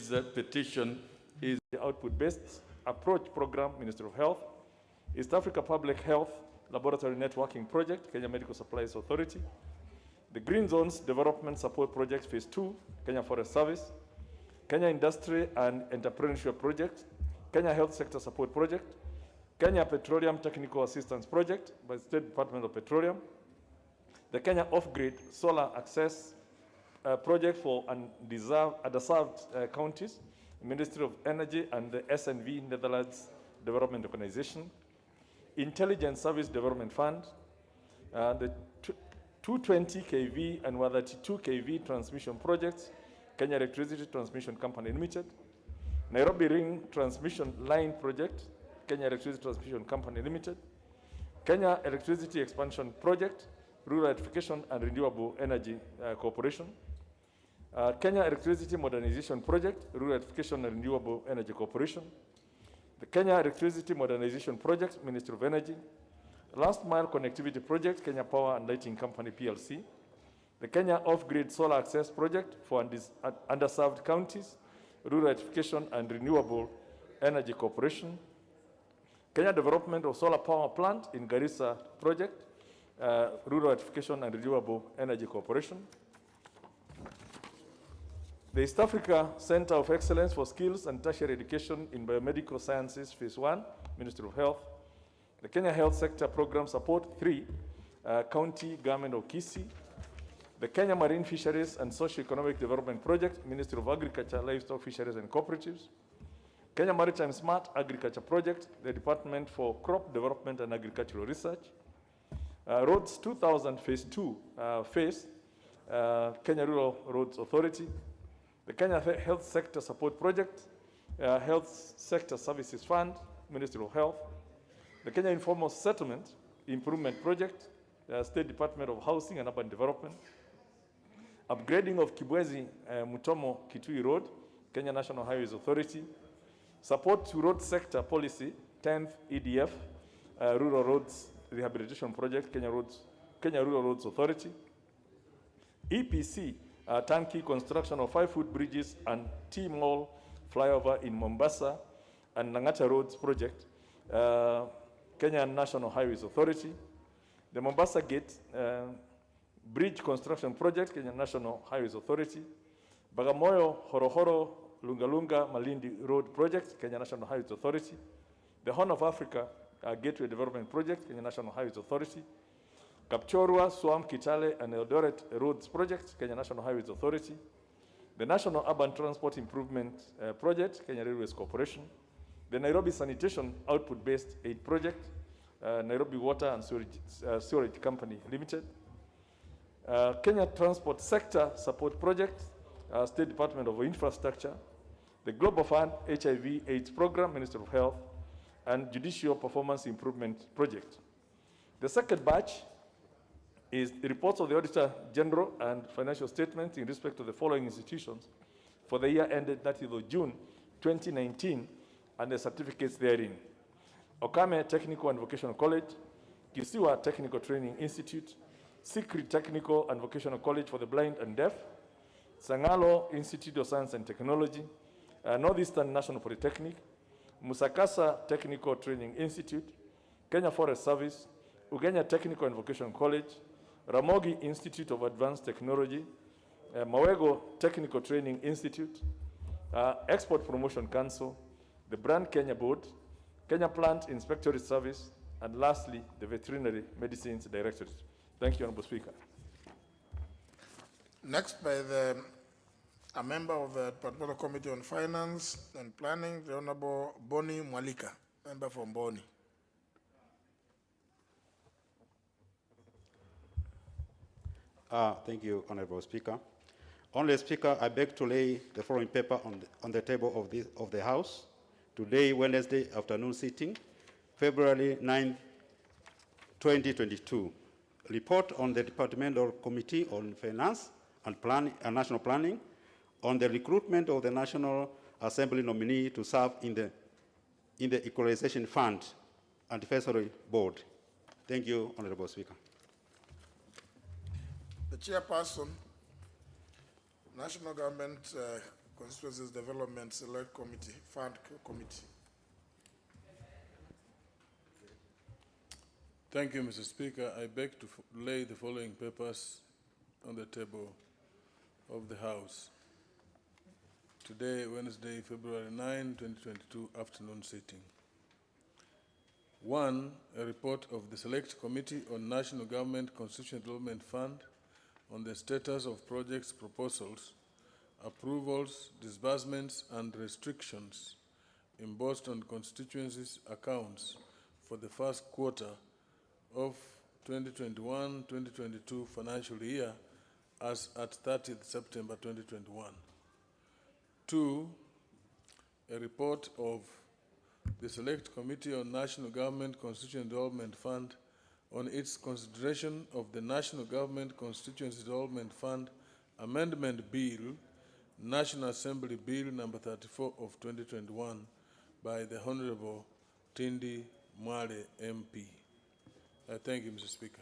this petition is the Output-Based Approach Program, Ministry of Health, East Africa Public Health Laboratory Networking Project, Kenya Medical Supplies Authority, the Green Zones Development Support Project Phase 2, Kenya Forest Service, Kenya Industry and Entrepreneurship Project, Kenya Health Sector Support Project, Kenya Petroleum Technical Assistance Project by the State Department of Petroleum, the Off-Grid Solar Access Project for underserved counties, Ministry of Energy and the SNV Netherlands Development Organization, Intelligence Service Development Fund, the 220 kV and 132 kV transmission projects, Kenya Electricity Transmission Company Limited, Nairobi Ring Transmission Line Project, Kenya Electricity Transmission Company Limited, Kenya Electricity Expansion Project, Rural Electrification and Renewable Energy Corporation, Kenya Electricity Modernization Project, Rural Electrification and Renewable Energy Corporation, the Kenya Electricity Modernization Project, Ministry of Energy, Last Mile Connectivity Project, Kenya Power and Lighting Company PLC, the Kenya Off-Grid Solar Access Project for underserved counties, Rural Electrification and Renewable Energy Corporation, Kenya Development of Solar Power Plant in Garissa Project, Rural Electrification and Renewable Energy Corporation, the East Africa Center of Excellence for Skills and Tertiary Education in Biomedical Sciences, Phase 1, Ministry of Health, the Kenya Health Sector Program Support 3, County Government of Kisii, the Kenya Marine Fisheries and Socio-Economic Development Project, Ministry of Agriculture, Livestock, Fisheries and Cooperatives, Kenya Maritime Smart Agriculture Project, the Department for Crop Development and Agricultural Research, Roads 2000 Phase 2, Kenya Rural Roads Authority, the Kenya Health Sector Support Project, Health Sector Services Fund, Ministry of Health, the Kenya Informal Settlement Improvement Project, State Department of Housing and Urban Development, upgrading of Kibwezi Mutomo Kitui Road, Kenya National Highways Authority, support to road sector policy, 10th EDF, Rural Roads Rehabilitation Project, Kenya Rural Roads Authority, EPC, turnkey construction of 5-foot bridges and T-Mall flyover in Mombasa and Langata Roads Project, Kenya National Highways Authority, the Mombasa Gate Bridge Construction Project, Kenya National Highways Authority, Bagamoyo Horohoro Lungalunga Malindi Road Project, Kenya National Highways Authority, the Horn of Africa Gateway Development Project, Kenya National Highways Authority, Kapchorwa, Swam, Kitale, and Eldoret Roads Project, Kenya National Highways Authority, the National Urban Transport Improvement Project, Kenya Railways Corporation, the Nairobi Sanitation Output-Based Aid Project, Nairobi Water and Sewerage Company Limited, Kenya Transport Sector Support Project, State Department of Infrastructure, the Global Fund HIV/AIDS Program, Ministry of Health, and Judicial Performance Improvement Project. The second batch is the reports of the Auditor General and financial statements in respect to the following institutions for the year ended 30th of June 2019 and the certificates therein. Okame Technical and Vocational College, Kisiwa Technical Training Institute, Sikri Technical and Vocational College for the Blind and Deaf, Sangalo Institute of Science and Technology, Northeastern National Polytechnic, Musakasa Technical Training Institute, Kenya Forest Service, Ugenya Technical and Vocational College, Ramogi Institute of Advanced Technology, Mawego Technical Training Institute, Export Promotion Council, the Brand Kenya Board, Kenya Plant Inspectorate Service, and lastly, the Veterinary Medicines Directorate. Thank you, Honorable Speaker. Next, by a member of the Departmental Committee on Finance and Planning, the Honorable Boni Mwalika, member from Boni. Thank you, Honorable Speaker. Honorable Speaker, I beg to lay the following paper on the table of the House. Today, Wednesday afternoon sitting, February 9, 2022. Report on the Departmental Committee on Finance and National Planning on the recruitment of the National Assembly nominee to serve in the Equalization Fund and Advisory Board. Thank you, Honorable Speaker. The Chairperson, National Government Constituencies Development Select Committee, Fund Committee. Thank you, Mr. Speaker. I beg to lay the following papers on the table of the House. Today, Wednesday, February 9, 2022, afternoon sitting. 1, a report of the Select Committee on National Government Constitutional Development Fund on the status of projects proposals, approvals, disbursements, and restrictions embossed on constituencies' accounts for the first quarter of 2021-2022 financial year as at 30th September 2021. 2, a report of the Select Committee on National Government Constitutional Development Fund on its consideration of the National Government Constituency Development Fund Amendment Bill, National Assembly Bill number 34 of 2021 by the Honorable Tindi Mwale MP. I thank you, Mr. Speaker.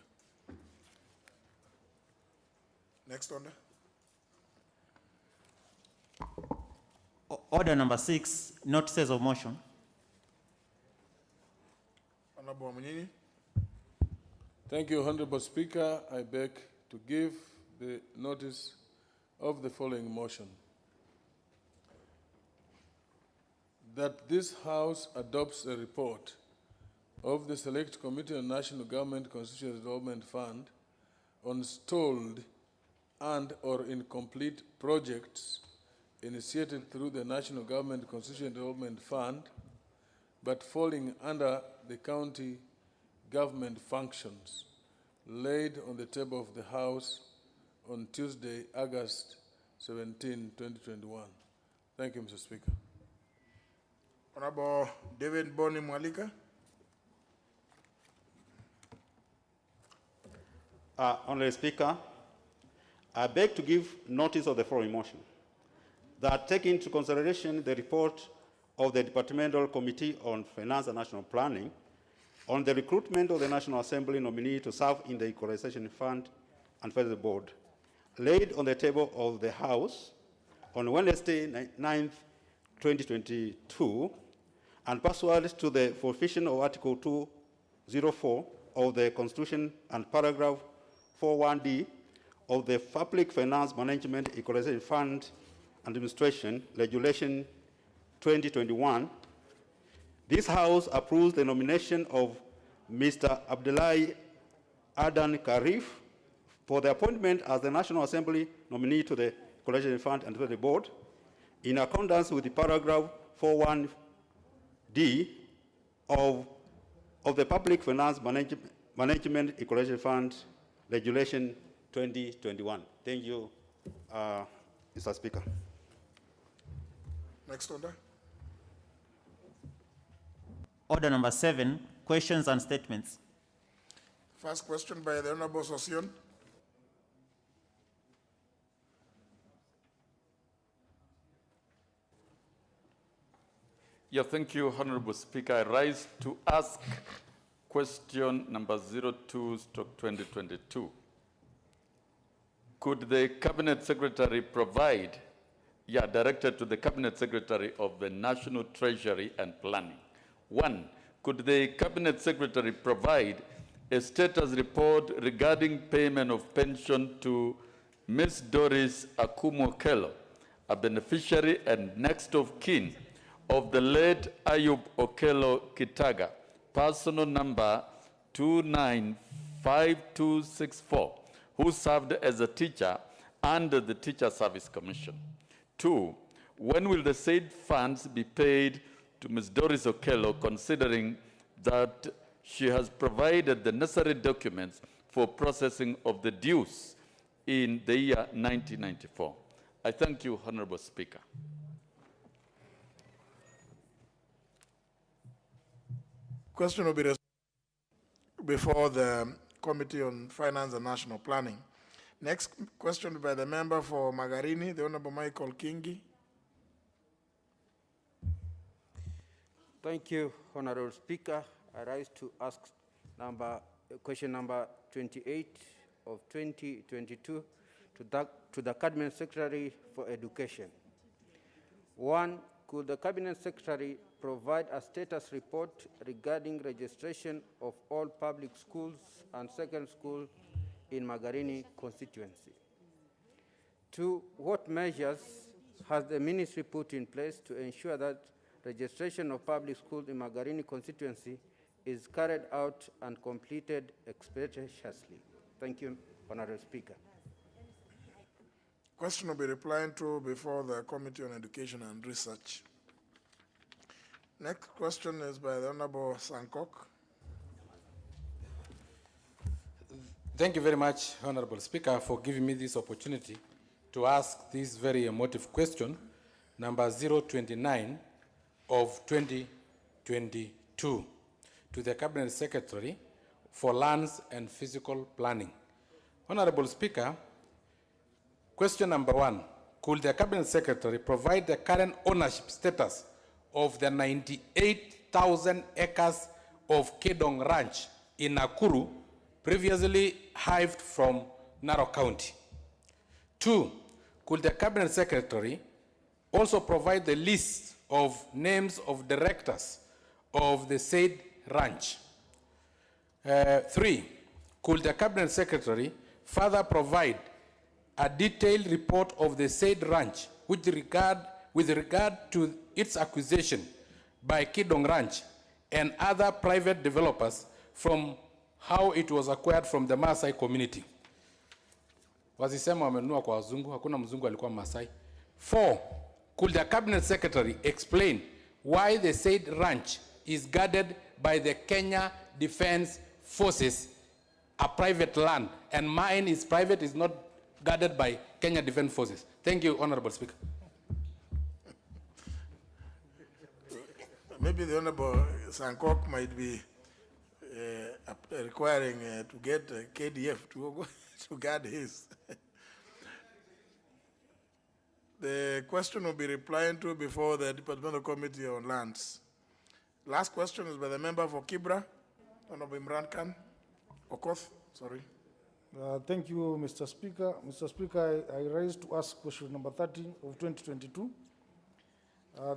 Next order. Order number 6, notices of motion. Honorable Munyini. Thank you, Honorable Speaker. I beg to give the notice of the following motion. That this House adopts a report of the Select Committee on National Government Constitutional Development Fund on stalled and or incomplete projects initiated through the National Government Constitutional Development Fund but falling under the county government functions, laid on the table of the House on Tuesday, August 17, 2021. Thank you, Mr. Speaker. Honorable David Boni Mwalika. Honorable Speaker, I beg to give notice of the following motion. That taking into consideration the report of the Departmental Committee on Finance and National Planning on the recruitment of the National Assembly nominee to serve in the Equalization Fund and Federal Board, laid on the table of the House on Wednesday, 9th, 2022, and pursuant to the fulfillment of Article 204 of the Constitution and paragraph 41D of the Public Finance Management Equalization Fund Administration Regulation 2021, this House approves the nomination of Mr. Abdullahi Adan Karif for the appointment as the National Assembly nominee to the Equalization Fund and to the Board in accordance with the paragraph 41D of the Public Finance Management Equalization Fund Regulation 2021. Thank you, Mr. Speaker. Next order. Order number 7, questions and statements. First question by the Honorable Sosion. Yeah, thank you, Honorable Speaker. I rise to ask question number 02/2022. Could the Cabinet Secretary provide, directed to the Cabinet Secretary of the National Treasury and Planning. 1, could the Cabinet Secretary provide a status report regarding payment of pension to Ms. Doris Akumo-Okello, a beneficiary and next of kin of the late Ayub Okello Kitaga, personal number 295264, who served as a teacher under the Teacher Service Commission. 2, when will the said funds be paid to Ms. Doris Okello, considering that she has provided the necessary documents for processing of the dues in the year 1994? I thank you, Honorable Speaker. Question will be before the Committee on Finance and National Planning. Next question by the member for Magarini, the Honorable Michael Kingi. Thank you, Honorable Speaker. I rise to ask question number 28 of 2022 to the Cabinet Secretary for Education. 1. Could the Cabinet Secretary provide a status report regarding registration of all public schools and secondary schools in Magarini constituency? 2. What measures has the ministry put in place to ensure that registration of public schools in Magarini constituency is carried out and completed expeditiously? Thank you, Honorable Speaker. Question will be replied to before the Committee on Education and Research. Next question is by the Honorable Sankok. Thank you very much, Honorable Speaker, for giving me this opportunity to ask this very emotive question, number 029 of 2022, to the Cabinet Secretary for Lands and Physical Planning. Honorable Speaker, question number 1, could the Cabinet Secretary provide the current ownership status of the 98,000 acres of Kedong Ranch in Nakuru, previously hived from Narok County? 2, could the Cabinet Secretary also provide the list of names of directors of the said ranch? 3, could the Cabinet Secretary further provide a detailed report of the said ranch with regard to its acquisition by Kedong Ranch and other private developers from how it was acquired from the Maasai community? Wazisema wamenunua kwa wazungu, hakuna mzungu alikuwa Maasai. 4, could the Cabinet Secretary explain why the said ranch is guarded by the Kenya Defense Forces, a private land, and mine is private, is not guarded by Kenya Defense Forces? Thank you, Honorable Speaker. Maybe the Honorable Sankok might be requiring to get KDF to guard his. The question will be replied to before the Departmental Committee on Lands. Last question is by the member for Kibra, Honorable Imran Khan. Okoth, sorry. Thank you, Mr. Speaker. Mr. Speaker, I raised to ask question number 13 of 2022.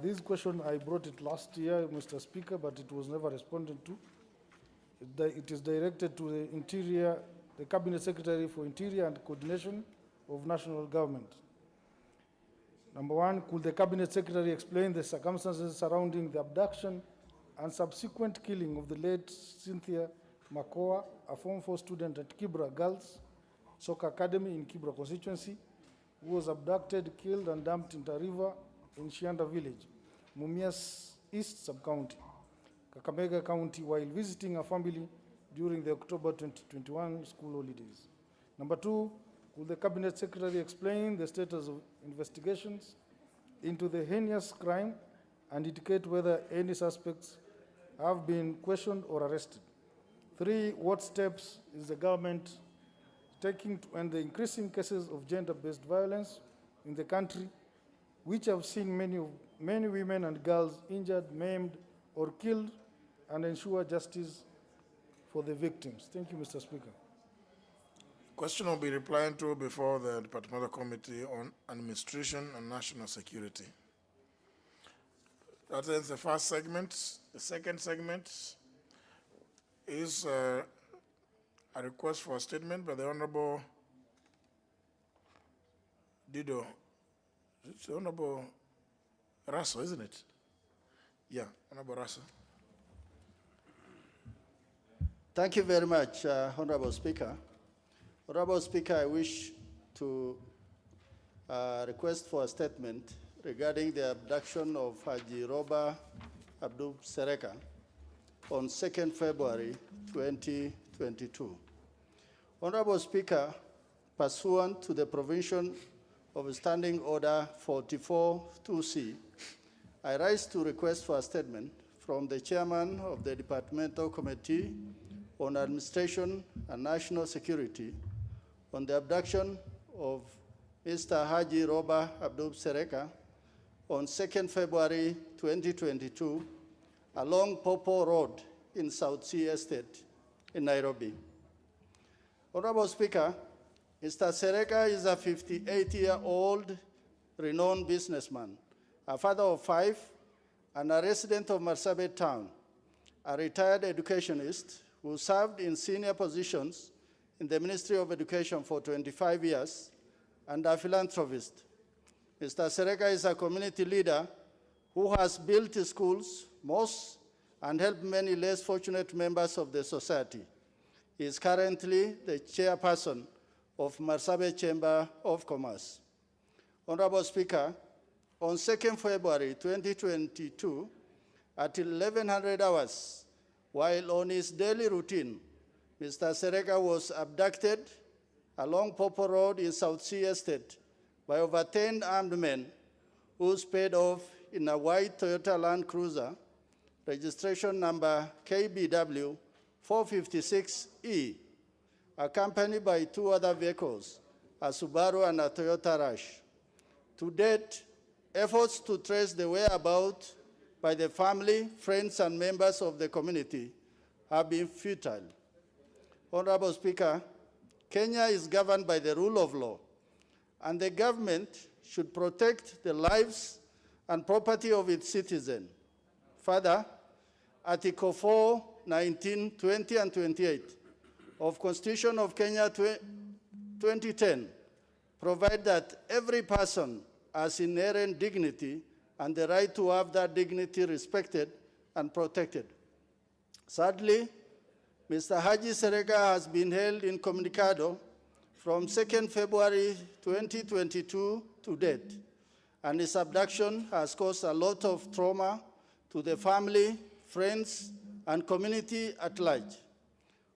This question, I brought it last year, Mr. Speaker, but it was never responded to. It is directed to the Interior, the Cabinet Secretary for Interior and Coordination of National Government. Number 1, could the Cabinet Secretary explain the circumstances surrounding the abduction and subsequent killing of the late Cynthia Makoa, a Form 4 student at Kibra Girls Soccer Academy in Kibra constituency, who was abducted, killed, and dumped into a river in Shianda village, Mumias East Sub-County, Kakamega County, while visiting a family during the October 2021 school holidays? Number 2, will the Cabinet Secretary explain the status of investigations into the heinous crime and indicate whether any suspects have been questioned or arrested? 3, what steps is the government taking to end the increasing cases of gender-based violence in the country, which have seen many women and girls injured, maimed, or killed, and ensure justice for the victims? Thank you, Mr. Speaker. Question will be replied to before the Departmental Committee on Administration and National Security. That ends the first segment. The second segment is a request for a statement by the Honorable Dido. It's the Honorable Rasso, isn't it? Yeah, Honorable Rasso. Thank you very much, Honorable Speaker. Honorable Speaker, I wish to request for a statement regarding the abduction of Haji Roba Abdul Sereka on 2nd February 2022. Honorable Speaker, pursuant to the provision of Standing Order 44-2C, I rise to request for a statement from the Chairman of the Departmental Committee on Administration and National Security on the abduction of Mr. Haji Roba Abdul Sereka on 2nd February 2022 along Popo Road in South Sea Estate in Nairobi. Honorable Speaker, Mr. Sereka is a 58-year-old renowned businessman a father of 5, and a resident of Marsabit Town, a retired educationist who served in senior positions in the Ministry of Education for 25 years, and a philanthropist. Mr. Sereka is a community leader who has built schools, mosques, and helped many less fortunate members of the society. He is currently the chairperson of Marsabit Chamber of Commerce. Honorable Speaker, on 2nd February 2022, at 1100 hours, while on his daily routine, Mr. Sereka was abducted along Popo Road in South Sea Estate by over 10 armed men who sped off in a white Toyota Land Cruiser, registration number KBW 456E, accompanied by 2 other vehicles, a Subaru and a Toyota Rush. To date, efforts to trace the whereabouts by the family, friends, and members of the community have been futile. Honorable Speaker, Kenya is governed by the rule of law, and the government should protect the lives and property of its citizens. Further, Article 4, 19, 20, and 28 of Constitution of Kenya 2010 provide that every person has inherent dignity and the right to have that dignity respected and protected. Sadly, Mr. Haji Sereka has been held incommunicado from 2nd February 2022 to date, and his abduction has caused a lot of trauma to the family, friends, and community at large.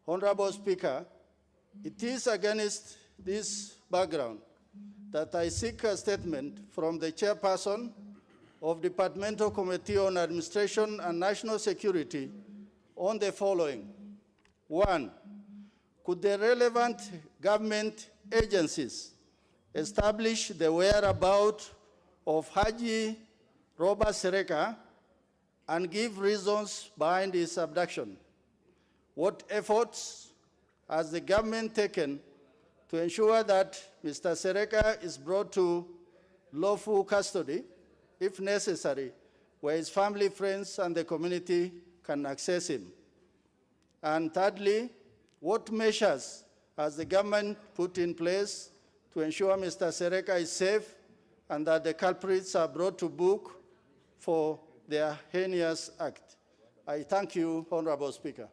Honorable Speaker, it is against this background that I seek a statement from the chairperson of Departmental Committee on Administration and National Security on the following. 1, could the relevant government agencies establish the whereabouts of Haji Robert Sereka and give reasons behind his abduction? What efforts has the government taken to ensure that Mr. Sereka is brought to lawful custody, if necessary, where his family, friends, and the community can access him? And thirdly, what measures has the government put in place to ensure Mr. Sereka is safe and that the culprits are brought to book for their heinous act? I thank you, Honorable Speaker.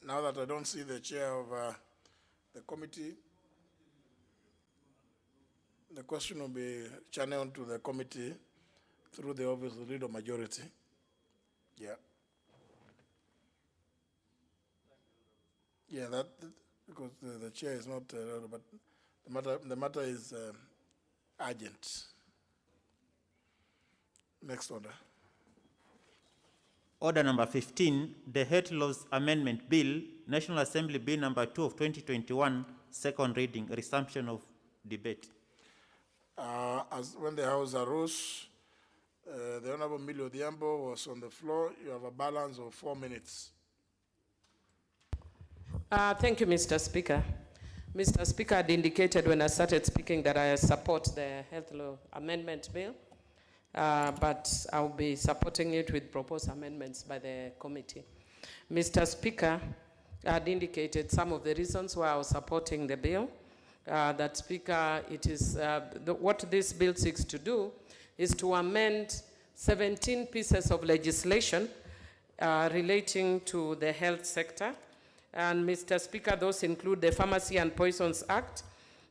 Now that I don't see the chair of the committee, the question will be channeled to the committee through the office of leader majority. Yeah. Yeah, that because the chair is not, but the matter is urgent. Next order. Order number 15, the Health Laws Amendment Bill, National Assembly Bill number 2 of 2021, second reading, resumption of debate. As when the House arose, the Honorable Millie Odhiambo was on the floor. You have a balance of 4 minutes. Thank you, Mr. Speaker. Mr. Speaker, I had indicated when I started speaking that I support the Health Law Amendment Bill, but I'll be supporting it with proposed amendments by the committee. Mr. Speaker, I had indicated some of the reasons why I was supporting the bill. That Speaker, it is what this bill seeks to do is to amend 17 pieces of legislation relating to the health sector. And Mr. Speaker, those include the Pharmacy and Poisons Act,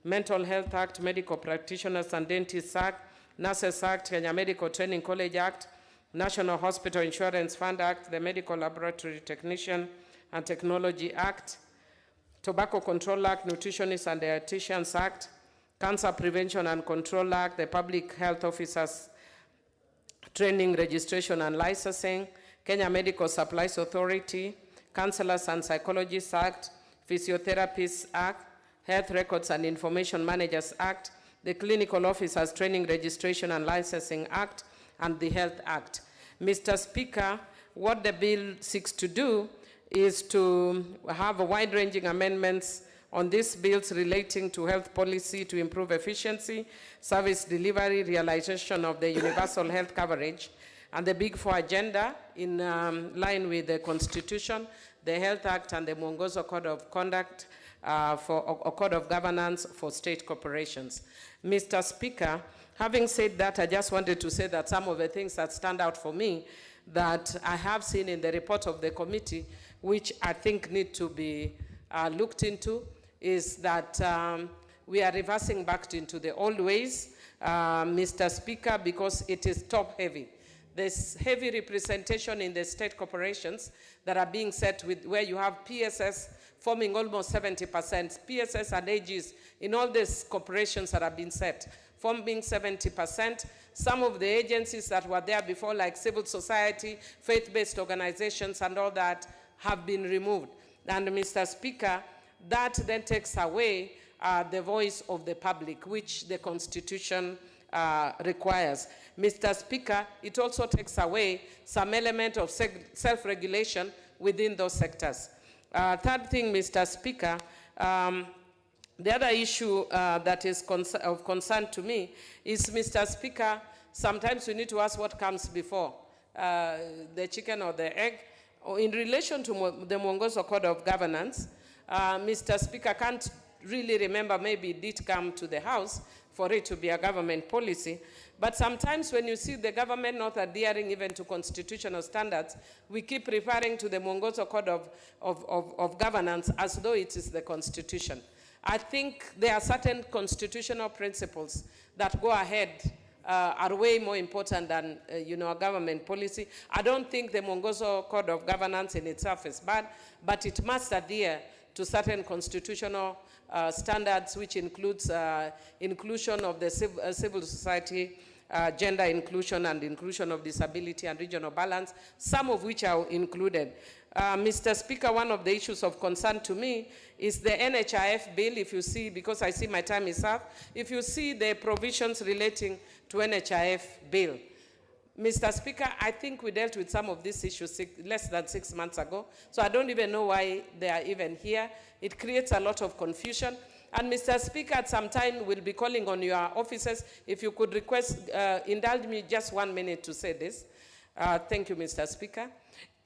Mental Health Act, Medical Practitioners and Dentists Act, Nurses Act, Kenya Medical Training College Act, National Hospital Insurance Fund Act, the Medical Laboratory Technician and Technology Act, Tobacco Control Act, Nutritionists and Dietitians Act, Cancer Prevention and Control Act, the Public Health Officers Training, Registration and Licensing, Kenya Medical Supplies Authority, Counselors and Psychologists Act, Physiotherapists Act, Health Records and Information Managers Act, the Clinical Officers Training, Registration and Licensing Act, and the Health Act. Mr. Speaker, what the bill seeks to do is to have wide-ranging amendments on these bills relating to health policy to improve efficiency, service delivery, realization of the universal health coverage, and the Big Four agenda in line with the Constitution, the Health Act, and the Mwongozo Code of Conduct or Code of Governance for state corporations. Mr. Speaker, having said that, I just wanted to say that some of the things that stand out for me that I have seen in the report of the committee, which I think need to be looked into, is that we are reversing back into the old ways, Mr. Speaker, because it is top-heavy. There's heavy representation in the state corporations that are being set with where you have PSS forming almost 70%, PSS and AGs in all these corporations that have been set, forming 70%. Some of the agencies that were there before, like civil society, faith-based organizations and all that, have been removed. And Mr. Speaker, that then takes away the voice of the public, which the Constitution requires. Mr. Speaker, it also takes away some element of self-regulation within those sectors. Third thing, Mr. Speaker, the other issue that is of concern to me is, Mr. Speaker, sometimes we need to ask what comes before, the chicken or the egg. In relation to the Mwongozo Code of Governance, Mr. Speaker, I can't really remember, maybe it did come to the House for it to be a government policy. But sometimes when you see the government not adhering even to constitutional standards, we keep referring to the Mwongozo Code of Governance as though it is the Constitution. I think there are certain constitutional principles that go ahead, are way more important than a government policy. I don't think the Mwongozo Code of Governance in itself is bad, but it must adhere to certain constitutional standards, which includes inclusion of the civil society, gender inclusion and inclusion of disability and regional balance, some of which are included. Mr. Speaker, one of the issues of concern to me is the NHIF bill. If you see, because I see my time is up, if you see the provisions relating to NHIF bill, Mr. Speaker, I think we dealt with some of these issues less than 6 months ago, so I don't even know why they are even here. It creates a lot of confusion. And Mr. Speaker, at some time we'll be calling on your officers. If you could request, indulge me just 1 minute to say this. Thank you, Mr. Speaker.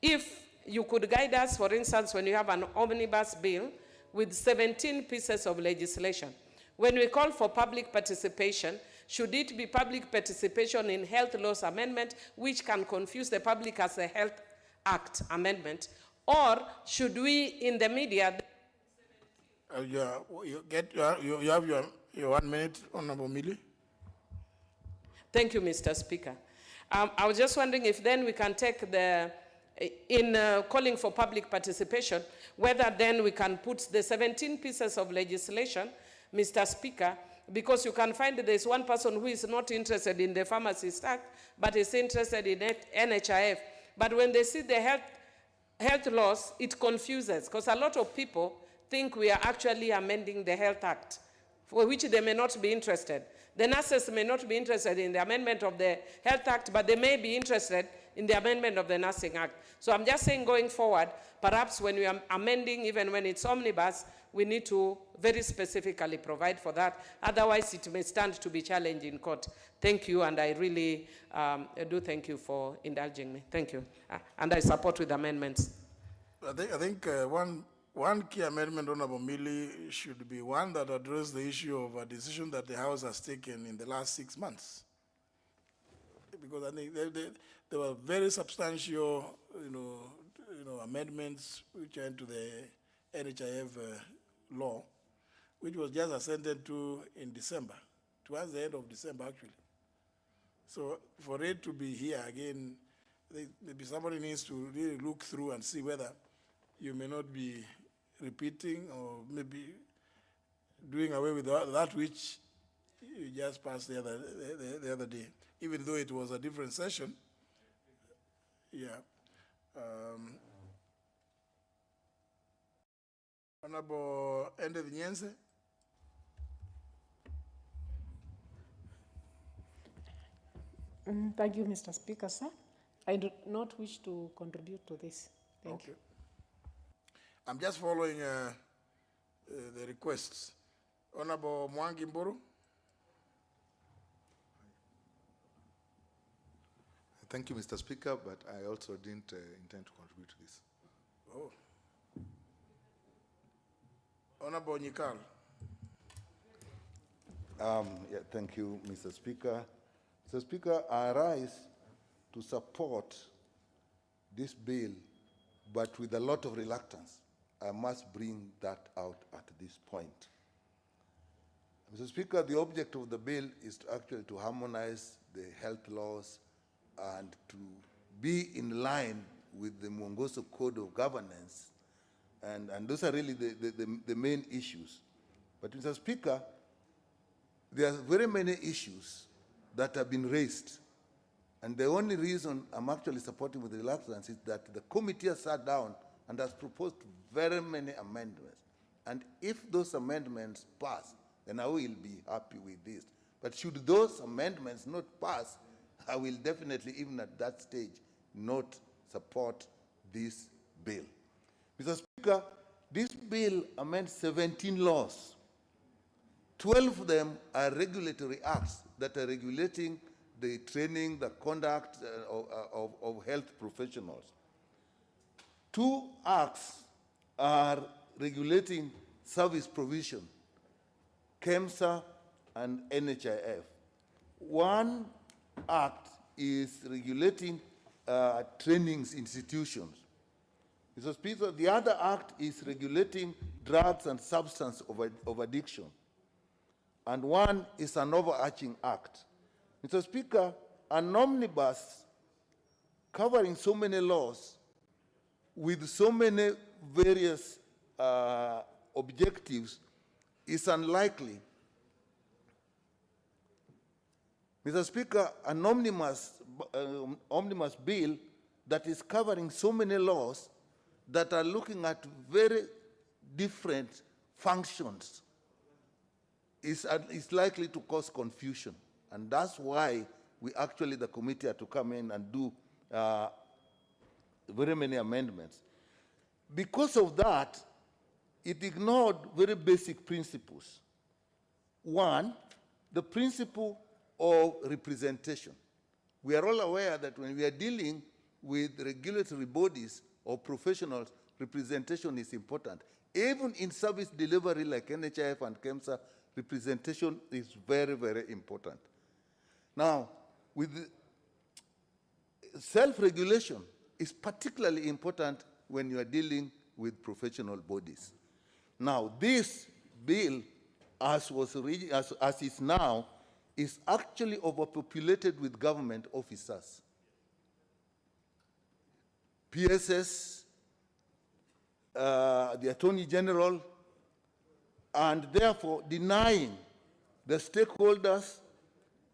If you could guide us, for instance, when you have an omnibus bill with 17 pieces of legislation, when we call for public participation, should it be public participation in health laws amendment, which can confuse the public as a Health Act amendment, or should we, in the media... you have your 1 minute, Honorable Millie. Thank you, Mr. Speaker. I was just wondering if then we can take the, calling for public participation, whether then we can put the 17 pieces of legislation, Mr. Speaker, because you can find that there's one person who is not interested in the Pharmacist Act, but is interested in NHIF. But when they see the health laws, it confuses, because a lot of people think we are actually amending the Health Act, for which they may not be interested. The nurses may not be interested in the amendment of the Health Act, but they may be interested in the amendment of the Nursing Act. So I'm just saying, going forward, perhaps when we are amending, even when it's omnibus, we need to very specifically provide for that. Otherwise, it may stand to be challenged in court. Thank you, and I really do thank you for indulging me. Thank you. And I support with amendments. I think one key amendment, Honorable Millie, should be one that addresses the issue of a decision that the House has taken in the last 6 months. Because I think there were very substantial, amendments which went to the NHIF law, which was just assented to in December, towards the end of December, actually. So for it to be here again, maybe somebody needs to really look through and see whether you may not be repeating or maybe doing away with that which you just passed the other day, even though it was a different session. Yeah. Honorable Ended Nyense. Thank you, Mr. Speaker, sir. I do not wish to contribute to this. Thank you. I'm just following the requests. Honorable Mwangi Mburu. Thank you, Mr. Speaker, but I also didn't intend to contribute to this. Oh. Honorable Nyikal. Yeah, thank you, Mr. Speaker. Mr. Speaker, I rise to support this bill, but with a lot of reluctance. I must bring that out at this point. Mr. Speaker, the object of the bill is to harmonize the health laws and to be in line with the Mwongozo Code of Governance. And those are really the main issues. But Mr. Speaker, there are very many issues that have been raised. And the only reason I'm actually supporting with reluctance is that the committee has sat down and has proposed very many amendments. And if those amendments pass, then I will be happy with this. But should those amendments not pass, I will definitely, even at that stage, not support this bill. Mr. Speaker, this bill amends 17 laws. 12 of them are regulatory acts that are regulating the training, the conduct of health professionals. 2 acts are regulating service provision, KEMSA and NHIF. 1 act is regulating trainings institutions. Mr. Speaker, the other act is regulating drugs and substance of addiction. And 1 is an overarching act. Mr. Speaker, an omnibus covering so many laws with so many various objectives is unlikely. Mr. Speaker, an omnibus bill that is covering so many laws that are looking at very different functions is likely to cause confusion. And that's why the committee had to come in and do very many amendments. Because of that, it ignored very basic principles. 1, the principle of representation. We are all aware that when we are dealing with regulatory bodies or professionals, representation is important. Even in service delivery like NHIF and KEMSA, representation is very, very important. Now, with self-regulation is particularly important when you are dealing with professional bodies. Now, this bill, as is now, is actually overpopulated with government officers. PSS, the Attorney General, and therefore denying the stakeholders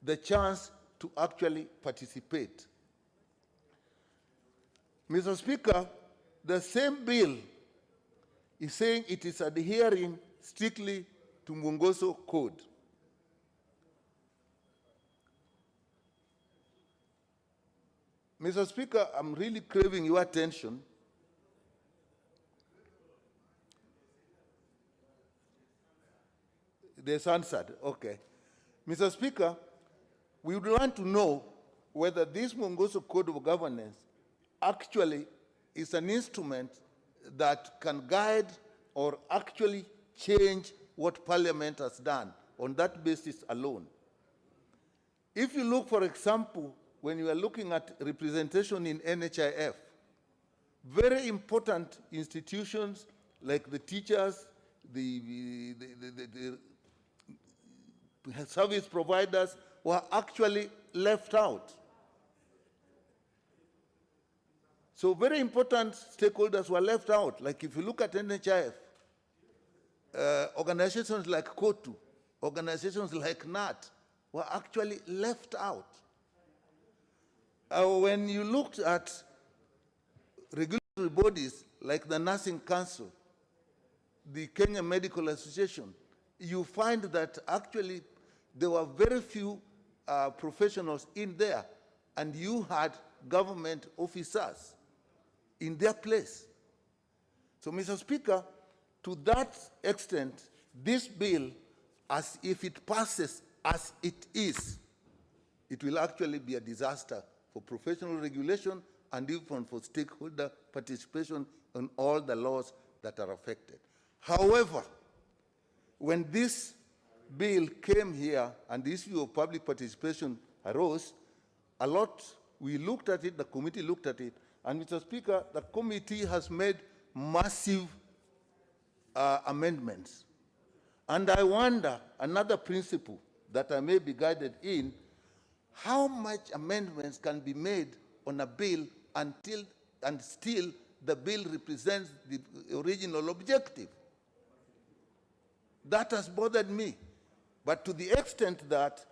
the chance to actually participate. Mr. Speaker, the same bill is saying it is adhering strictly to Mwongozo Code. Mr. Speaker, I'm really craving your attention. There's answered, okay. Mr. Speaker, we would want to know whether this Mwongozo Code of Governance actually is an instrument that can guide or actually change what Parliament has done on that basis alone. If you look, for example, when you are looking at representation in NHIF, very important institutions like the teachers, the service providers were actually left out. So very important stakeholders were left out. Like if you look at NHIF, organizations like KOTU, organizations like NAT were actually left out. When you looked at regulatory bodies like the Nursing Council, the Kenya Medical Association, you find that actually there were very few professionals in there, and you had government officers in their place. So, Mr. Speaker, to that extent, this bill, as if it passes as it is, it will actually be a disaster for professional regulation and even for stakeholder participation on all the laws that are affected. However, when this bill came here and the issue of public participation arose, we looked at it, the committee looked at it, and Mr. Speaker, the committee has made massive amendments. And I wonder, another principle that I may be guided in, how much amendments can be made on a bill and still the bill represents the original objective? That has bothered me. But to the extent that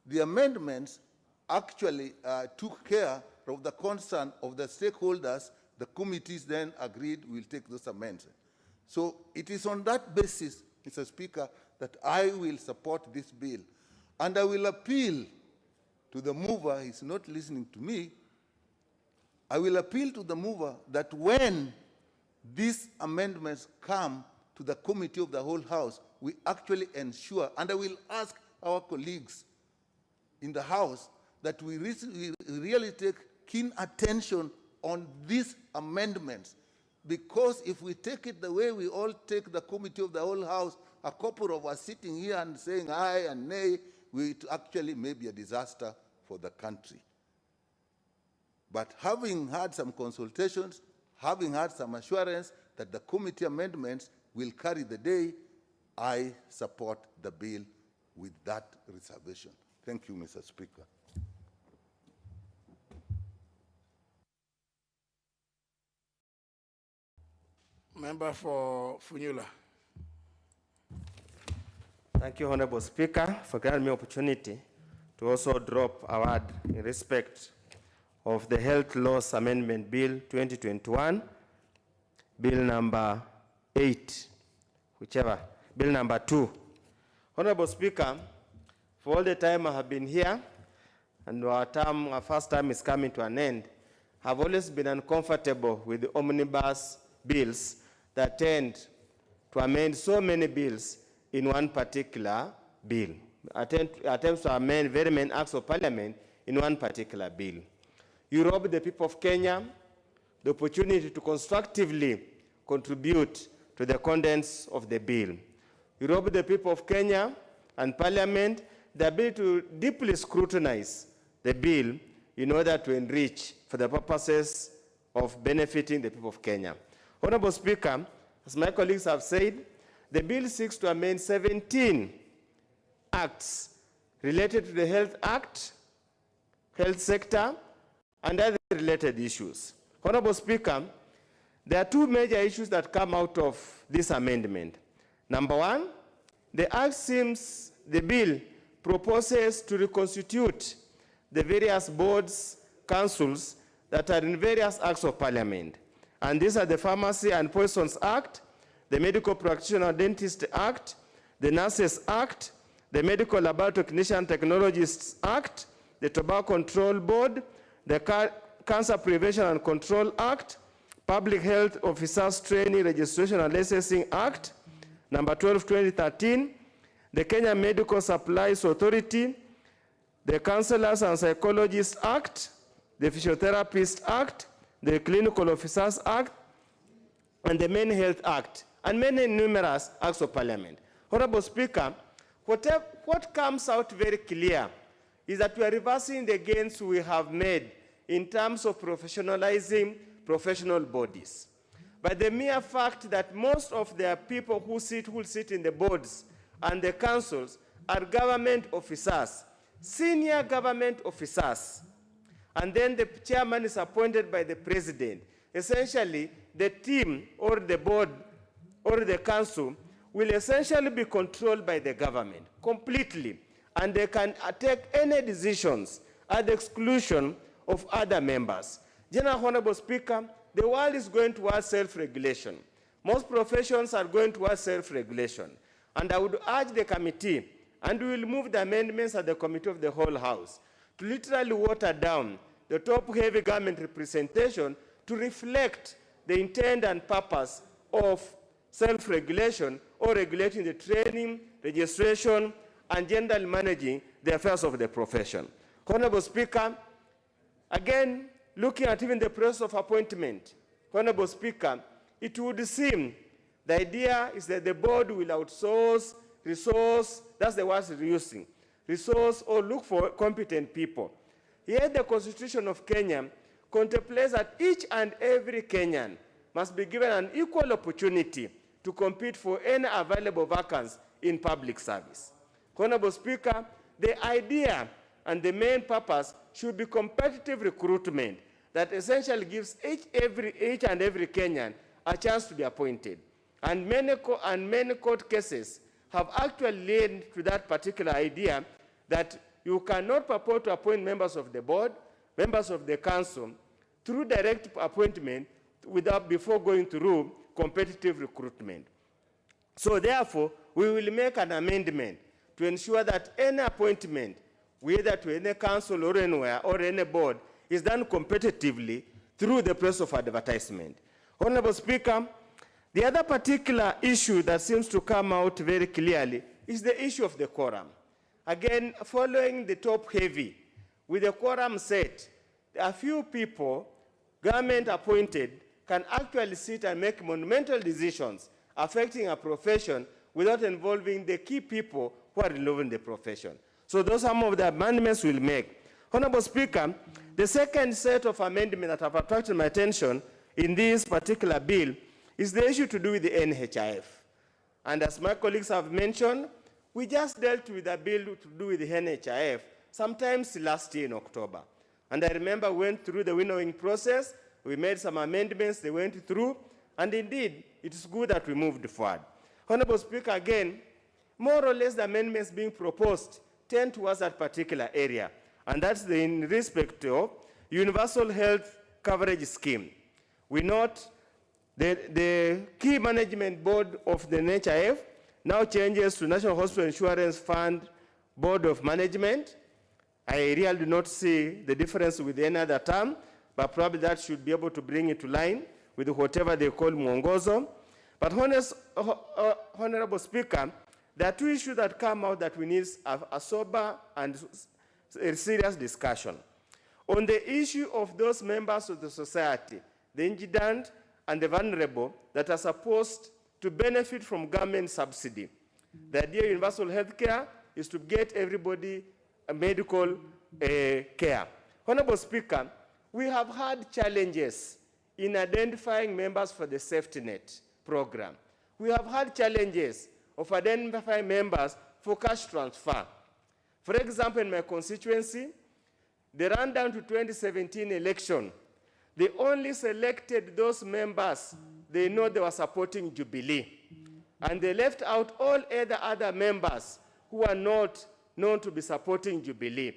the amendments actually took care of the concern of the stakeholders, the committees then agreed we'll take those amendments. So it is on that basis, Mr. Speaker, that I will support this bill. And I will appeal to the mover, he's not listening to me, I will appeal to the mover that when these amendments come to the committee of the whole House, we actually ensure, and I will ask our colleagues in the House, that we really take keen attention on these amendments. Because if we take it the way we all take the committee of the whole House, a couple of us sitting here and saying aye and nay, it actually may be a disaster for the country. But having had some consultations, having had some assurance that the committee amendments will carry the day, I support the bill with that reservation. Thank you, Mr. Speaker. Member for Funyula. Thank you, Honorable Speaker, for granting me opportunity to also drop a word in respect of the Health Laws Amendment Bill 2021, Bill number 8, whichever, Bill number 2. Honorable Speaker, for all the time I have been here, and our first time is coming to an end, I've always been uncomfortable with the omnibus bills that tend to amend so many bills in one particular bill. Attempts to amend very many acts of parliament in one particular bill. You rob the people of Kenya the opportunity to constructively contribute to the contents of the bill. You rob the people of Kenya and Parliament the ability to deeply scrutinize the bill in order to enrich for the purposes of benefiting the people of Kenya. Honorable Speaker, as my colleagues have said, the bill seeks to amend 17 acts related to the Health Act, health sector, and other related issues. Honorable Speaker, there are two major issues that come out of this amendment. Number one, the bill proposes to reconstitute the various boards, councils that are in various acts of parliament. And these are the Pharmacy and Poisons Act, the Medical Practitioner Dentist Act, the Nurses Act, the Medical Laboratory Technician Technologists Act, the Tobacco Control Board, the Cancer Prevention and Control Act, Public Health Officers Training, Registration and Licensing Act, number 12, 2013, the Kenya Medical Supplies Authority, the Counselors and Psychologists Act, the Physiotherapist Act, the Clinical Officers Act, and the Main Health Act, and many numerous acts of parliament. Honorable Speaker, what comes out very clear is that we are reversing the gains we have made in terms of professionalizing professional bodies. But the mere fact that most of the people who will sit in the boards and the councils are government officers, senior government officers, and then the chairman is appointed by the president. Essentially, the team or the board or the council will essentially be controlled by the government completely, and they can take any decisions at the exclusion of other members. General Honorable Speaker, the world is going towards self-regulation. Most professions are going towards self-regulation. And I would urge the committee, and we will move the amendments at the committee of the whole House, to literally water down the top-heavy government representation to reflect the intent and purpose of self-regulation or regulating the training, registration, and generally managing the affairs of the profession. Honorable Speaker, again, looking at even the process of appointment, Honorable Speaker, it would seem the idea is that the board will outsource, resource, that's the word we're using, resource or look for competent people. Yet the Constitution of Kenya contemplates that each and every Kenyan must be given an equal opportunity to compete for any available vacancy in public service. Honorable Speaker, the idea and the main purpose should be competitive recruitment that essentially gives each and every Kenyan a chance to be appointed. And many court cases have actually led to that particular idea that you cannot purport to appoint members of the board, members of the council, through direct appointment before going through competitive recruitment. So therefore, we will make an amendment to ensure that any appointment, whether to any council or anywhere or any board, is done competitively through the process of advertisement. Honorable Speaker, the other particular issue that seems to come out very clearly is the issue of the quorum. Again, following the top heavy, with the quorum set, a few people, government appointed, can actually sit and make monumental decisions affecting a profession without involving the key people who are involved in the profession. So those are some of the amendments we'll make. Honorable Speaker, the second set of amendments that have attracted my attention in this particular bill is the issue to do with the NHIF. And as my colleagues have mentioned, we just dealt with a bill to do with the NHIF sometimes last year in October. And I remember we went through the winnowing process, we made some amendments, they went through, and indeed, it is good that we moved forward. Honorable Speaker, again, more or less the amendments being proposed tend towards that particular area, and that's in respect of universal health coverage scheme. We note the key management board of the NHIF now changes to National Hospital Insurance Fund Board of Management. I really do not see the difference with any other term, but probably that should be able to bring it to line with whatever they call mwongozo. But Honorable Speaker, there are two issues that come out that we need a sober and a serious discussion. On the issue of those members of the society, the indigent and the vulnerable that are supposed to benefit from government subsidy. The idea of universal health care is to get everybody a medical care. Honorable Speaker, we have had challenges in identifying members for the safety net program. We have had challenges of identifying members for cash transfer. For example, in my constituency, the rundown to 2017 election, they only selected those members they know they were supporting Jubilee. And they left out all other members who are not known to be supporting Jubilee.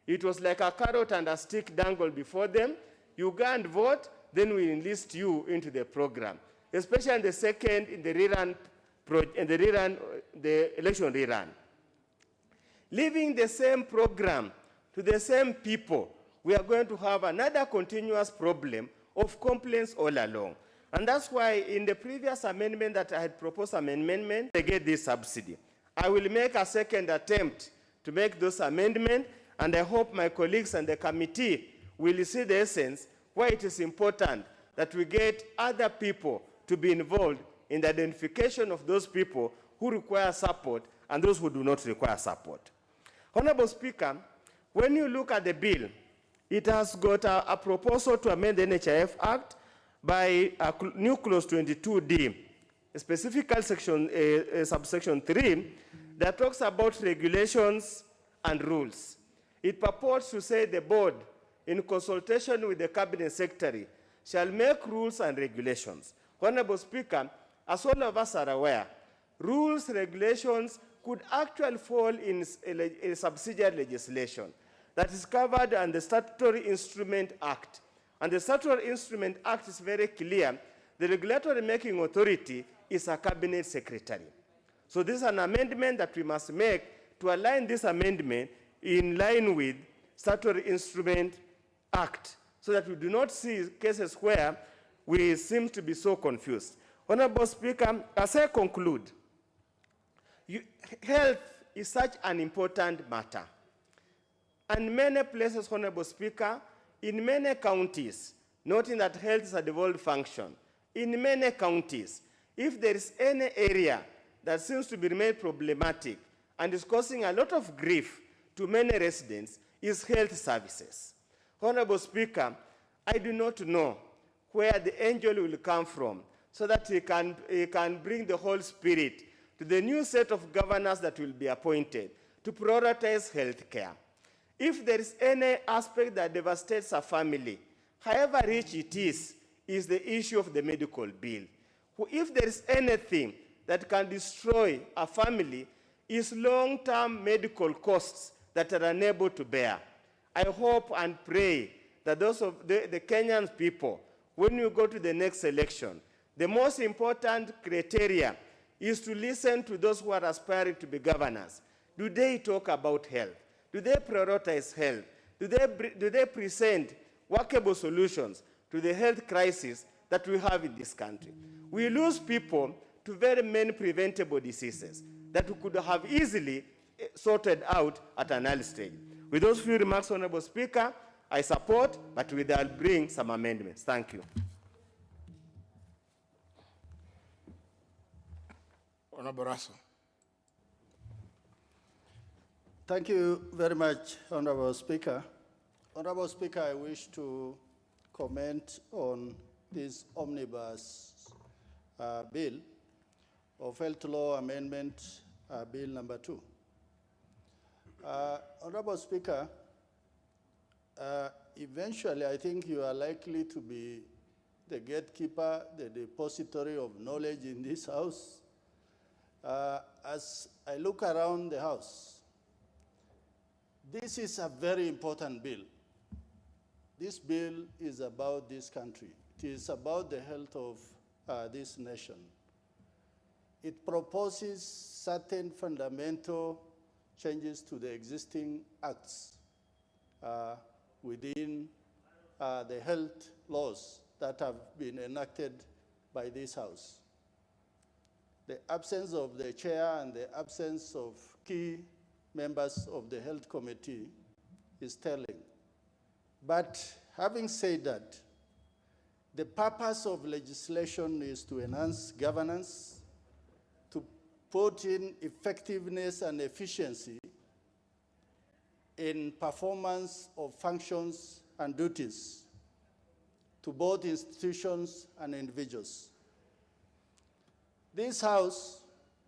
It was like a carrot and a stick dangled before them. You go and vote, then we enlist you into the program. Especially in the second, in the election rerun. Leaving the same program to the same people, we are going to have another continuous problem of complaints all along. And that's why in the previous amendment that I had proposed amendment, they get this subsidy. I will make a second attempt to make those amendments, and I hope my colleagues and the committee will see the essence why it is important that we get other people to be involved in the identification of those people who require support and those who do not require support. Honorable Speaker, when you look at the bill, it has got a proposal to amend the NHIF Act by a new clause 22D, specifically subsection 3, that talks about regulations and rules. It purports to say the board, in consultation with the cabinet secretary, shall make rules and regulations. Honorable Speaker, as all of us are aware, rules, regulations could actually fall in a subsidiary legislation that is covered under the Statutory Instrument Act. And the Statutory Instrument Act is very clear. The regulatory making authority is a cabinet secretary. So this is an amendment that we must make to align this amendment in line with Statutory Instrument Act, so that we do not see cases where we seem to be so confused. Honorable Speaker, as I conclude, health is such an important matter. And many places, Honorable Speaker, in many counties, noting that health is a devolved function, in many counties, if there is any area that seems to be made problematic and is causing a lot of grief to many residents, is health services. Honorable Speaker, I do not know where the angel will come from so that he can bring the Holy Spirit to the new set of governors that will be appointed to prioritize health care. If there is any aspect that devastates a family, however rich it is the issue of the medical bill. If there is anything that can destroy a family, is long-term medical costs that are unable to bear. I hope and pray that those of the Kenyan people, when you go to the next election, the most important criteria is to listen to those who are aspiring to be governors. Do they talk about health? Do they prioritize health? Do they present workable solutions to the health crisis that we have in this country? We lose people to very many preventable diseases that we could have easily sorted out at an early stage. With those few remarks, Honorable Speaker, I support, but I'll bring some amendments. Thank you. Honorable Russell. Thank you very much, Honorable Speaker. Honorable Speaker, I wish to comment on this omnibus bill of Health Law Amendment Bill number 2. Honorable Speaker, eventually I think you are likely to be the gatekeeper, the depository of knowledge in this House. As I look around the House, this is a very important bill. This bill is about this country. It is about the health of this nation. It proposes certain fundamental changes to the existing acts within the health laws that have been enacted by this House. The absence of the chair and the absence of key members of the Health Committee is telling. But having said that, the purpose of legislation is to enhance governance, to put in effectiveness and efficiency in performance of functions and duties to both institutions and individuals. This House,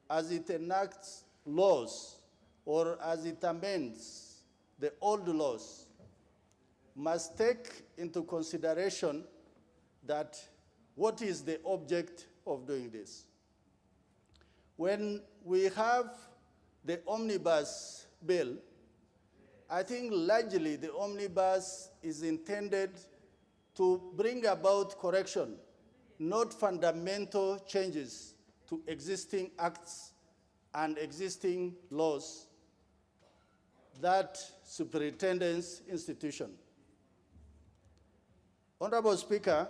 as it enacts laws or as it amends the old laws, must take into consideration that what is the object of doing this. When we have the omnibus bill, I think largely the omnibus is intended to bring about correction, not fundamental changes to existing acts and existing laws that superintendent's institution. Honorable Speaker,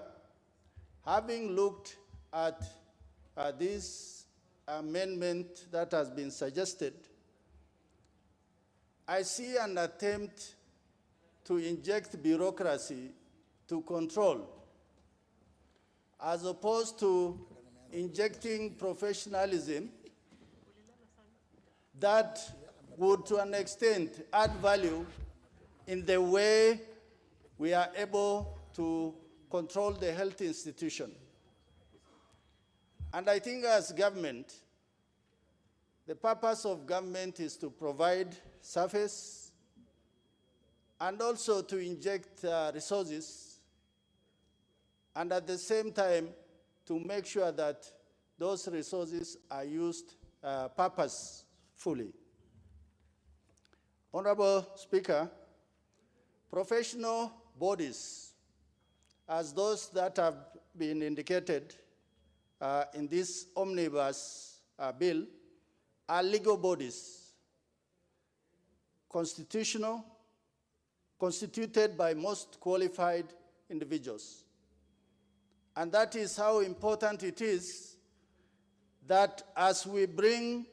having looked at this amendment that has been suggested, I see an attempt to inject bureaucracy to control, as opposed to injecting professionalism that would, to an extent, add value in the way we are able to control the health institution. And I think as government, the purpose of government is to provide service and also to inject resources, and at the same time to make sure that those resources are used purposefully. Honorable Speaker, professional bodies, as those that have been indicated in this omnibus bill, are legal bodies, constituted by most qualified individuals. And that is how important it is that as we bring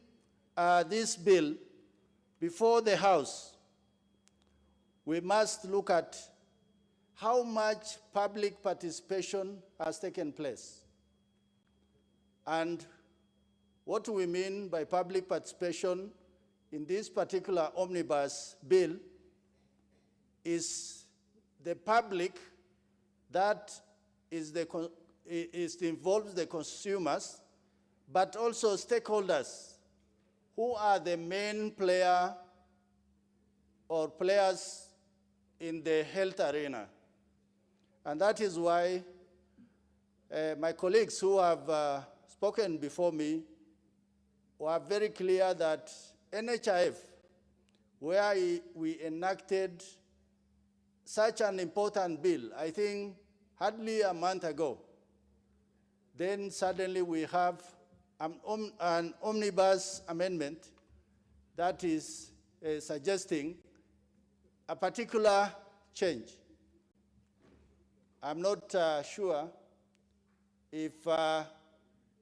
this bill before the House, we must look at how much public participation has taken place. And what we mean by public participation in this particular omnibus bill is the public that involves the consumers, but also stakeholders who are the main player or players in the health arena. And that is why my colleagues who have spoken before me were very clear that NHIF, where we enacted such an important bill, I think hardly a month ago, then suddenly we have an omnibus amendment that is suggesting a particular change. I'm not sure if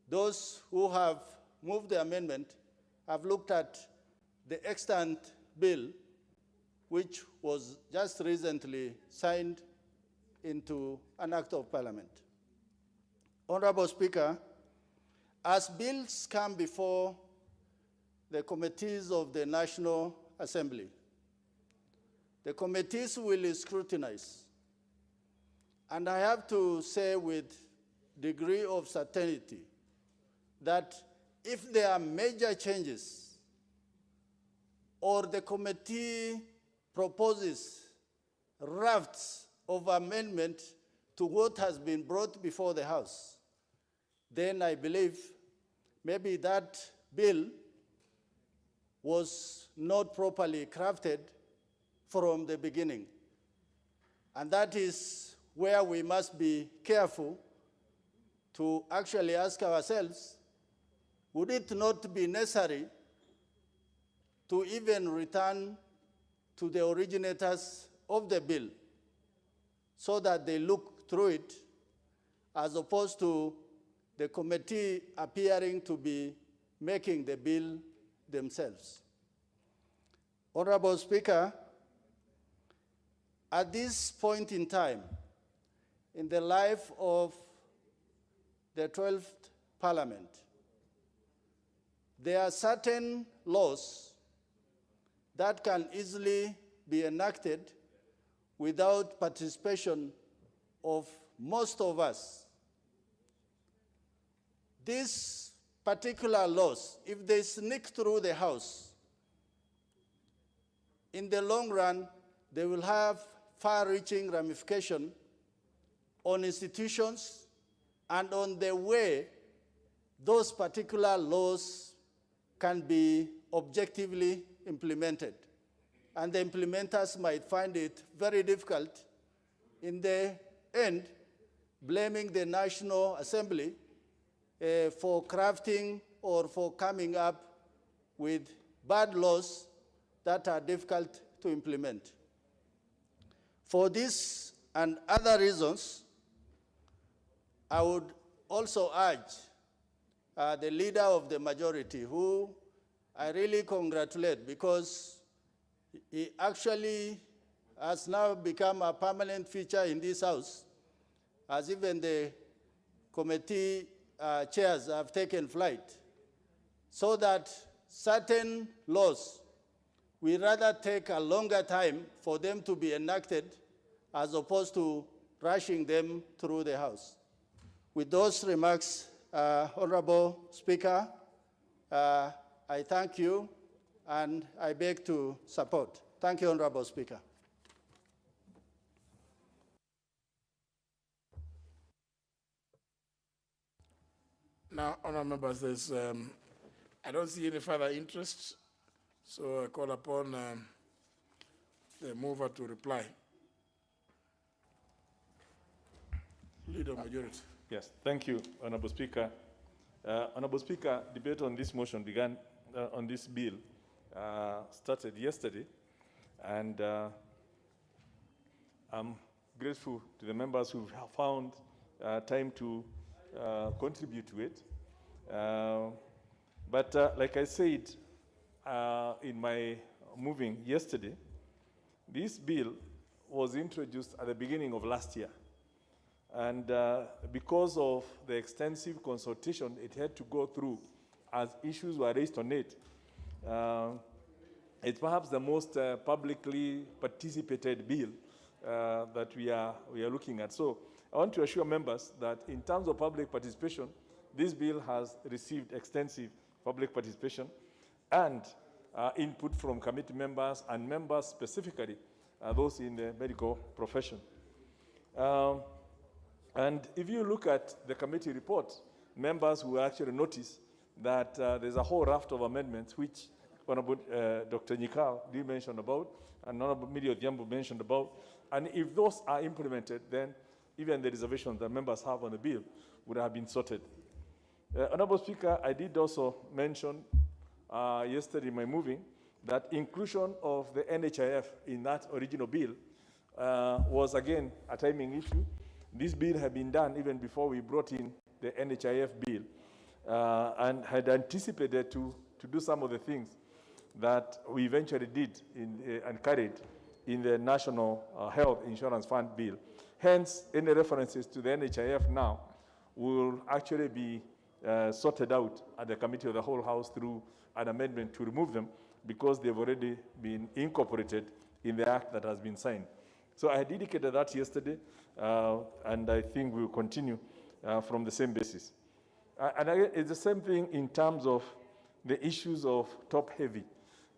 those who have moved the amendment have looked at the extant bill, which was just recently signed into an act of parliament. Honorable Speaker, as bills come before the committees of the National Assembly, the committees will scrutinize. And I have to say with degree of certainty that if there are major changes or the committee proposes drafts of amendment to what has been brought before the House, then I believe maybe that bill was not properly crafted from the beginning. And that is where we must be careful to actually ask ourselves, would it not be necessary to even return to the originators of the bill so that they look through it, as opposed to the committee appearing to be making the bill themselves? Honorable Speaker, at this point in time, in the life of the 12th Parliament, there are certain laws that can easily be enacted without participation of most of us. These particular laws, if they sneak through the House, in the long run, they will have far-reaching ramifications on institutions and on the way those particular laws can be objectively implemented. And the implementers might find it very difficult, in the end, blaming the National Assembly for crafting or for coming up with bad laws that are difficult to implement. For this and other reasons, I would also urge the leader of the majority, who I really congratulate because he actually has now become a permanent feature in this House, as even the committee chairs have taken flight, so that certain laws, we rather take a longer time for them to be enacted as opposed to rushing them through the House. With those remarks, Honorable Speaker, I thank you and I beg to support. Thank you, Honorable Speaker. Now, honorable members, I don't see any further interest, so I call upon the mover to reply. Leader of majority. Yes, thank you, Honorable Speaker. Honorable Speaker, debate on this motion began, on this bill, started yesterday, and I'm grateful to the members who have found time to contribute to it. But like I said in my moving yesterday, this bill was introduced at the beginning of last year. And because of the extensive consultation it had to go through as issues were raised on it, it's perhaps the most publicly participated bill that we are looking at. So I want to assure members that in terms of public participation, this bill has received extensive public participation and input from committee members and members specifically, those in the medical profession. And if you look at the committee report, members will actually notice that there's a whole raft of amendments which Honorable Dr. Nyikal did mention about, and Honorable Miri Odhiambo mentioned about. And if those are implemented, then even the reservations that members have on the bill would have been sorted. Honorable Speaker, I did also mention yesterday in my moving that inclusion of the NHIF in that original bill was again a timing issue. This bill had been done even before we brought in the NHIF bill and had anticipated to do some of the things that we eventually did and carried in the National Health Insurance Fund bill. Hence, any references to the NHIF now will actually be sorted out at the Committee of the Whole House through an amendment to remove them because they've already been incorporated in the act that has been signed. So I had indicated that yesterday, and I think we will continue from the same basis. And again, it's the same thing in terms of the issues of top-heavy.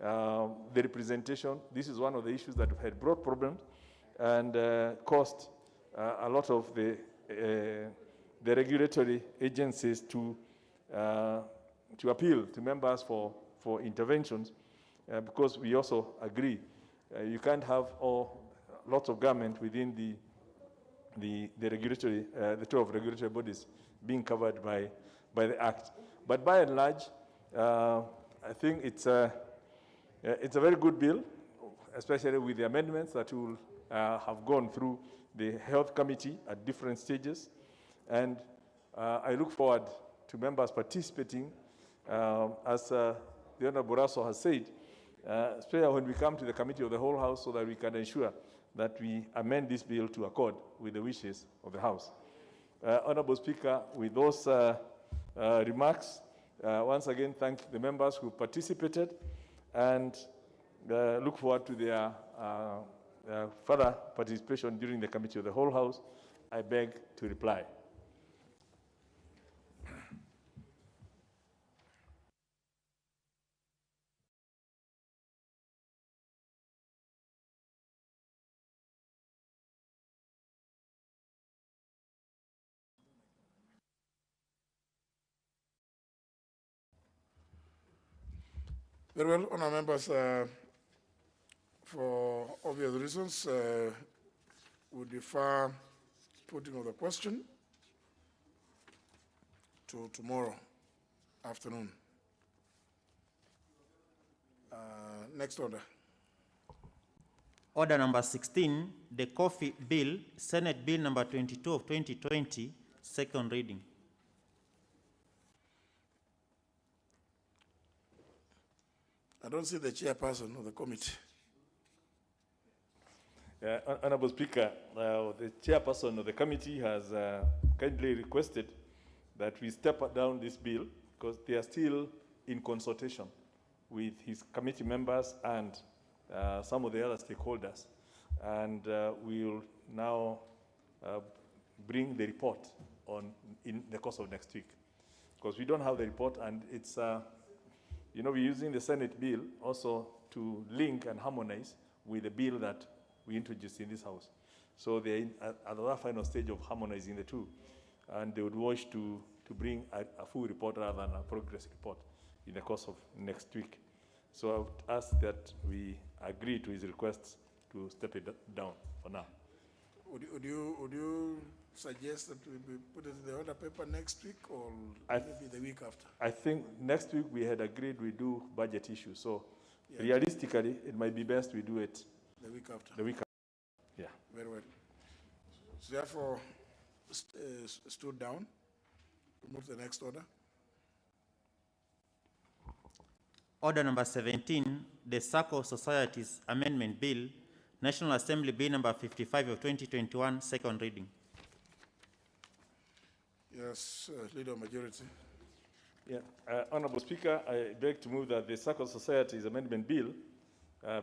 The representation, this is one of the issues that had brought problems and caused a lot of the regulatory agencies to appeal to members for interventions, because we also agree you can't have lots of government within the regulatory, the 12 regulatory bodies being covered by the Act. But by and large, I think it's a very good bill, especially with the amendments that will have gone through the Health Committee at different stages. And I look forward to members participating, as the Honorable Raso has said, especially when we come to the Committee of the Whole House, so that we can ensure that we amend this bill to accord with the wishes of the House. Honorable Speaker, with those remarks, once again thank the members who participated and look forward to their further participation during the Committee of the Whole House. I beg to reply. Very well, honourable members, for obvious reasons, we defer putting of the question to tomorrow afternoon. Next order. Order number 16, the Coffee Bill, Senate Bill number 22 of 2020, second reading. I don't see the chairperson of the committee. Honorable Speaker, the chairperson of the committee has kindly requested that we step down this bill because they are still in consultation with his committee members and some of the other stakeholders. And we will now bring the report in the course of next week, because we don't have the report, and it's you know, we're using the Senate bill also to link and harmonize with the bill that we introduced in this House. So they're at the final stage of harmonizing the two, and they would wish to bring a full report rather than a progress report in the course of next week. So I would ask that we agree to his requests to step it down for now. Would you suggest that we put it in the order paper next week, or maybe the week after? I think next week we had agreed we do budget issues. So realistically, it might be best we do it the week after. The week after. Yeah. Very well. So therefore, stood down. Move to the next order. Order number 17, the SACCO Societies Amendment Bill, National Assembly Bill number 55 of 2021, second reading. Yes, Leader of Majority. Yeah, Honorable Speaker, I beg to move that the SACCO Societies Amendment Bill,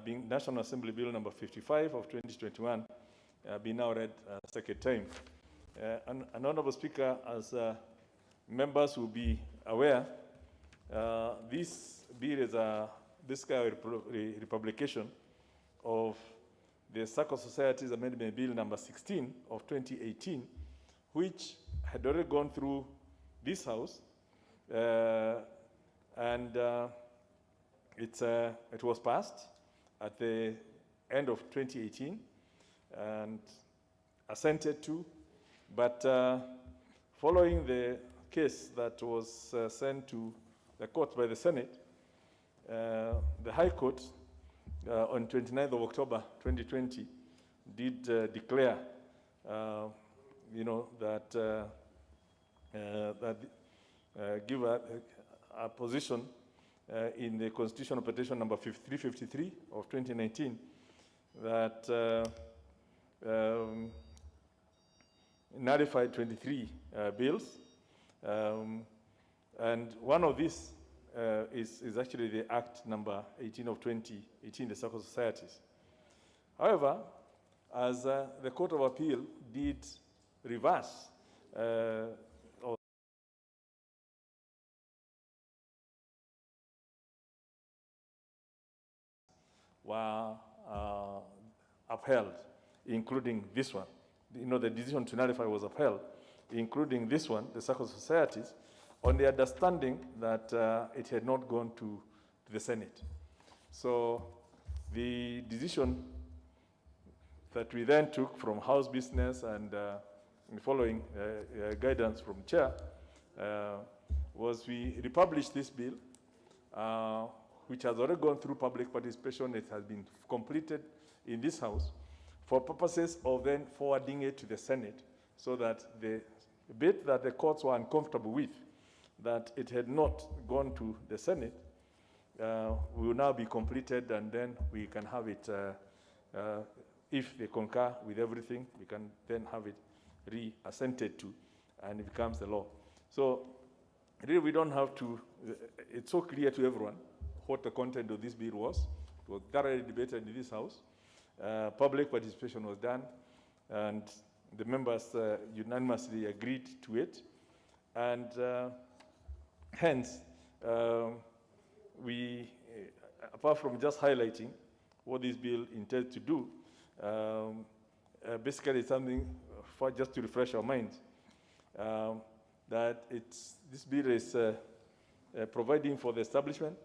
being National Assembly Bill number 55 of 2021, be now read a second time. And Honorable Speaker, as members will be aware, this bill is basically a republication of the SACCO Societies Amendment Bill number 16 of 2018, which had already gone through this House, and it was passed at the end of 2018 and assented to, but following the case that was sent to the court by the Senate, the High Court on 29th of October 2020 did declare, that give a position in the constitutional petition number 353 of 2019 that nullified 23 bills, and one of these is actually the Act number 18 of 2018, the SACCO Societies. However, as the Court of Appeal did reverse were upheld, including this one. The decision to nullify was upheld, including this one, the SACCO Societies, on the understanding that it had not gone to the Senate. So the decision that we then took from House Business and following guidance from Chair was we republished this bill, which has already gone through public participation. It has been completed in this House for purposes of then forwarding it to the Senate, so that the bit that the courts were uncomfortable with, that it had not gone to the Senate, will now be completed, and then we can have it, if they concur with everything, we can then have it re-assented to, and it becomes the law. So really we don't have to, it's so clear to everyone what the content of this bill was. It was thoroughly debated in this House. Public participation was done, and the members unanimously agreed to it. And hence, we, apart from just highlighting what this bill intends to do, basically it's something for just to refresh our minds, that this bill is providing for the establishment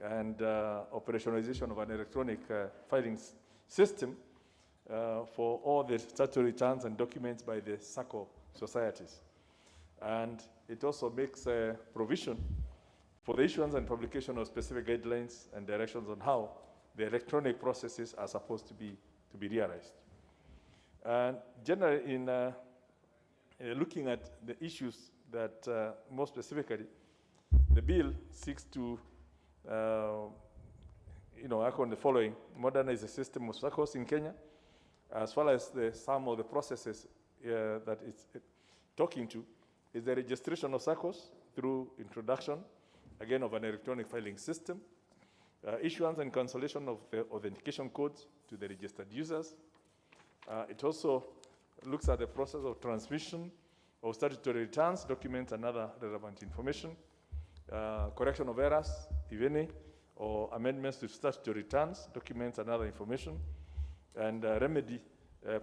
and operationalization of an electronic filing system for all the statutory returns and documents by the SACCO societies. And it also makes a provision for the issuance and publication of specific guidelines and directions on how the electronic processes are supposed to be realized. And generally, in looking at the issues that more specifically, the bill seeks to work on the following: modernize the system of SACCOs in Kenya, as well as some of the processes that it's talking to is the registration of SACCOs through introduction, again, of an electronic filing system, issuance and cancellation of the authentication codes to the registered users. It also looks at the process of transmission of statutory returns, documents, and other relevant information, correction of errors, if any, or amendments to statutory returns, documents, and other information, and remedy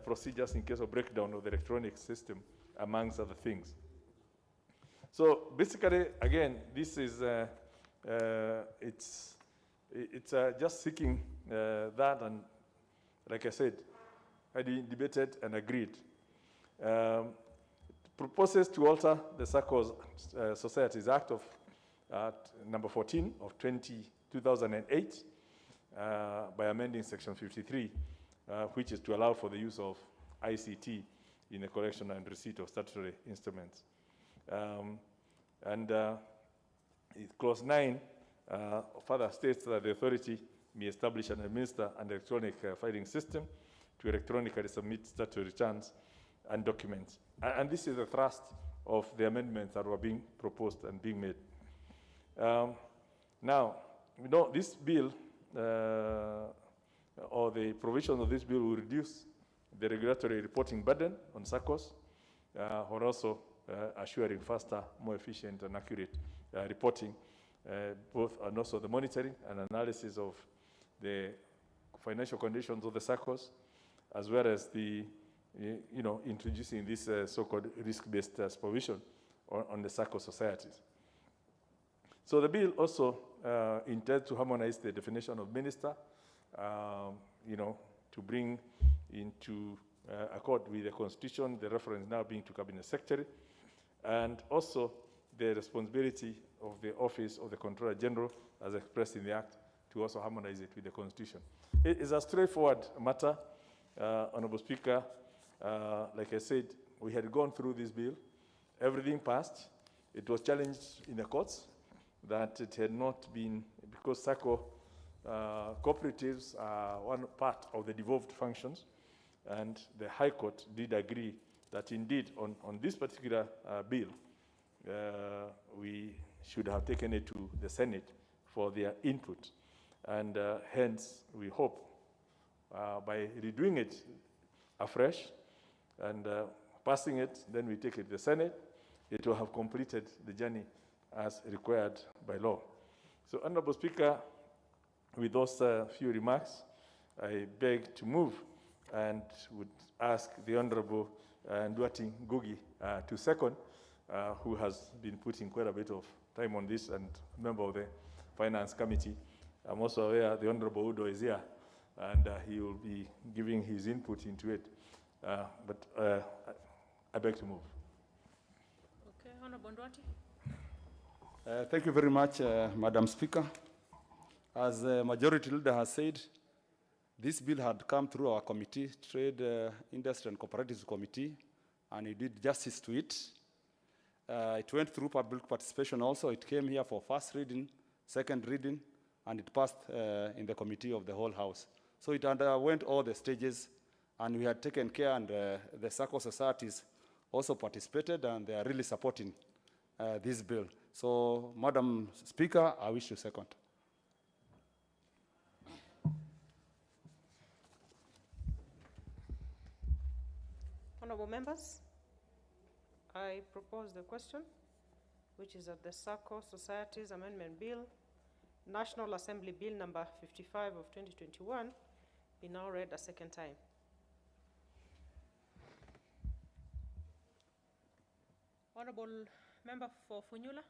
procedures in case of breakdown of the electronic system, amongst other things. So basically, again, this is it's just seeking that, and like I said, I debated and agreed. Proposes to alter the SACCO Societies Act of number 14 of 2008 by amending Section 53, which is to allow for the use of ICT in the collection and receipt of statutory instruments. And Clause 9 further states that the authority may establish and administer an electronic filing system to electronically submit statutory returns and documents. And this is the thrust of the amendments that were being proposed and being made. Now, you know, this bill, or the provisions of this bill will reduce the regulatory reporting burden on SACCOs, while also assuring faster, more efficient and accurate reporting, both and also the monitoring and analysis of the financial conditions of the SACCOs, as well as the, you know, introducing this so-called risk-based supervision on the SACCO societies. So the bill also intends to harmonize the definition of minister, you know, to bring into accord with the Constitution, the reference now being to Cabinet Secretary, and also the responsibility of the Office of the Controller General, as expressed in the Act, to also harmonize it with the Constitution. It is a straightforward matter, Honorable Speaker. Like I said, we had gone through this bill. Everything passed. It was challenged in the courts that it had not been, because SACCO cooperatives are one part of the devolved functions, and the High Court did agree that indeed on this particular bill, we should have taken it to the Senate for their input. And hence, we hope by redoing it afresh and passing it, then we take it to the Senate, it will have completed the journey as required by law. So, Honorable Speaker, with those few remarks, I beg to move and would ask the Honorable Nduati Ngugi to second, who has been putting quite a bit of time on this and member of the Finance Committee. I'm also aware the Honorable Udo is here, and he will be giving his input into it. But I beg to move. Okay, Honorable Nduati. Thank you very much, Madam Speaker. As the Majority Leader has said, this bill had come through our committee, Trade, Industry and Cooperatives Committee, and he did justice to it. It went through public participation also. It came here for first reading, second reading, and it passed in the committee of the whole House. So it underwent all the stages, and we had taken care, and the SACCO societies also participated, and they are really supporting this bill. So, Madam Speaker, I wish to second. Honorable members, I propose the question, which is that the SACCO Societies Amendment Bill, National Assembly Bill number 55 of 2021, be now read a second time. Honorable Member for Funyula.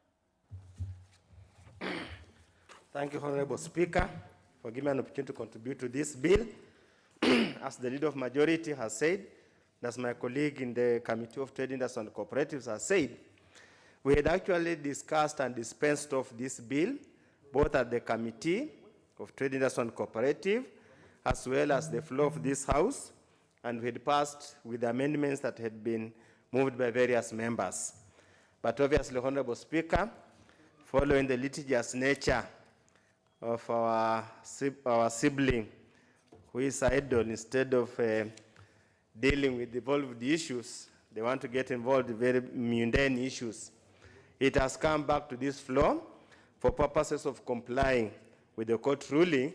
Thank you, Honorable Speaker, for giving me an opportunity to contribute to this bill. As the Leader of Majority has said, as my colleague in the Committee of Trade, Industry and Cooperatives has said, we had actually discussed and dispensed of this bill, both at the Committee of Trade, Industry and Cooperative, as well as the floor of this House, and we had passed with the amendments that had been moved by various members. But obviously, Honorable Speaker, following the litigious nature of our sibling, who is idle, instead of dealing with devolved issues, they want to get involved in very mundane issues. It has come back to this floor for purposes of complying with the court ruling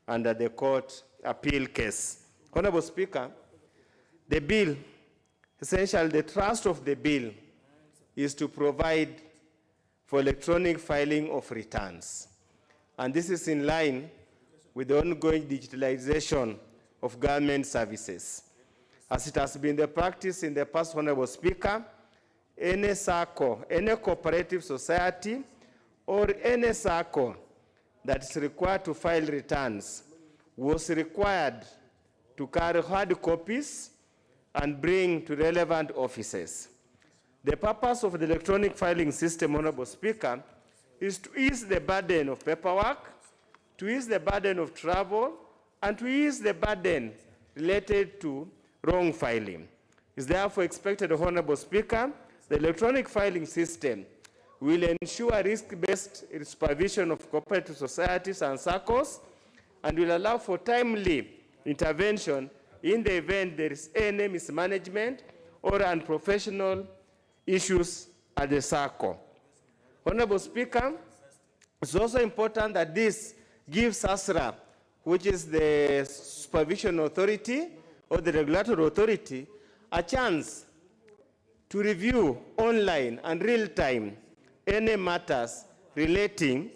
under the court appeal case. Honorable Speaker, the bill, essentially the thrust of the bill is to provide for electronic filing of returns. And this is in line with the ongoing digitalization of government services. As it has been the practice in the past, Honorable Speaker, any SACCO, any cooperative society, or any SACCO that is required to file returns was required to carry hard copies and bring to relevant offices. The purpose of the electronic filing system, Honorable Speaker, is to ease the burden of paperwork, to ease the burden of travel, and to ease the burden related to wrong filing. It's therefore expected, Honorable Speaker, the electronic filing system will ensure risk-based supervision of cooperative societies and SACCOs, and will allow for timely intervention in the event there is any mismanagement or unprofessional issues at the SACCO. Honorable Speaker, it's also important that this gives ASRA, which is the supervision authority or the regulatory authority, a chance to review online and real-time any matters relating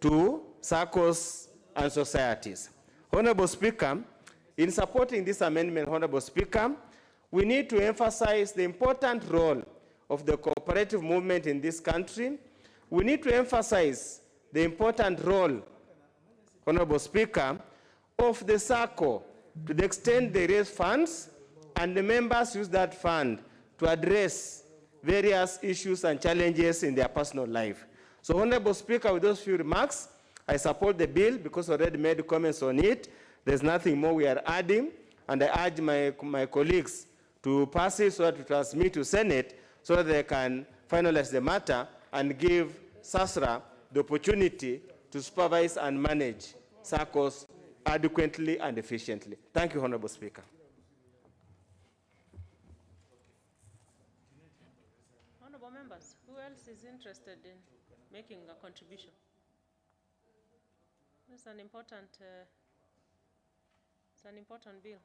to SACCOs and societies. Honorable Speaker, in supporting this amendment, Honorable Speaker, we need to emphasize the important role of the cooperative movement in this country. We need to emphasize the important role, Honorable Speaker, of the SACCO to the extent they raise funds and the members use that fund to address various issues and challenges in their personal life. So, Honorable Speaker, with those few remarks, I support the bill because I already made comments on it. There's nothing more we are adding, and I urge my colleagues to pass it so that to transmit to Senate so that they can finalize the matter and give SASRA the opportunity to supervise and manage SACCOs adequately and efficiently. Thank you, Honorable Speaker. Honorable members, who else is interested in making a contribution? It's an important bill.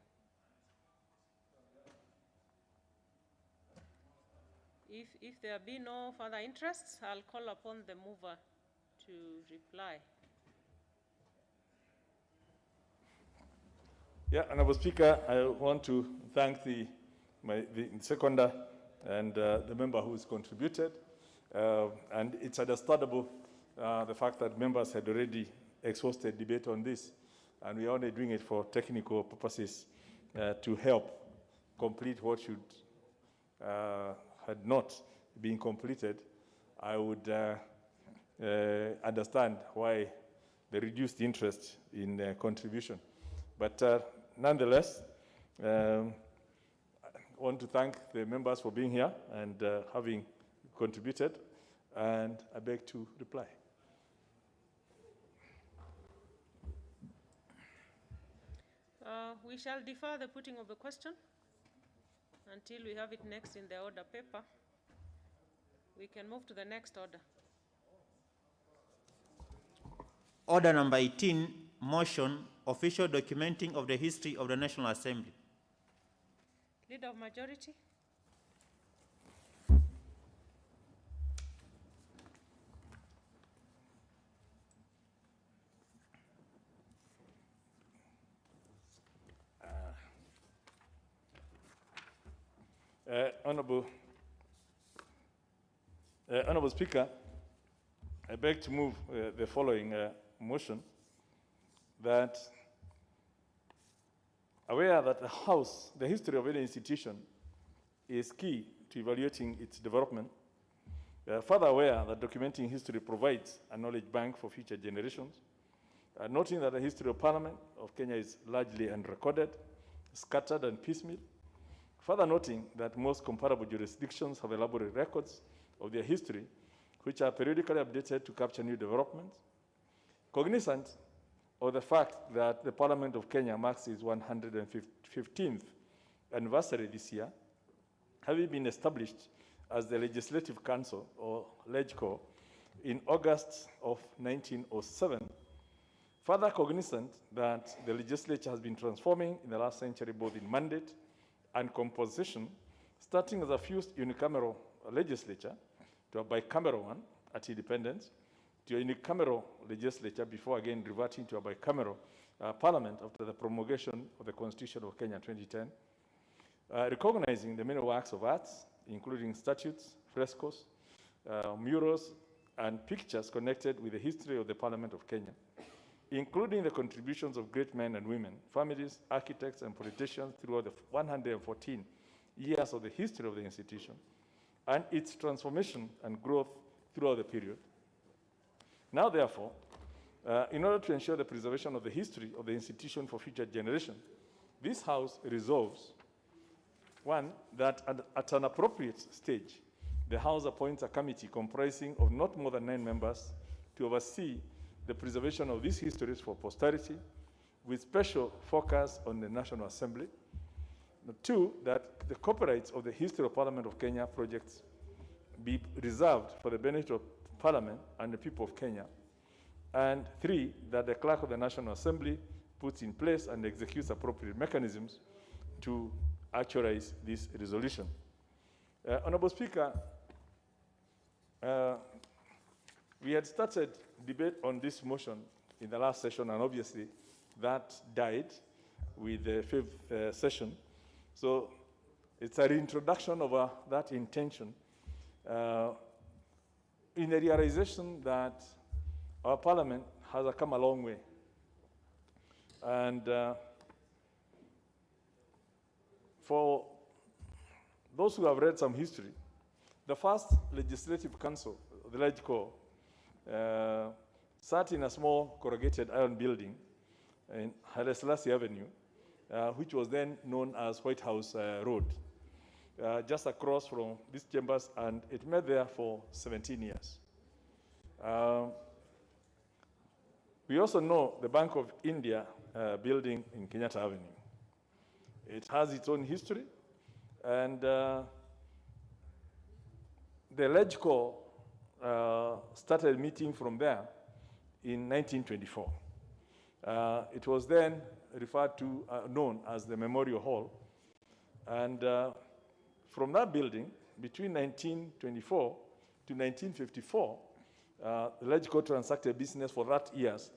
If there be no further interests, I'll call upon the mover to reply. Yeah, Honorable Speaker, I want to thank the seconder and the member who's contributed. And it's understandable the fact that members had already exhausted debate on this, and we're only doing it for technical purposes to help complete what should had not been completed. I would understand why the reduced interest in contribution. But nonetheless, I want to thank the members for being here and having contributed, and I beg to reply. We shall defer the putting of the question until we have it next in the order paper. We can move to the next order. Order number 18, motion, official documenting of the history of the National Assembly. Leader of Majority. Honorable Speaker, I beg to move the following motion, that aware that the history of any institution is key to evaluating its development, further aware that documenting history provides a knowledge bank for future generations, noting that the history of Parliament of Kenya is largely unrecorded, scattered and piecemeal, further noting that most comparable jurisdictions have elaborate records of their history, which are periodically updated to capture new developments, cognizant of the fact that the Parliament of Kenya marks its 115th anniversary this year, having been established as the Legislative Council, or LegCo, in August of 1907, further cognizant that the legislature has been transforming in the last century both in mandate and composition, starting as a fused unicameral legislature to a bicameral one at independence, to a unicameral legislature before again reverting to a bicameral parliament after the promulgation of the Constitution of Kenya 2010, recognizing the many works of arts, including statues, frescoes, murals, and pictures connected with the history of the Parliament of Kenya, including the contributions of great men and women, families, architects, and politicians throughout the 114 years of the history of the institution, and its transformation and growth throughout the period. Now, therefore, in order to ensure the preservation of the history of the institution for future generations, this House resolves, one, that at an appropriate stage, the House appoints a committee comprising of not more than 9 members to oversee the preservation of these histories for posterity, with special focus on the National Assembly. 2, that the copyrights of the History of Parliament of Kenya projects be reserved for the benefit of Parliament and the people of Kenya. And 3, that the Clerk of the National Assembly puts in place and executes appropriate mechanisms to actualize this resolution. Honorable Speaker, we had started debate on this motion in the last session, and obviously that died with the 5th session. So it's a reintroduction of that intention in the realization that our Parliament has come a long way. And for those who have read some history, the first Legislative Council, the LegCo, sat in a small corrugated iron building in Haile Selassie Avenue, which was then known as White House Road, just across from these chambers, and it met there for 17 years. We also know the Bank of India building in Kenyatta Avenue. It has its own history, and the LegCo started meeting from there in 1924. It was then referred to, known as the Memorial Hall. And from that building, between 1924 to 1954, the LegCo transacted business for that years,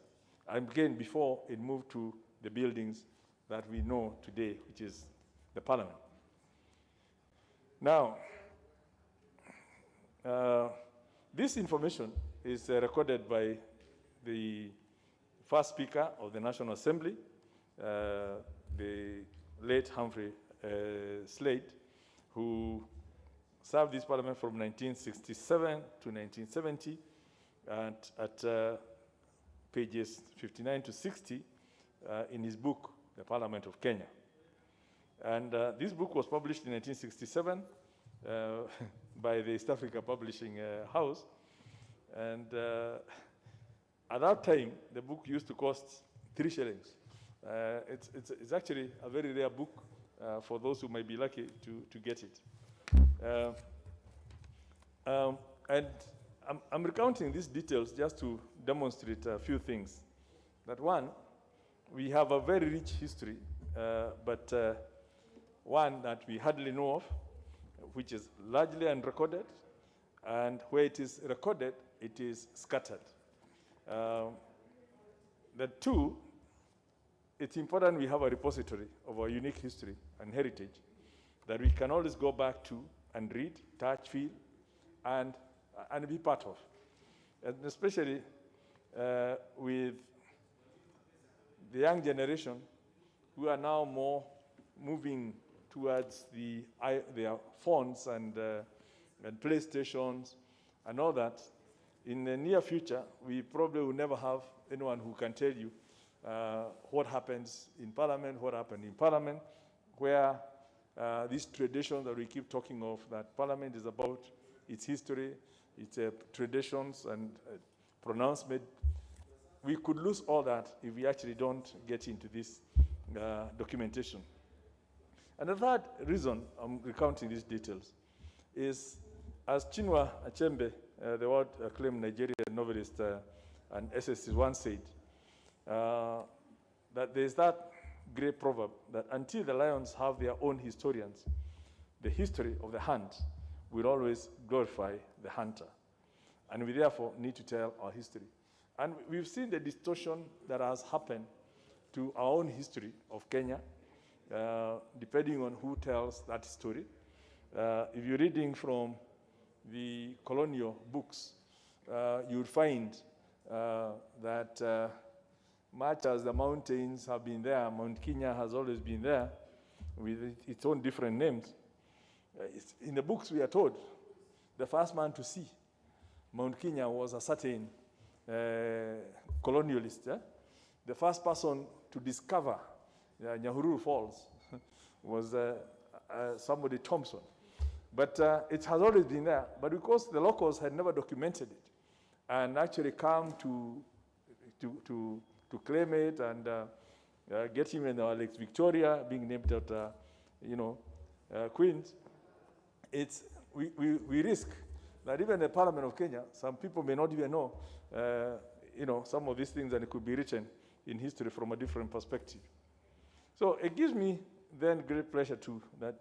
and again before it moved to the buildings that we know today, which is the Parliament. Now, this information is recorded by the first Speaker of the National Assembly, the late Humphrey Slade, who served this Parliament from 1967 to 1970, and at pages 59 to 60 in his book, The Parliament of Kenya. And this book was published in 1967 by the East Africa Publishing House. And at that time, the book used to cost 3 shillings. It's actually a very rare book for those who might be lucky to get it. And I'm recounting these details just to demonstrate a few things. That one, we have a very rich history, but one that we hardly know of, which is largely unrecorded, and where it is recorded, it is scattered. The 2, it's important we have a repository of our unique history and heritage that we can always go back to and read, touch, feel, and be part of. And especially with the young generation who are now more moving towards their phones and PlayStations and all that. In the near future, we probably will never have anyone who can tell you what happens in Parliament, what happened in Parliament, where these traditions that we keep talking of, that Parliament is about its history, its traditions and pronouncement. We could lose all that if we actually don't get into this documentation. And the third reason I'm recounting these details is, as Chinua Achebe, the world-acclaimed Nigerian novelist and essayist once said, that there's that great proverb that until the lions have their own historians, the history of the hunt will always glorify the hunter. And we therefore need to tell our history. And we've seen the distortion that has happened to our own history of Kenya, depending on who tells that story. If you're reading from the colonial books, you'll find that much as the mountains have been there, Mount Kenya has always been there with its own different names. In the books we are told, the first man to see Mount Kenya was a certain colonialist. The first person to discover Nyahururu Falls was somebody Thompson. But it has always been there. But because the locals had never documented it and actually come to claim it and get him in Lake Victoria, being named after, Queens, we risk that even the Parliament of Kenya, some people may not even know, some of these things, and it could be written in history from a different perspective. So it gives me then great pleasure too that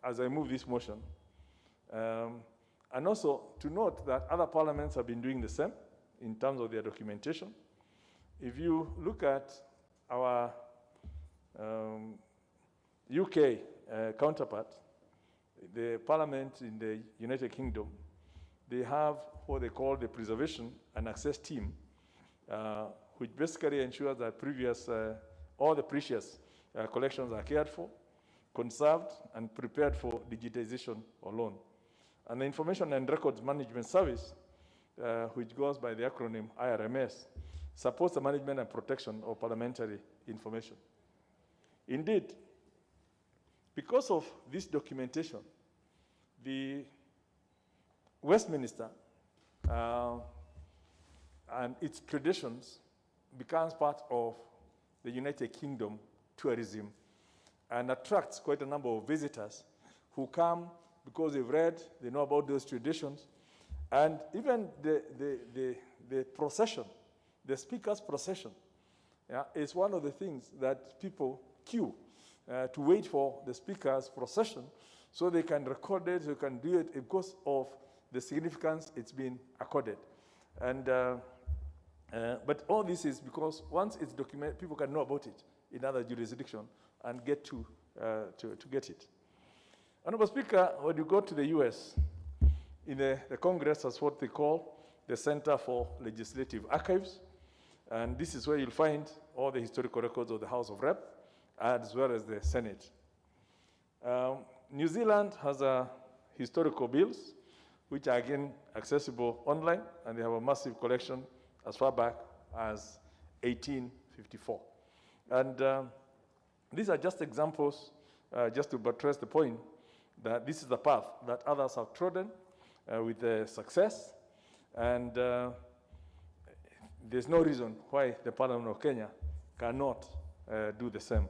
as I move this motion, and also to note that other parliaments have been doing the same in terms of their documentation. If you look at our UK counterpart, the parliament in the United Kingdom, they have what they call the preservation and access team, which basically ensures that all the precious collections are cared for, conserved, and prepared for digitization or loan. And the Information and Records Management Service, which goes by the acronym IRMS, supports the management and protection of parliamentary information. Indeed, because of this documentation, the Westminster and its traditions becomes part of the United Kingdom tourism and attracts quite a number of visitors who come because they've read, they know about those traditions, and even the procession, the speaker's procession, is one of the things that people queue to wait for the speaker's procession so they can record it, they can do it because of the significance it's been accorded. And but all this is because once it's documented, people can know about it in other jurisdictions and get to get it. Honorable Speaker, when you go to the US, in the Congress has what they call the Center for Legislative Archives, and this is where you'll find all the historical records of the House of Rep, as well as the Senate. New Zealand has historical bills, which are again accessible online, and they have a massive collection as far back as 1854. And these are just examples, just to buttress the point that this is the path that others have trodden with success, and there's no reason why the Parliament of Kenya cannot do the same.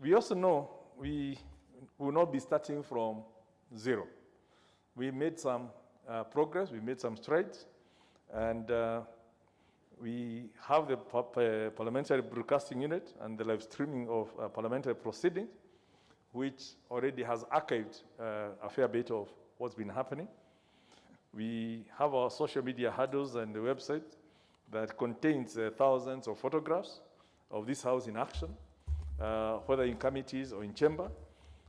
We also know we will not be starting from zero. We made some progress, we made some strides, and we have the Parliamentary Broadcasting Unit and the live streaming of parliamentary proceedings, which already has archived a fair bit of what's been happening. We have our social media handles and the website that contains thousands of photographs of this House in action, whether in committees or in chamber,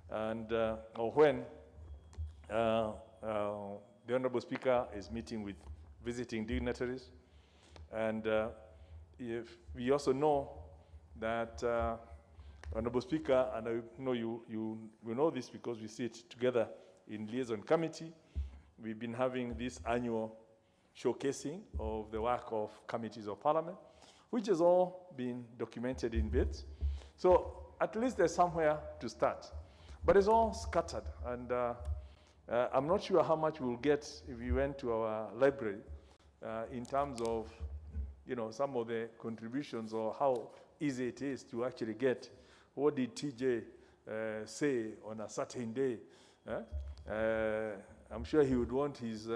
and or when the Honorable Speaker is meeting with visiting dignitaries. And if we also know that Honorable Speaker, and I know you know this because we sit together in liaison committee, we've been having this annual showcasing of the work of committees of Parliament, which has all been documented in bits. So at least there's somewhere to start. But it's all scattered, and I'm not sure how much we'll get if we went to our library in terms of, some of the contributions or how easy it is to actually get what did TJ say on a certain day. I'm sure he would want his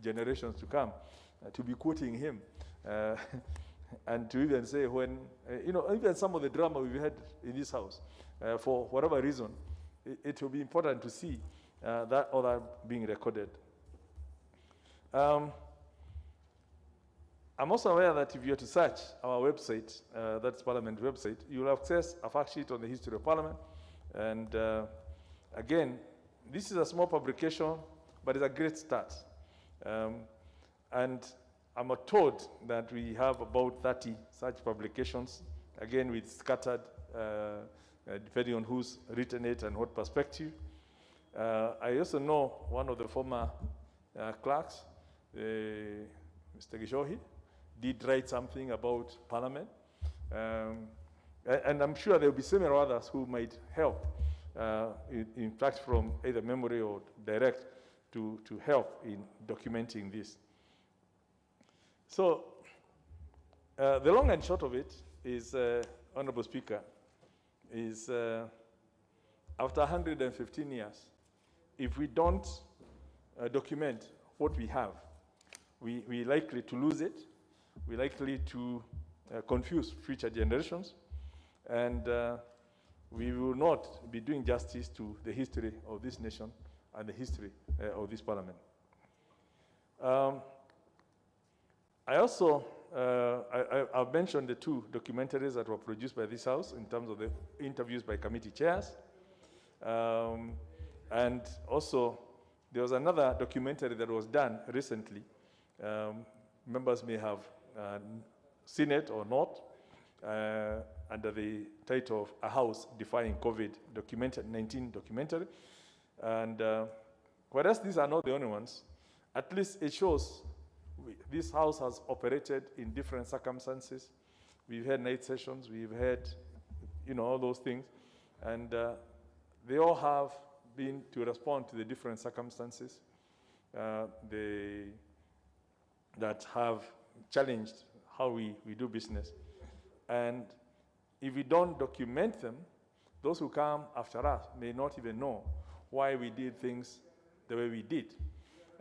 generations to come to be quoting him and to even say when, even some of the drama we've had in this House, for whatever reason, it will be important to see that order being recorded. I'm also aware that if you are to search our website, that's Parliament website, you will access a fact sheet on the history of Parliament. And again, this is a small publication, but it's a great start. And I'm told that we have about 30 such publications, again with scattered, depending on who's written it and what perspective. I also know one of the former clerks, Mr. Gishohi, did write something about Parliament. And I'm sure there will be several others who might help, in fact, from either memory or direct, to help in documenting this. So the long and short of it is, Honorable Speaker, is after 115 years, if we don't document what we have, we're likely to lose it. We're likely to confuse future generations. And we will not be doing justice to the history of this nation and the history of this parliament. I also, I've mentioned the two documentaries that were produced by this House in terms of the interviews by committee chairs. And also, there was another documentary that was done recently. Members may have seen it or not, under the title of A House Defying COVID-19 documentary. And whereas these are not the only ones, at least it shows this House has operated in different circumstances. We've had night sessions, we've had, all those things. And they all have been to respond to the different circumstances that have challenged how we do business. And if we don't document them, those who come after us may not even know why we did things the way we did.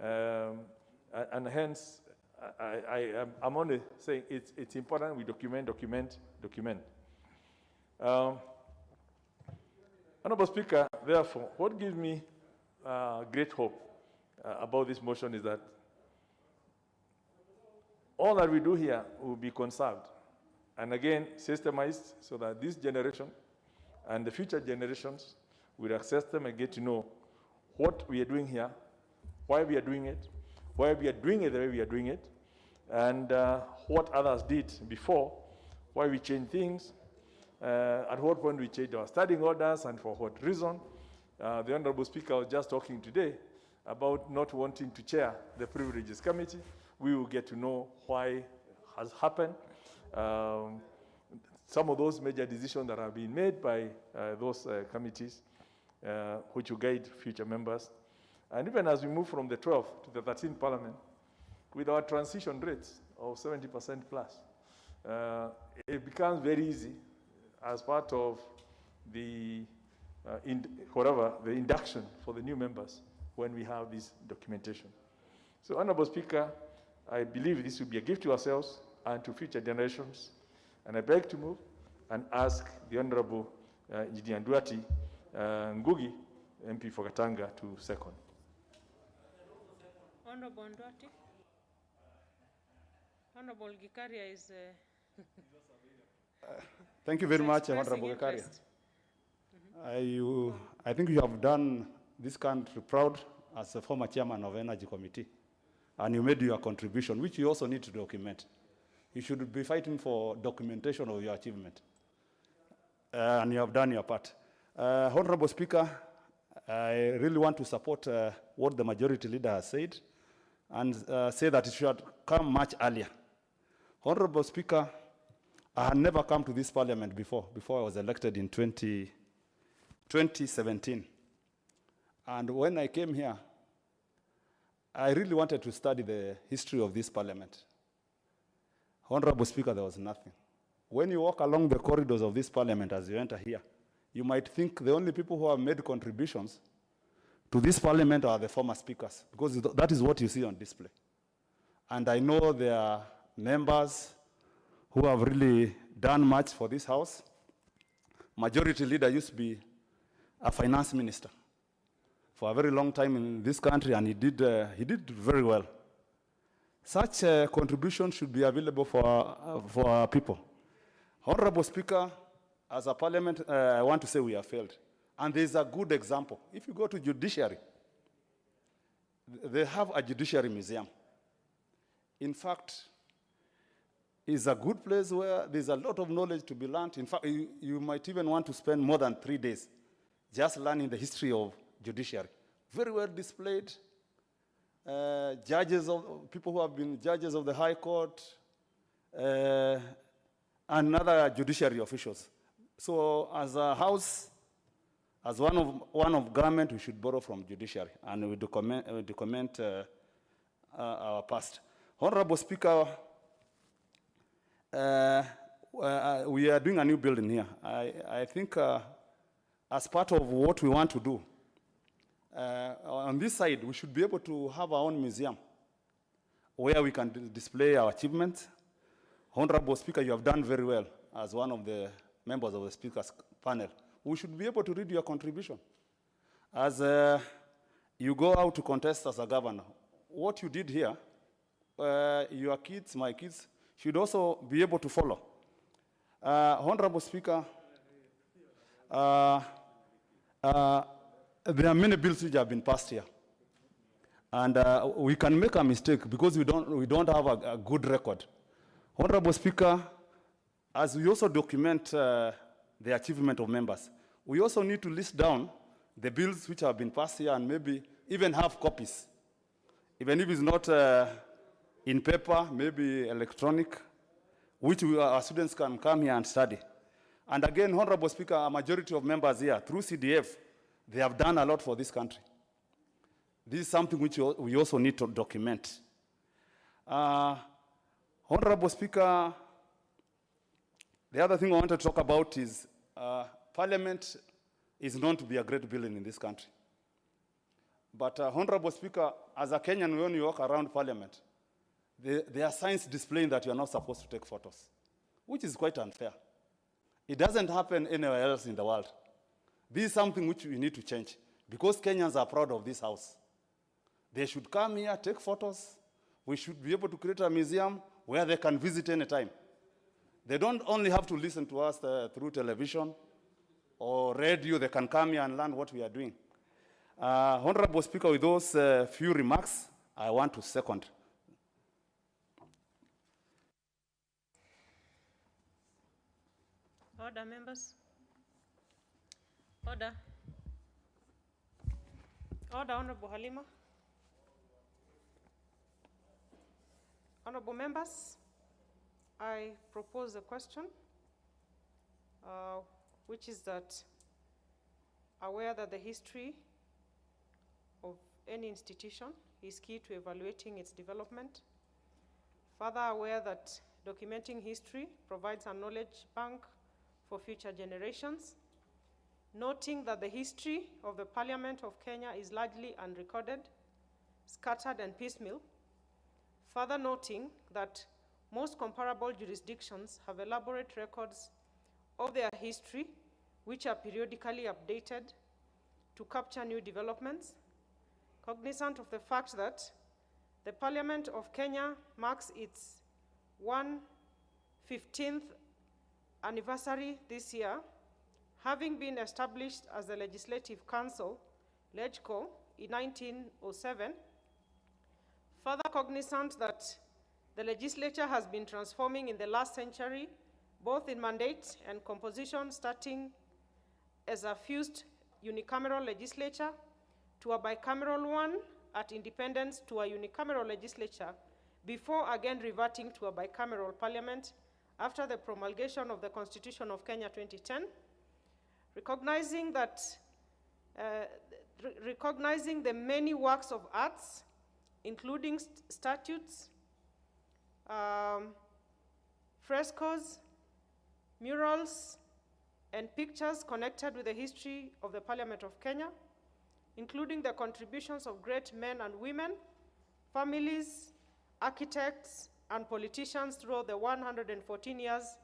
And hence, I'm only saying it's important we document. Honorable Speaker, therefore, what gives me great hope about this motion is that all that we do here will be conserved and again systemized so that this generation and the future generations will access them and get to know what we are doing here, why we are doing it, why we are doing it the way we are doing it, and what others did before, why we changed things, at what point we changed our standing orders and for what reason. The Honorable Speaker was just talking today about not wanting to chair the Privileges Committee. We will get to know why has happened. Some of those major decisions that have been made by those committees, which will guide future members. And even as we move from the 12th to the 13th Parliament, with our transition rates of 70% plus, it becomes very easy as part of the the induction for the new members when we have this documentation. So, Honorable Speaker, I believe this will be a gift to ourselves and to future generations. And I beg to move and ask the Honorable Engineer Nduati Ngugi, MP for Katanga, to second. Honorable Nduati. Honorable Gikaria is... Thank you very much, Honorable Gikaria. I think you have done this country proud as a former chairman of Energy Committee, and you made your contribution, which you also need to document. You should be fighting for documentation of your achievement, and you have done your part. Honorable Speaker, I really want to support what the majority leader has said, and say that it should come much earlier. Honorable Speaker, I had never come to this parliament before I was elected in 2017. And when I came here, I really wanted to study the history of this parliament. Honorable Speaker, there was nothing. When you walk along the corridors of this parliament as you enter here, you might think the only people who have made contributions to this parliament are the former speakers, because that is what you see on display. And I know there are members who have really done much for this house. Majority leader used to be a finance minister for a very long time in this country, and he did very well. Such a contribution should be available for our people. Honorable Speaker, as a parliament, I want to say we have failed. And there's a good example. If you go to judiciary, they have a judiciary museum. In fact, it's a good place where there's a lot of knowledge to be learned. In fact, you might even want to spend more than 3 days just learning the history of judiciary. Very well displayed. People who have been judges of the High Court, and other judiciary officials. So as a house, as one of government, we should borrow from judiciary, and we document our past. Honorable Speaker, we are doing a new building here. I think as part of what we want to do, on this side, we should be able to have our own museum where we can display our achievements. Honorable Speaker, you have done very well as one of the members of the Speaker's panel. We should be able to read your contribution. As you go out to contest as a governor, what you did here, your kids, my kids, should also be able to follow. Honorable Speaker, there are many bills which have been passed here. And we can make a mistake because we don't have a good record. Honorable Speaker, as we also document the achievement of members, we also need to list down the bills which have been passed here and maybe even have copies. Even if it's not in paper, maybe electronic, which our students can come here and study. And again, Honorable Speaker, a majority of members here, through CDF, they have done a lot for this country. This is something which we also need to document. Honorable Speaker, the other thing I want to talk about is Parliament is known to be a great building in this country. But Honorable Speaker, as a Kenyan, when you walk around Parliament, there are signs displaying that you are not supposed to take photos, which is quite unfair. It doesn't happen anywhere else in the world. This is something which we need to change because Kenyans are proud of this house. They should come here, take photos. We should be able to create a museum where they can visit anytime. They don't only have to listen to us through television or radio. They can come here and learn what we are doing. Honorable Speaker, with those few remarks, I want to second. Order, members. Order. Order, Honorable Halima. Honorable members, I propose a question, which is that aware that the history of any institution is key to evaluating its development. Further aware that documenting history provides a knowledge bank for future generations. Noting that the history of the Parliament of Kenya is largely unrecorded, scattered and piecemeal. Further noting that most comparable jurisdictions have elaborate records of their history, which are periodically updated to capture new developments. Cognizant of the fact that the Parliament of Kenya marks its 115th anniversary this year, having been established as the Legislative Council, LegCo, in 1907, further cognizant that the legislature has been transforming in the last century, both in mandate and composition, starting as a fused unicameral legislature to a bicameral one at independence to a unicameral legislature, before again reverting to a bicameral parliament after the promulgation of the Constitution of Kenya 2010, recognizing the many works of arts, including statutes, frescoes, murals, and pictures connected with the history of the Parliament of Kenya, including the contributions of great men and women, families, architects, and politicians throughout the 114 years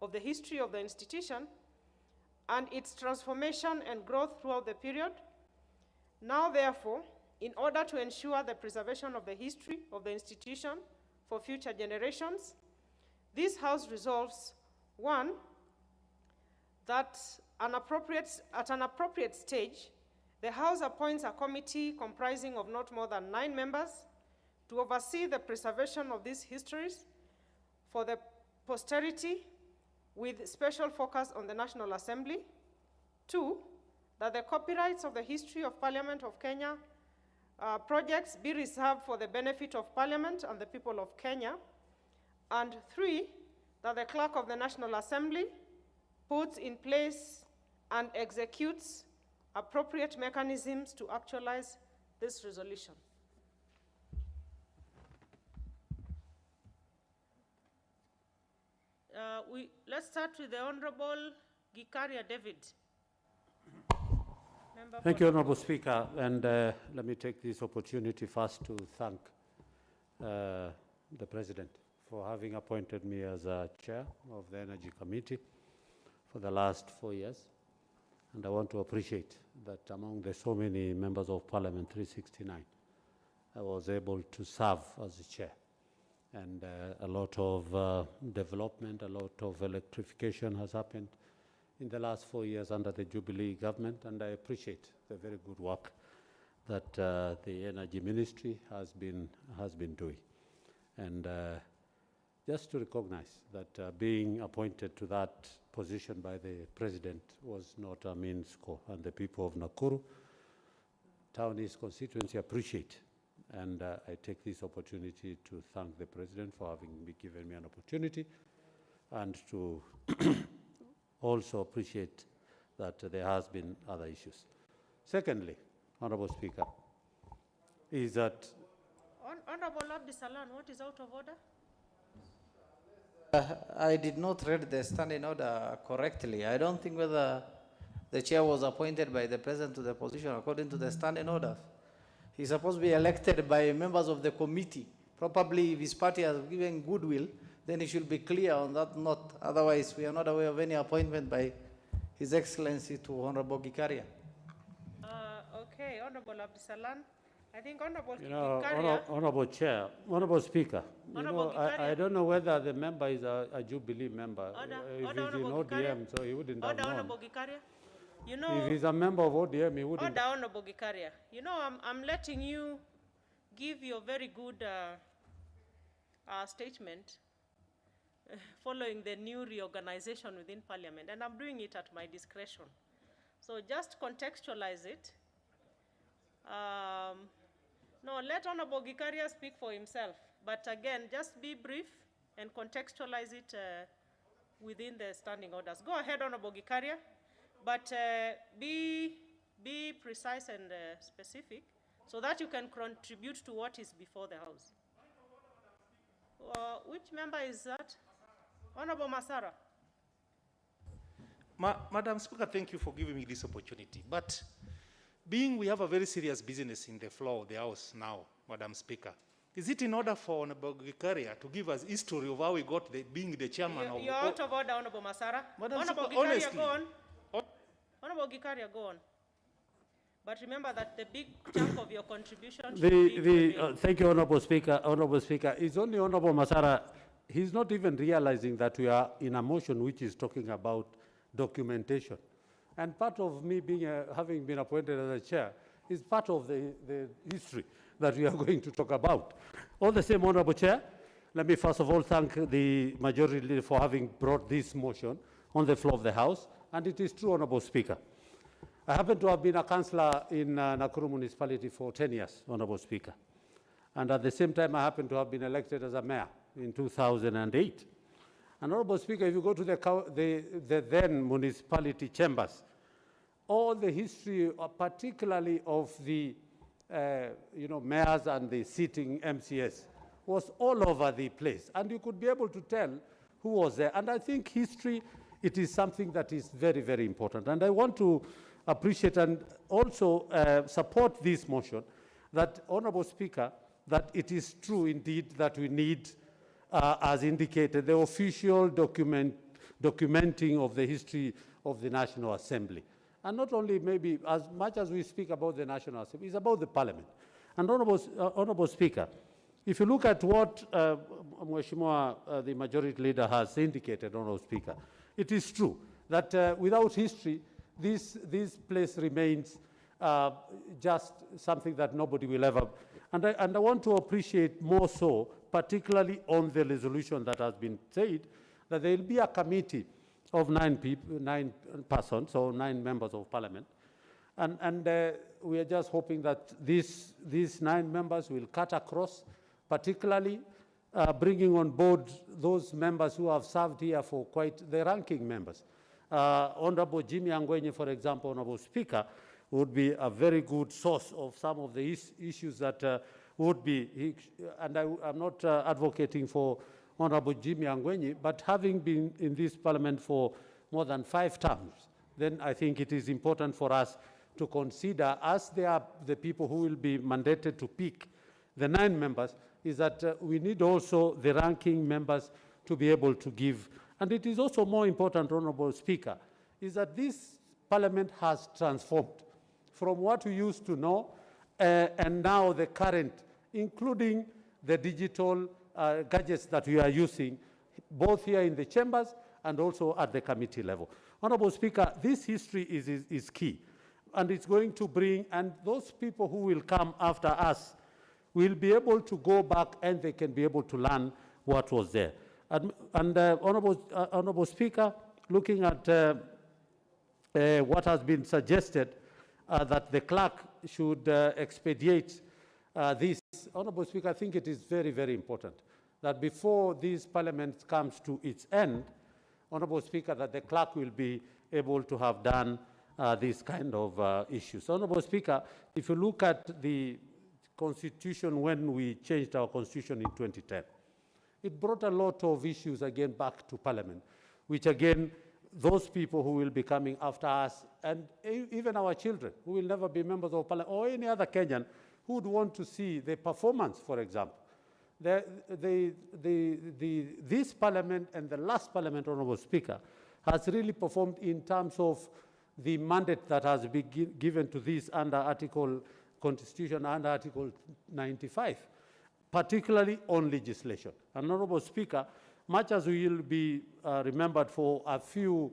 of the history of the institution, and its transformation and growth throughout the period. Now, therefore, in order to ensure the preservation of the history of the institution for future generations, this House resolves, 1, that at an appropriate stage, the House appoints a committee comprising of not more than 9 members to oversee the preservation of these histories for the posterity, with special focus on the National Assembly. 2, that the copyrights of the history of Parliament of Kenya projects be reserved for the benefit of Parliament and the people of Kenya. And 3, that the Clerk of the National Assembly puts in place and executes appropriate mechanisms to actualize this resolution. Let's start with the Honorable Gikaria David. Thank you, Honorable Speaker, and let me take this opportunity first to thank the President for having appointed me as chair of the Energy Committee for the last 4 years. And I want to appreciate that among the so many members of Parliament, 369, I was able to serve as the chair. And a lot of development, a lot of electrification has happened in the last 4 years under the Jubilee government, and I appreciate the very good work that the Energy Ministry has been doing. And just to recognize that being appointed to that position by the President was not a mean score, and the people of Nakuru, Town East constituency appreciate. And I take this opportunity to thank the President for having given me an opportunity, and to also appreciate that there has been other issues. Secondly, Honorable Speaker, is that... Honorable Abdisalan, what is out of order? I did not read the standing order correctly. I don't think whether the chair was appointed by the President to the position according to the standing orders. He's supposed to be elected by members of the committee. Probably if his party has given goodwill, then he should be clear on that note. Otherwise, we are not aware of any appointment by His Excellency to Honorable Gikaria. Okay, Honorable Abdisalan. I think Honorable Honorable Chair, Honorable Speaker, I don't know whether the member is a Jubilee member. If he's in ODM, so he wouldn't have known. Honorable Gikaria. You know, if he's a member of ODM, he wouldn't. Order, Honorable Gikaria. You know, I'm letting you give your very good statement following the new reorganization within Parliament, and I'm doing it at my discretion. So just contextualize it. No, let Honorable Gikaria speak for himself. But again, just be brief and contextualize it within the standing orders. Go ahead, Honorable Gikaria, but be precise and specific so that you can contribute to what is before the House. Which member is that? Honorable Masara. Madam Speaker, thank you for giving me this opportunity. But being we have a very serious business in the floor of the House now, Madam Speaker, is it in order for Honorable Gikaria to give us history of how we got being the chairman of... You're out of order, Honorable Masara. Madam Honorable Speaker, Gikaria, honestly, go on. Honorable Gikaria, go on. But remember that the big chunk of your contribution should be... Thank you, Honorable Speaker. Honorable Speaker, it's only Honorable Masara. He's not even realizing that we are in a motion which is talking about documentation. And part of me being having been appointed as a chair is part of the history that we are going to talk about. All the same, Honorable Chair, let me first of all thank the majority leader for having brought this motion on the floor of the House. And it is true, Honorable Speaker. I happen to have been a councillor in Nakuru municipality for 10 years, Honorable Speaker. And at the same time, I happen to have been elected as a mayor in 2008. And Honorable Speaker, if you go to the then municipality chambers, all the history, particularly of the mayors and the sitting MCS, was all over the place. And you could be able to tell who was there. And I think history, it is something that is very, very important. And I want to appreciate and also support this motion that, Honorable Speaker, that it is true indeed that we need, as indicated, the official documenting of the history of the National Assembly. And not only maybe, as much as we speak about the National Assembly, it's about the Parliament. And Honorable Speaker, if you look at what Mheshimiwa, the Majority Leader, has indicated, Honorable Speaker, it is true that without history, this place remains just something that nobody will ever... And I want to appreciate more so, particularly on the resolution that has been said, that there will be a committee of 9 persons, so 9 members of Parliament. And we are just hoping that these 9 members will cut across, particularly bringing on board those members who have served here for quite the ranking members. Honorable Jimmy Angwenyi, for example, Honorable Speaker, would be a very good source of some of the issues that would be, and I'm not advocating for Honorable Jimmy Angwenyi, but having been in this parliament for more than 5 terms, then I think it is important for us to consider, as they are the people who will be mandated to pick the 9 members, is that we need also the ranking members to be able to give. And it is also more important, Honorable Speaker, is that this parliament has transformed from what we used to know and now the current, including the digital gadgets that we are using, both here in the chambers and also at the committee level. Honorable Speaker, this history is key, and it's going to bring, and those people who will come after us will be able to go back and they can be able to learn what was there. Honorable Speaker, looking at what has been suggested, that the clerk should expedite this. Honorable Speaker, I think it is very, very important that before this parliament comes to its end, Honorable Speaker, that the clerk will be able to have done these kind of issues. Honorable Speaker, if you look at the Constitution when we changed our Constitution in 2010, it brought a lot of issues again back to Parliament, which again, those people who will be coming after us, and even our children, who will never be members of Parliament, or any other Kenyan, who would want to see the performance, for example. This Parliament and the last Parliament, Honorable Speaker, has really performed in terms of the mandate that has been given to this under Article Constitution, under Article 95, particularly on legislation. And Honorable Speaker, much as we will be remembered for a few,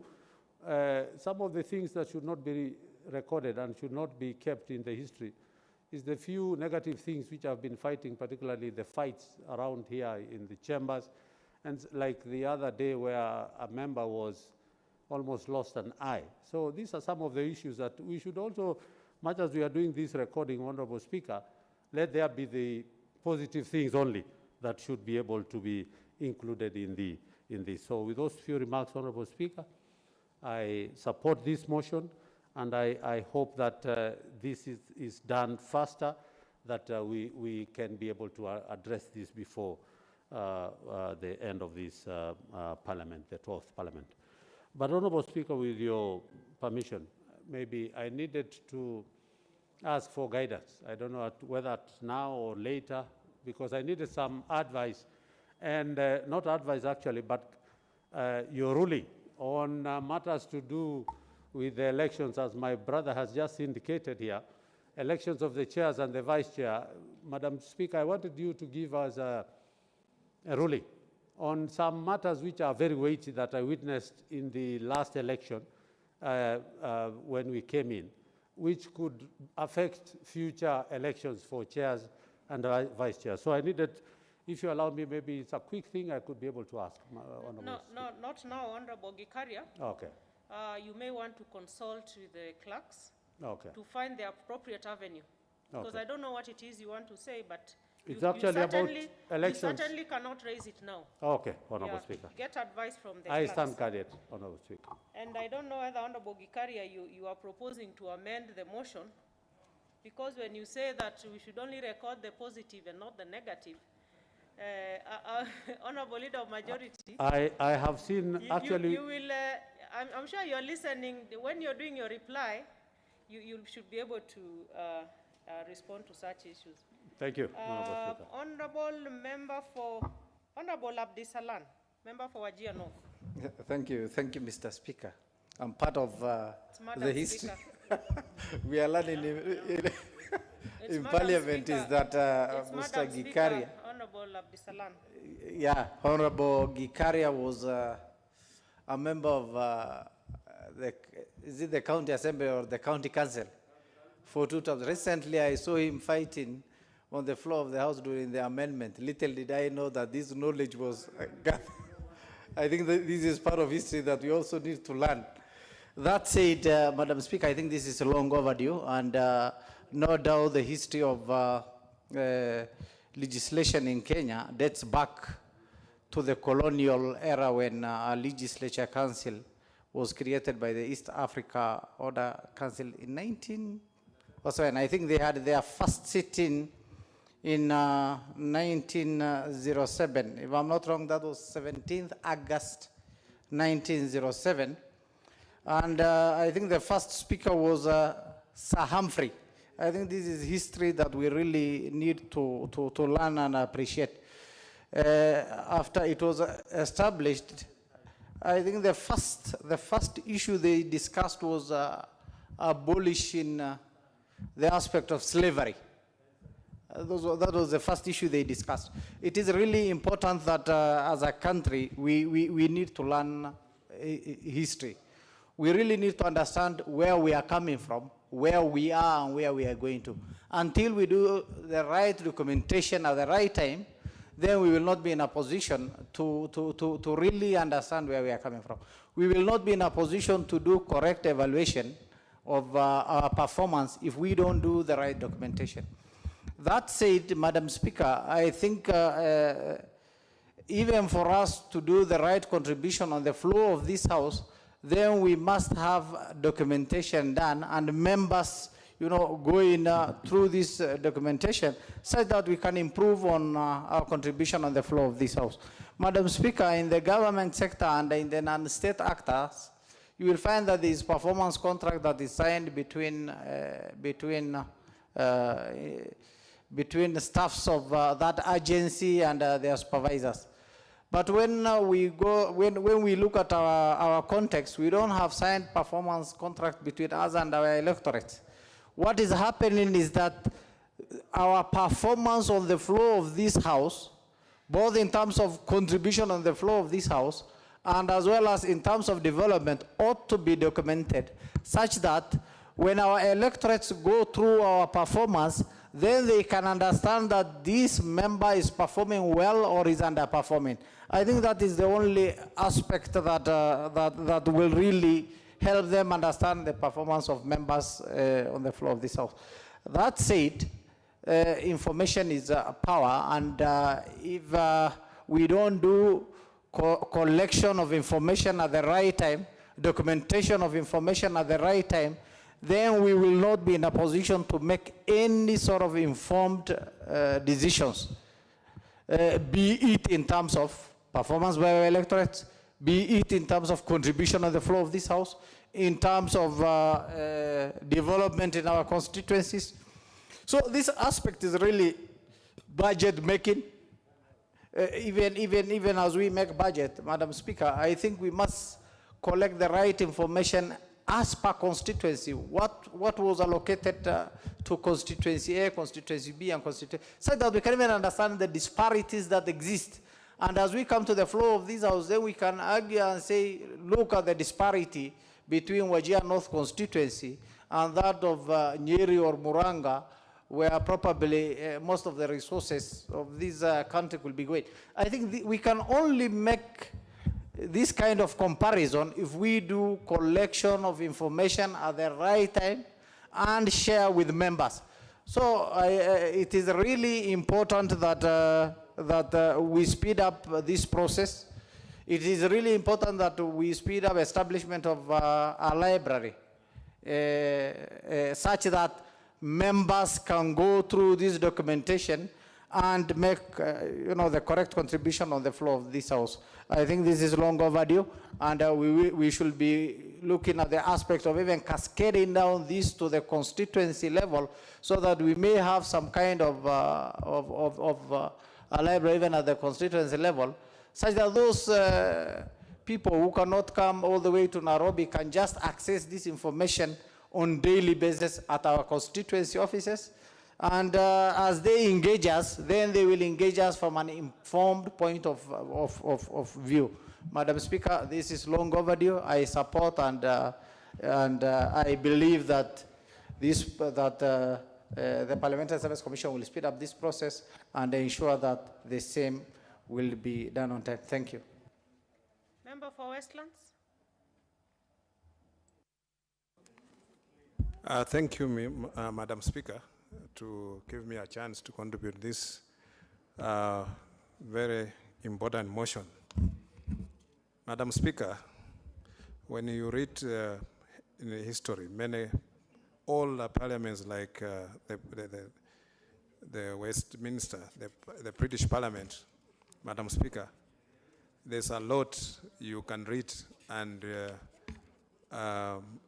some of the things that should not be recorded and should not be kept in the history, is the few negative things which I've been fighting, particularly the fights around here in the chambers, and like the other day where a member was almost lost an eye. So these are some of the issues that we should also, much as we are doing this recording, Honorable Speaker, let there be the positive things only that should be able to be included in this. So with those few remarks, Honorable Speaker, I support this motion, and I hope that this is done faster, that we can be able to address this before the end of this parliament, the 12th parliament. But Honorable Speaker, with your permission, maybe I needed to ask for guidance. I don't know whether it's now or later, because I needed some advice, and not advice actually, but your ruling on matters to do with the elections, as my brother has just indicated here, elections of the chairs and the vice chair. Madam Speaker, I wanted you to give us a ruling on some matters which are very weighty that I witnessed in the last election when we came in, which could affect future elections for chairs and vice chairs. So I needed, if you allow me, maybe it's a quick thing I could be able to ask. No, not now, Honorable Gikaria. Okay. You may want to consult with the clerks to find the appropriate avenue. Because I don't know what it is you want to say, but it's actually about elections. You certainly cannot raise it now. Okay, Honorable Speaker. Get advice from the I clerks. stand guarded, Honorable Speaker. And I don't know whether, Honorable Gikaria, you are proposing to amend the motion, because when you say that we should only record the positive and not the negative, Honorable Leader of Majority, I have seen actually. You will. I'm sure you're listening. When you're doing your reply, you should be able to respond to such issues. Thank you, Honorable Speaker. Honorable Abdisalan, member for Wajir North. Thank you, Mr. Speaker. I'm part of the history. We are learning in Parliament is that Mr. Gikaria. Honorable Abdisalan. Yeah, Honorable Gikaria was a member of is it the county assembly or the county council for 2 terms. Recently, I saw him fighting on the floor of the House during the amendment. Little did I know that this knowledge was gathered. I think that this is part of history that we also need to learn. That said, Madam Speaker, I think this is long overdue, and no doubt the history of legislation in Kenya dates back to the colonial era when a legislature council was created by the East Africa Order Council in 1907. I think they had their first sitting in 1907. If I'm not wrong, that was 17th August 1907. And I think the first speaker was Sir Humphrey. I think this is history that we really need to learn and appreciate. After it was established, I think the first issue they discussed was abolishing the aspect of slavery. That was the first issue they discussed. It is really important that as a country, we need to learn history. We really need to understand where we are coming from, where we are and where we are going to. Until we do the right documentation at the right time, then we will not be in a position to really understand where we are coming from. We will not be in a position to do correct evaluation of our performance if we don't do the right documentation. That said, Madam Speaker, I think even for us to do the right contribution on the floor of this House, then we must have documentation done and members, going through this documentation such that we can improve on our contribution on the floor of this House. Madam Speaker, in the government sector and in the non-state actors, you will find that there is performance contract that is signed between the staffs of that agency and their supervisors. But when we look at our context, we don't have signed performance contract between us and our electorate. What is happening is that our performance on the floor of this House, both in terms of contribution on the floor of this House, and as well as in terms of development, ought to be documented, such that when our electorates go through our performance, then they can understand that this member is performing well or is underperforming. I think that is the only aspect that will really help them understand the performance of members on the floor of this House. That said, information is power, and if we don't do collection of information at the right time, documentation of information at the right time, then we will not be in a position to make any sort of informed decisions, be it in terms of performance by our electorates, be it in terms of contribution on the floor of this House, in terms of development in our constituencies. So this aspect is really budget making. Even as we make budget, Madam Speaker, I think we must collect the right information as per constituency. What was allocated to constituency A, constituency B, and constituency, so that we can even understand the disparities that exist. And as we come to the floor of this House, then we can argue and say, look at the disparity between Wajir North constituency and that of Nyeri or Muranga, where probably most of the resources of this country will be going. I think we can only make this kind of comparison if we do collection of information at the right time and share with members. So it is really important that we speed up this process. It is really important that we speed up establishment of a library such that members can go through this documentation and make the correct contribution on the floor of this House. I think this is long overdue, and we should be looking at the aspect of even cascading down this to the constituency level, so that we may have some kind of a library even at the constituency level, such that those people who cannot come all the way to Nairobi can just access this information on daily basis at our constituency offices. And as they engage us, then they will engage us from an informed point of view. Madam Speaker, this is long overdue. I support and I believe that the Parliamentary Service Commission will speed up this process and ensure that the same will be done on time. Thank you. Member for Westlands. Thank you, Madam Speaker, to give me a chance to contribute this very important motion. Madam Speaker, when you read in the history, all parliaments like the Westminster, the British Parliament, Madam Speaker, there's a lot you can read and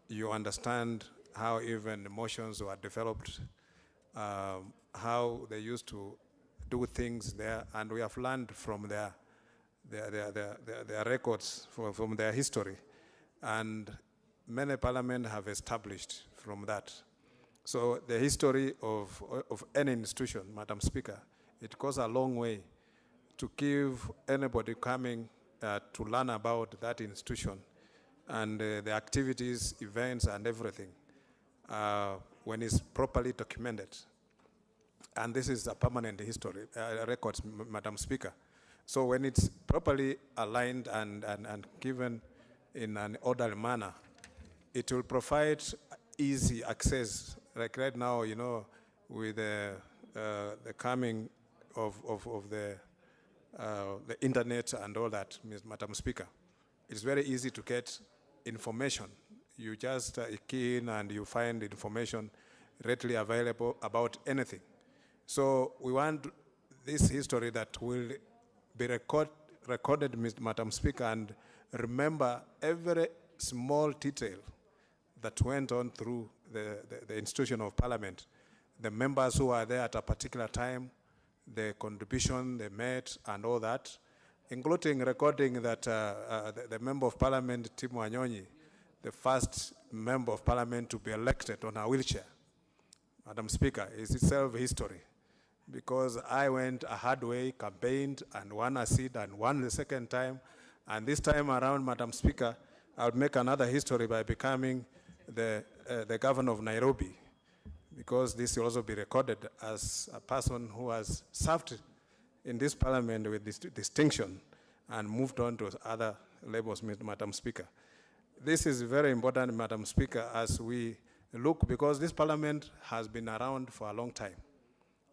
you understand how even motions were developed, how they used to do things there, and we have learned from their records, from their history, and many parliaments have established from that. So the history of any institution, Madam Speaker, it goes a long way to give anybody coming to learn about that institution and the activities, events, and everything when it's properly documented. And this is a permanent history, records, Madam Speaker. So when it's properly aligned and given in an orderly manner, it will provide easy access. Like right now, you know, with the coming of the internet and all that, Madam Speaker, it's very easy to get information. You just key in and you find information readily available about anything. So we want this history that will be recorded, Madam Speaker, and remember every small detail that went on through the institution of Parliament, the members who are there at a particular time, the contribution they made, and all that, including recording that the Member of Parliament, Tim Wanyonyi, the first Member of Parliament to be elected on a wheelchair, Madam Speaker, is itself history. Because I went a hard way, campaigned, and won a seat, and won the second time. And this time around, Madam Speaker, I'll make another history by becoming the governor of Nairobi, because this will also be recorded as a person who has served in this parliament with this distinction and moved on to other levels, Madam Speaker. This is very important, Madam Speaker, as we look, because this parliament has been around for a long time.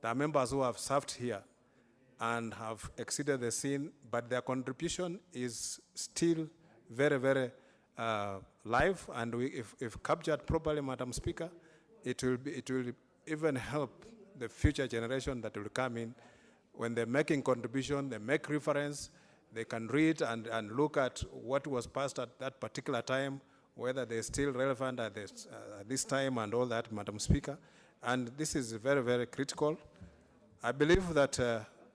There are members who have served here and have exceeded the scene, but their contribution is still very, very live, and if captured properly, Madam Speaker, it will even help the future generation that will come in. When they're making contribution, they make reference, they can read and look at what was passed at that particular time, whether they're still relevant at this time and all that, Madam Speaker. And this is very, very critical. I believe that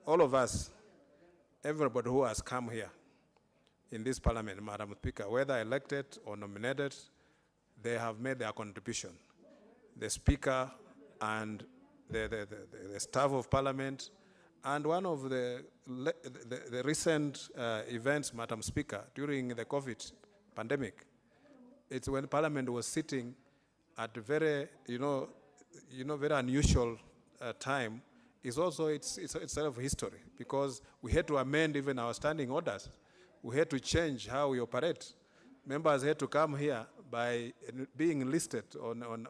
all of us, everybody who has come here in this parliament, Madam Speaker, whether elected or nominated, they have made their contribution. The Speaker and the staff of Parliament, and one of the recent events, Madam Speaker, during the COVID pandemic, it's when Parliament was sitting at a very, very unusual time. It's also itself history, because we had to amend even our standing orders. We had to change how we operate. Members had to come here by being listed on an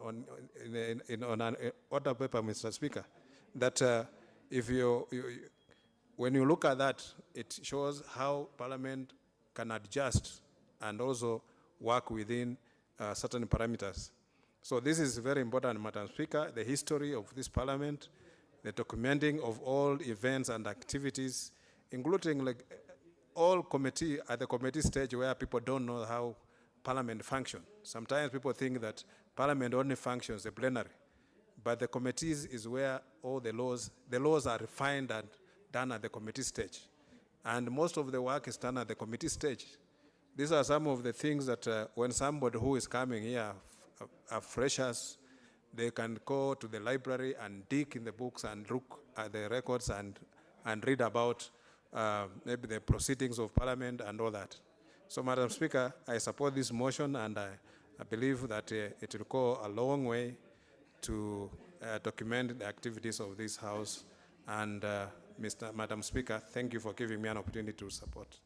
order paper, Mr. Speaker. That when you look at that, it shows how Parliament can adjust and also work within certain parameters. So this is very important, Madam Speaker, the history of this Parliament, the documenting of all events and activities, including like all committee at the committee stage where people don't know how Parliament functions. Sometimes people think that Parliament only functions the plenary, but the committees is where all the laws are refined and done at the committee stage. And most of the work is done at the committee stage. These are some of the things that when somebody who is coming here are freshers, they can go to the library and dig in the books and look at the records and read about maybe the proceedings of Parliament and all that. So, Madam Speaker, I support this motion, and I believe that it will go a long way to document the activities of this House. And Madam Speaker, thank you for giving me an opportunity to support.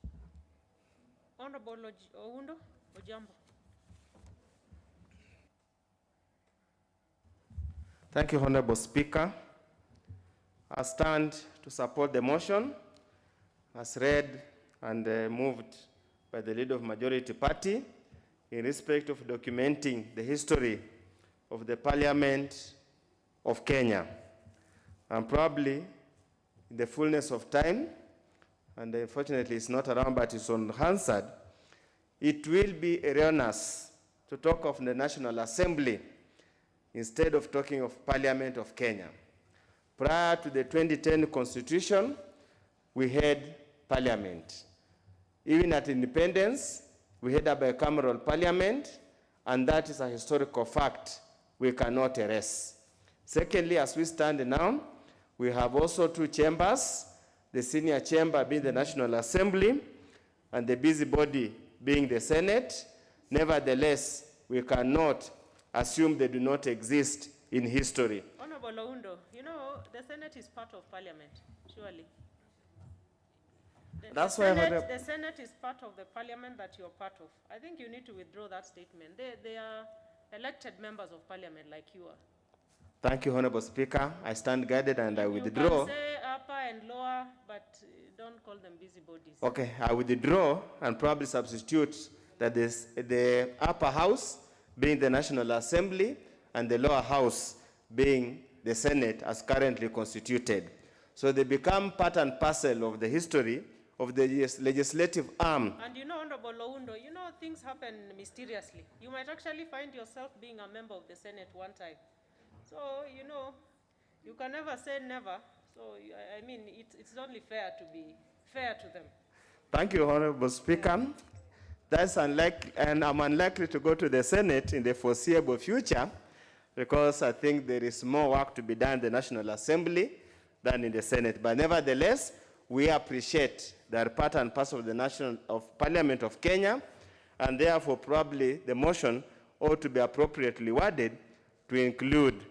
Honorable Oundo Ojambo. Thank you, Honorable Speaker. I stand to support the motion as read and moved by the Leader of Majority Party in respect of documenting the history of the Parliament of Kenya. And probably in the fullness of time, and unfortunately it's not around but it's on Hansard, it will be erroneous to talk of the National Assembly instead of talking of Parliament of Kenya. Prior to the 2010 Constitution, we had Parliament. Even at independence, we had a bicameral Parliament, and that is a historical fact we cannot erase. Secondly, as we stand now, we have also two chambers, the senior chamber being the National Assembly, and the busybody being the Senate. Nevertheless, we cannot assume they do not exist in history. Honorable Oundo, you know, the Senate is part of Parliament, surely. That's why the Senate is part of the Parliament that you're part of. I think you need to withdraw that statement. They are elected members of Parliament like you are. Thank you, Honorable Speaker. I stand guided and I withdraw. You can say upper and lower, but don't call them busybodies. Okay, I withdraw and probably substitute that the upper house being the National Assembly and the lower house being the Senate as currently constituted. So they become part and parcel of the history of the legislative arm. And you know, Honorable Oundo, you know, things happen mysteriously. You might actually find yourself being a member of the Senate one time. So, you know, you can never say never. So, I mean, it's only fair to be fair to them. Thank you, Honorable Speaker. That's unlikely, and I'm unlikely to go to the Senate in the foreseeable future because I think there is more work to be done in the National Assembly than in the Senate. But nevertheless, we appreciate that part and parcel of the Parliament of Kenya, and therefore probably the motion ought to be appropriately worded to include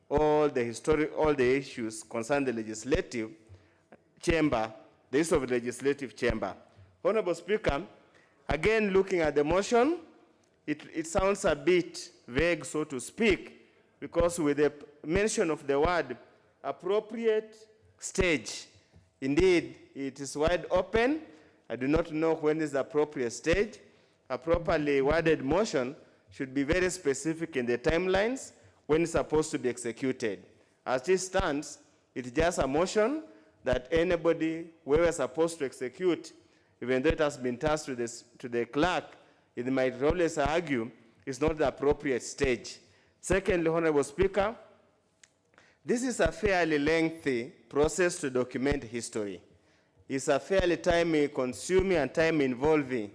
all the issues concerning the legislative chamber, the issue of the legislative chamber. Honorable Speaker, again looking at the motion, it sounds a bit vague, so to speak, because with the mention of the word appropriate stage, indeed, it is wide open. I do not know when is the appropriate stage. A properly worded motion should be very specific in the timelines when it's supposed to be executed. As it stands, it's just a motion that anybody, whoever is supposed to execute, even though it has been tasked to the clerk, it might always argue it's not the appropriate stage. Secondly, Honorable Speaker, this is a fairly lengthy process to document history. It's a fairly time-consuming and time-involving.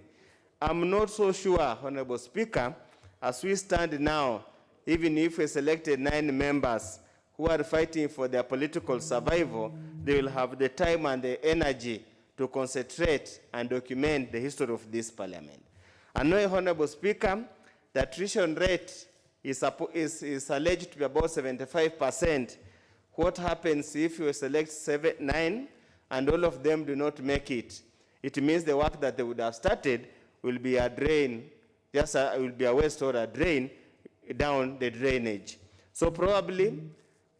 I'm not so sure, Honorable Speaker, as we stand now, even if we selected 9 members who are fighting for their political survival, they will have the time and the energy to concentrate and document the history of this Parliament. I know, Honorable Speaker, the attrition rate is alleged to be about 75%. What happens if you select 9 and all of them do not make it? It means the work that they would have started will be a drain, will be a waste or a drain down the drainage. So probably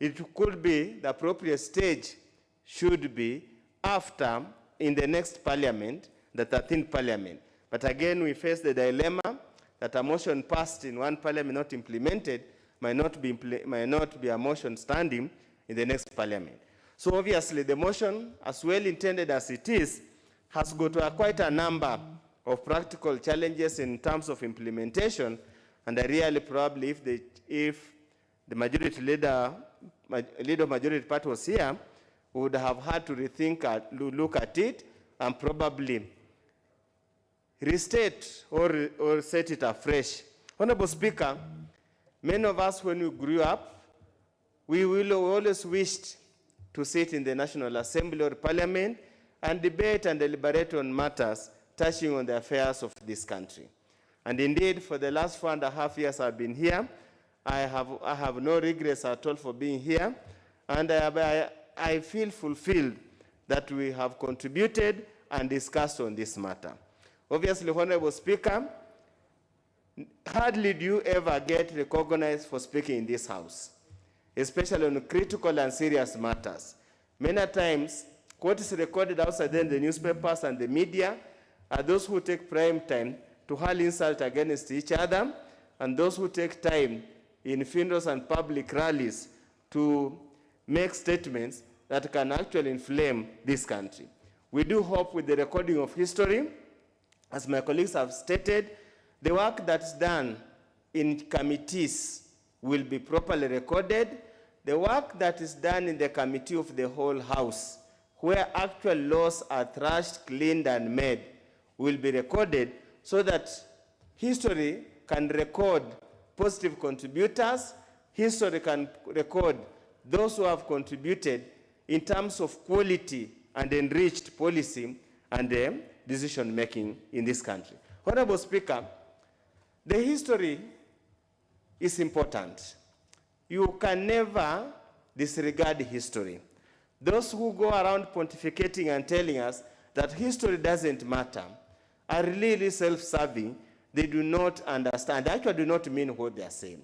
it could be the appropriate stage should be after in the next Parliament, the 13th Parliament. But again, we face the dilemma that a motion passed in one Parliament not implemented might not be a motion standing in the next Parliament. So obviously the motion, as well intended as it is, has got quite a number of practical challenges in terms of implementation, and I really probably, if the majority leader of majority party was here, would have had to rethink, look at it, and probably restate or set it afresh. Honorable Speaker, many of us, when we grew up, we always wished to sit in the National Assembly or Parliament and debate and deliberate on matters touching on the affairs of this country. And indeed, for the last 4.5 years I've been here, I have no regrets at all for being here, and I feel fulfilled that we have contributed and discussed on this matter. Obviously, Honorable Speaker, hardly do you ever get recognized for speaking in this House, especially on critical and serious matters. Many times, what is recorded outside in the newspapers and the media are those who take prime time to hurl insult against each other, and those who take time in funerals and public rallies to make statements that can actually inflame this country. We do hope with the recording of history, as my colleagues have stated, the work that's done in committees will be properly recorded. The work that is done in the committee of the whole house, where actual laws are thrashed, cleaned, and made, will be recorded so that history can record positive contributors, history can record those who have contributed in terms of quality and enriched policy and decision making in this country. Honorable Speaker, the history is important. You can never disregard history. Those who go around pontificating and telling us that history doesn't matter are really self-serving. They do not understand. They actually do not mean what they are saying.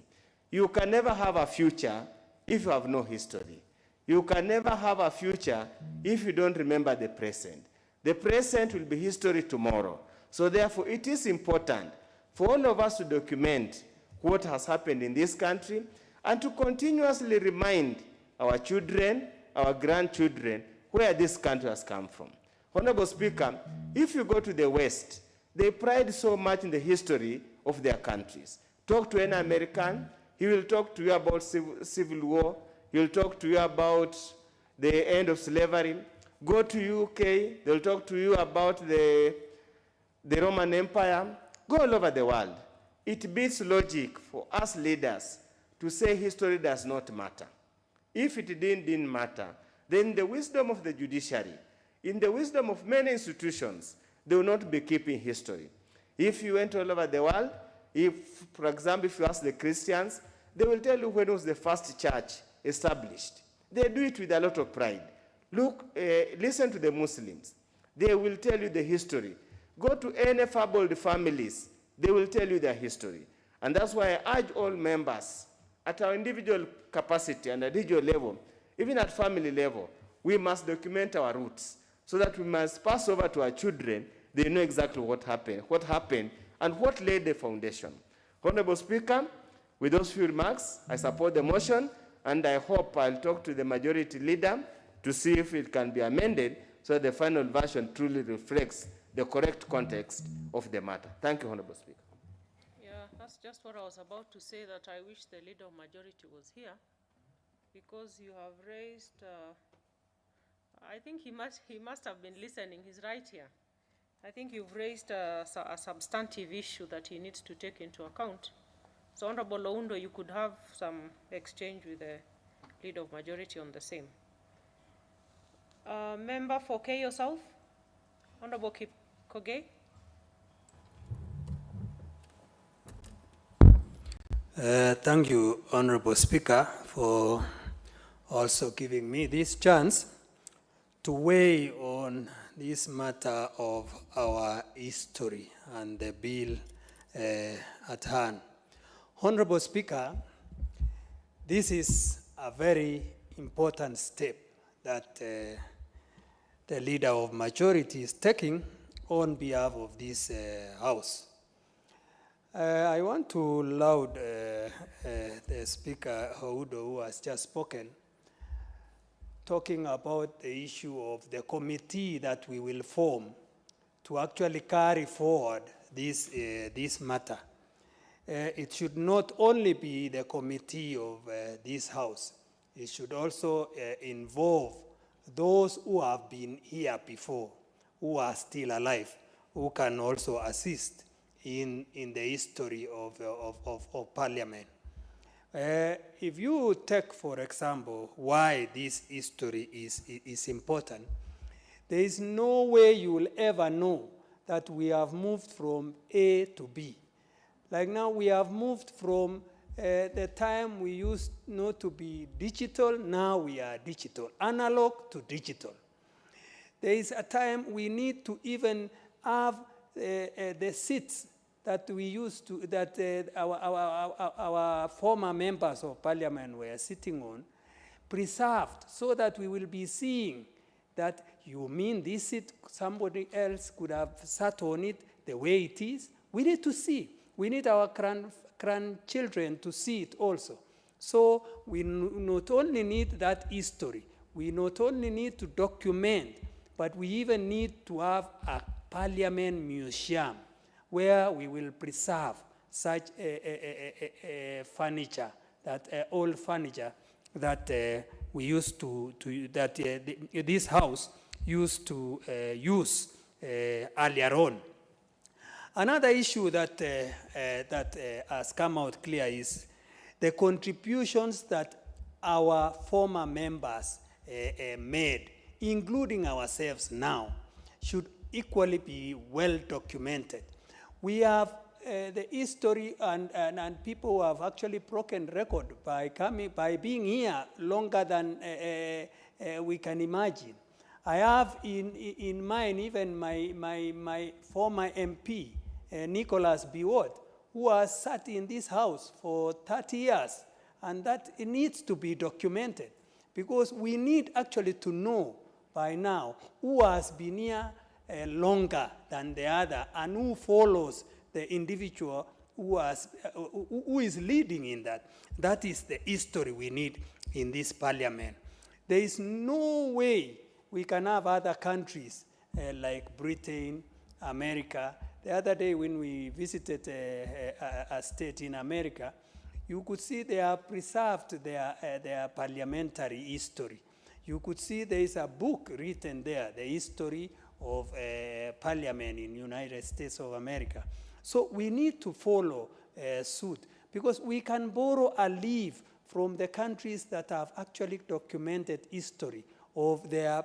You can never have a future if you have no history. You can never have a future if you don't remember the present. The present will be history tomorrow. So therefore, it is important for all of us to document what has happened in this country and to continuously remind our children, our grandchildren, where this country has come from. Honorable Speaker, if you go to the West, they pride so much in the history of their countries. Talk to any American, he will talk to you about civil war, he will talk to you about the end of slavery. Go to UK, they'll talk to you about the Roman Empire. Go all over the world. It beats logic for us leaders to say history does not matter. If it didn't matter, then the wisdom of the judiciary, in the wisdom of many institutions, they will not be keeping history. If you went all over the world, if, for example, if you ask the Christians, they will tell you when was the first church established. They do it with a lot of pride. Look, listen to the Muslims. They will tell you the history. Go to any fabled families. They will tell you their history. And that's why I urge all members at our individual capacity and at individual level, even at family level, we must document our roots so that we must pass over to our children. They know exactly what happened, and what laid the foundation. Honorable Speaker, with those few remarks, I support the motion, and I hope I'll talk to the majority leader to see if it can be amended so that the final version truly reflects the correct context of the matter. Thank you, Honorable Speaker. Yeah, that's just what I was about to say, that I wish the leader of majority was here, because you have raised, I think he must have been listening. He's right here. I think you've raised a substantive issue that he needs to take into account. So, Honorable Oundo, you could have some exchange with the leader of majority on the same. Member for Keio South, Honorable Kipkoge. Thank you, Honorable Speaker, for also giving me this chance to weigh on this matter of our history and the bill at hand. Honorable Speaker, this is a very important step that the leader of majority is taking on behalf of this House. I want to laud the Speaker, Oundo, who has just spoken, talking about the issue of the committee that we will form to actually carry forward this matter. It should not only be the committee of this House, it should also involve those who have been here before, who are still alive, who can also assist in the history of Parliament. If you take, for example, why this history is important, there is no way you will ever know that we have moved from A to B. Like now, we have moved from the time we used not to be digital, now we are digital, analog to digital. There is a time we need to even have the seats that we used to, that our former members of Parliament were sitting on, preserved, so that we will be seeing that you mean this seat, somebody else could have sat on it the way it is, We need to see. We need our grandchildren to see it also. So we not only need that history, we not only need to document, but we even need to have a parliament museum where we will preserve such furniture, that old furniture that we used this house used to use earlier on. Another issue that has come out clear is the contributions that our former members made, including ourselves now, should equally be well documented. We have the history and people who have actually broken record by being here longer than we can imagine. I have in mind even my former MP, Nicholas Biwott, who has sat in this house for 30 years, and that it needs to be documented, because we need actually to know by now who has been here longer than the other and who follows the individual who is leading in that. That is the history we need in this parliament. There is no way we can have other countries like Britain, America. The other day when we visited a state in America, you could see they have preserved their parliamentary history. You could see there is a book written there, the history of parliament in United States of America. So we need to follow suit, because we can borrow a leaf from the countries that have actually documented history of their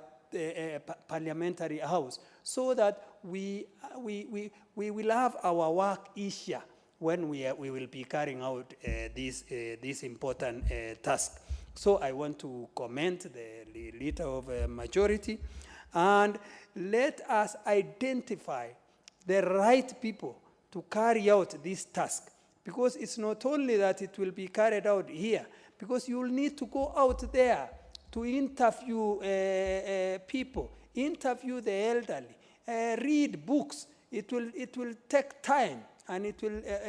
parliamentary house, so that we will have our work easier when we will be carrying out this important task. So I want to commend the leader of majority, and let us identify the right people to carry out this task, because it's not only that it will be carried out here, because you will need to go out there to interview people, interview the elderly, read books. It will take time, and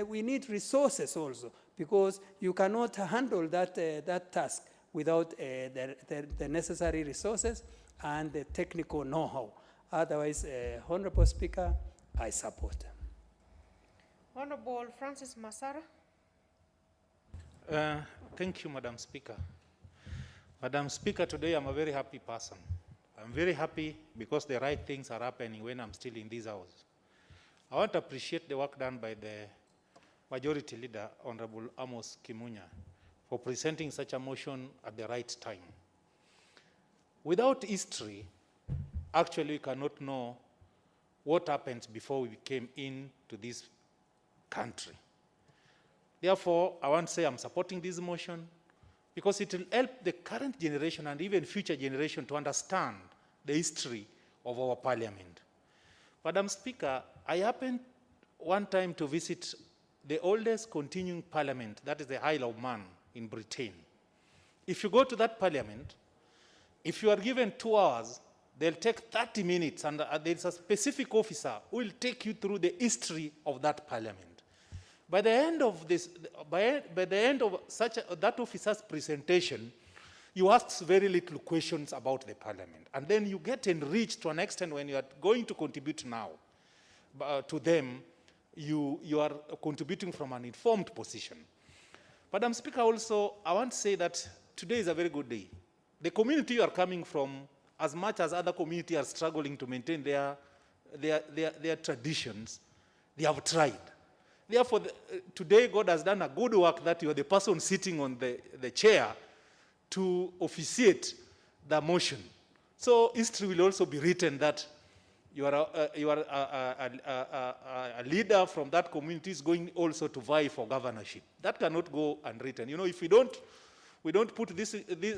we need resources also, because you cannot handle that task without the necessary resources and the technical know-how. Otherwise, Honorable Speaker, I support. Honorable Francis Masara. Thank you, Madam Speaker. Madam Speaker, today I'm a very happy person. I'm very happy because the right things are happening when I'm still in this house. I want to appreciate the work done by the Majority Leader, Honorable Amos Kimunya, for presenting such a motion at the right time. Without history, actually we cannot know what happened before we came into this country. Therefore, I want to say I'm supporting this motion because it will help the current generation and even future generation to understand the history of our parliament. Madam Speaker, I happened one time to visit the oldest continuing parliament, that is the Isle of Man in Britain. If you go to that parliament, if you are given 2 hours, they'll take 30 minutes, and there's a specific officer who will take you through the history of that parliament. By the end of that officer's presentation, you ask very little questions about the parliament, and then you get enriched to an extent when you are going to contribute now to them. You are contributing from an informed position. Madam Speaker, also, I want to say that today is a very good day. The community you are coming from, as much as other communities are struggling to maintain their traditions, they have tried. Therefore, today God has done a good work that you are the person sitting on the chair to officiate the motion. So history will also be written that you are a leader from that community is going also to vie for governorship. That cannot go unwritten. You know, if we don't put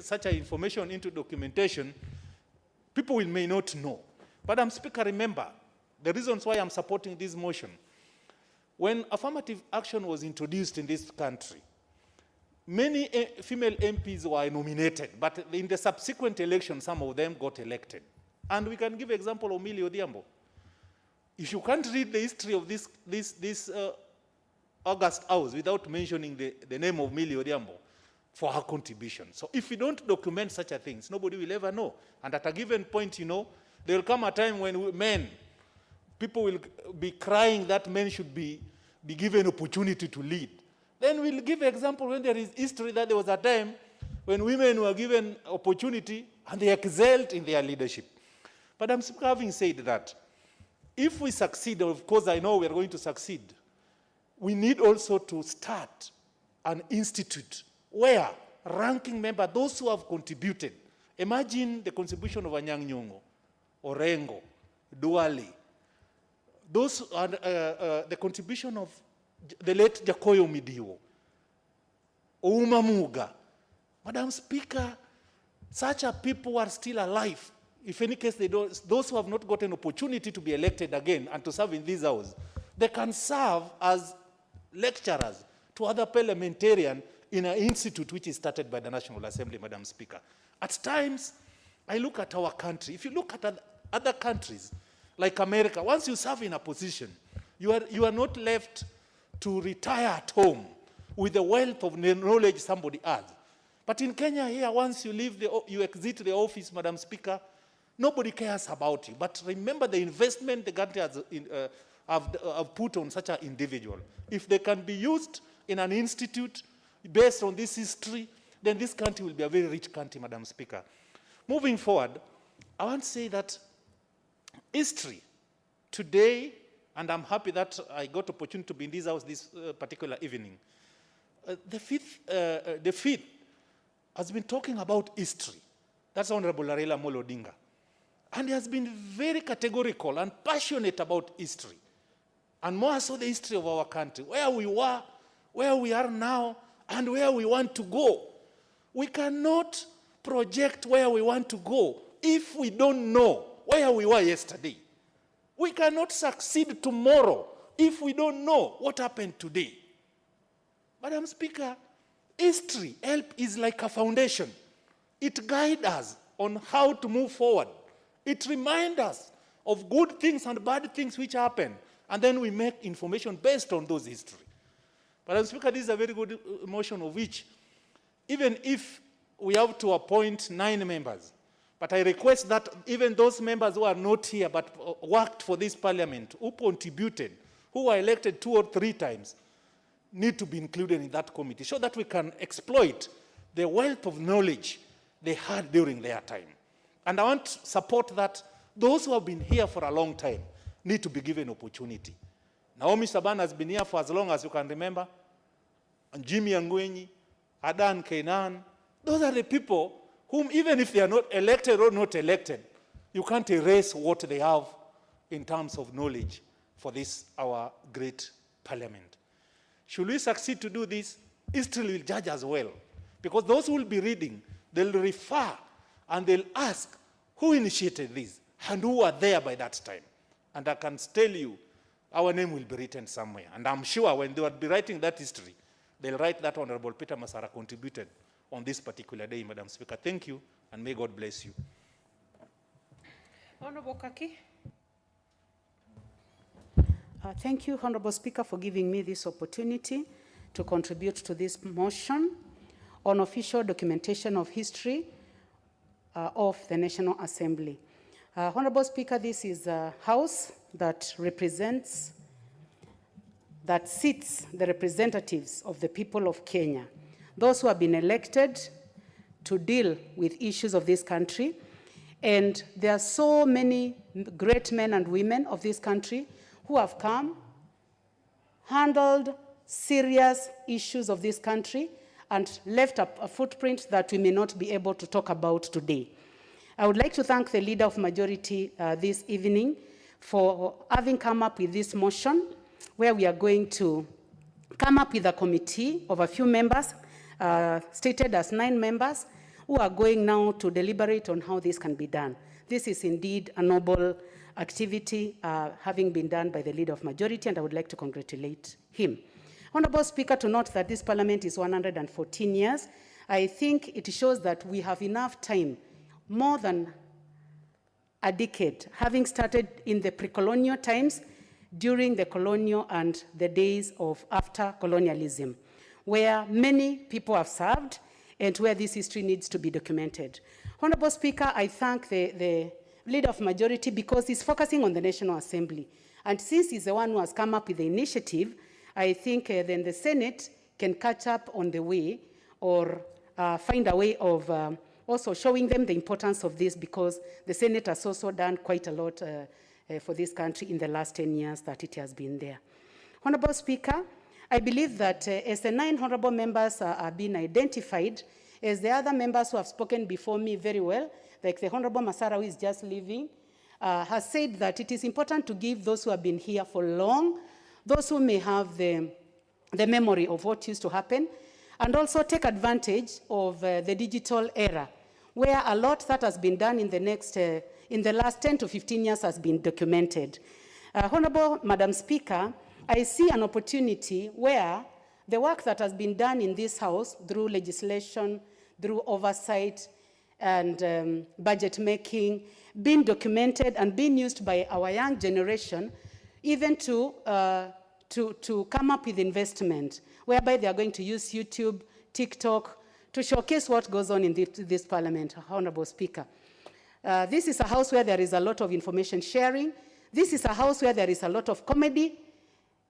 such an information into documentation, people may not know. Madam Speaker, remember the reasons why I'm supporting this motion. When affirmative action was introduced in this country, many female MPs were nominated, but in the subsequent election, some of them got elected. And we can give example of Millie Odhiambo. If you can't read the history of this August House without mentioning the name of Millie Odhiambo for her contribution. So if we don't document such a things, nobody will ever know. And at a given point, you know, there will come a time when people will be crying that men should be given opportunity to lead. Then we'll give example when there is history that there was a time when women were given opportunity and they excelled in their leadership. But I'm having said that, if we succeed, of course I know we're going to succeed, we need also to start an institute where ranking members, those who have contributed, imagine the contribution of Anyang' Nyong'o, Orengo, Duale, those are the contribution of the late Jakoyo Midiwo, Ouma Muga. Madam Speaker, such a people are still alive. If any case, those who have not gotten opportunity to be elected again and to serve in this house, they can serve as lecturers to other parliamentarians in an institute which is started by the National Assembly, Madam Speaker. At times, I look at our country. If you look at other countries, like America, once you serve in a position, you are not left to retire at home with the wealth of knowledge somebody has. But in Kenya here, once you leave, you exit the office, Madam Speaker, nobody cares about you. But remember the investment the country has have put on such an individual. If they can be used in an institute based on this history, then this country will be a very rich country, Madam Speaker. Moving forward, I want to say that history today, and I'm happy that I got opportunity to be in this house this particular evening. The fifth has been talking about history. That's Honorable Raila Amolo Odinga. And he has been very categorical and passionate about history. And more so the history of our country, where we were, where we are now, and where we want to go. We cannot project where we want to go if we don't know where we were yesterday. We cannot succeed tomorrow if we don't know what happened today. Madam Speaker, history is like a foundation. It guides us on how to move forward. It reminds us of good things and bad things which happen, and then we make information based on those history. Madam Speaker, this is a very good motion of which, even if we have to appoint 9 members, but I request that even those members who are not here but worked for this parliament, who contributed, who were elected 2 or 3 times, need to be included in that committee so that we can exploit the wealth of knowledge they had during their time. And I want to support that those who have been here for a long time need to be given opportunity. Naomi Saban has been here for as long as you can remember. And Jimmy Angwenyi, Adan Kenan, those are the people whom even if they are not elected or not elected, you can't erase what they have in terms of knowledge for this, our great parliament. Should we succeed to do this, history will judge as well. Because those who will be reading, they'll refer and they'll ask who initiated this and who were there by that time. And I can tell you, our name will be written somewhere. And I'm sure when they will be writing that history, they'll write that Honorable Peter Masara contributed on this particular day, Madam Speaker. Thank you, and may God bless you. Honorable Kaki. Thank you, Honorable Speaker, for giving me this opportunity to contribute to this motion on official documentation of history of the National Assembly. Honorable Speaker, this is a house that seats the representatives of the people of Kenya, those who have been elected to deal with issues of this country. And there are so many great men and women of this country who have come, handled serious issues of this country, and left a footprint that we may not be able to talk about today. I would like to thank the Leader of Majority this evening for having come up with this motion, where we are going to come up with a committee of a few members, stated as 9 members, who are going now to deliberate on how this can be done. This is indeed a noble activity having been done by the Leader of Majority, and I would like to congratulate him. Honorable Speaker, to note that this Parliament is 114 years, I think it shows that we have enough time, more than a decade, having started in the pre-colonial times, during the colonial and the days of after colonialism, where many people have served and where this history needs to be documented. Honorable Speaker, I thank the Leader of Majority because he's focusing on the National Assembly. And since he's the one who has come up with the initiative, I think then the Senate can catch up on the way or find a way of also showing them the importance of this, because the Senate has also done quite a lot for this country in the last 10 years that it has been there. Honorable Speaker, I believe that as the 9 honorable members are being identified, as the other members who have spoken before me very well, like the Honorable Masara, who is just leaving, has said that it is important to give those who have been here for long, those who may have the memory of what used to happen, and also take advantage of the digital era, where a lot that has been done in the last 10 to 15 years has been documented. Honorable Madam Speaker, I see an opportunity where the work that has been done in this House through legislation, through oversight, and budget making, being documented and being used by our young generation, even to come up with investment, whereby they are going to use YouTube, TikTok, to showcase what goes on in this Parliament, Honorable Speaker. This is a House where there is a lot of information sharing. This is a House where there is a lot of comedy,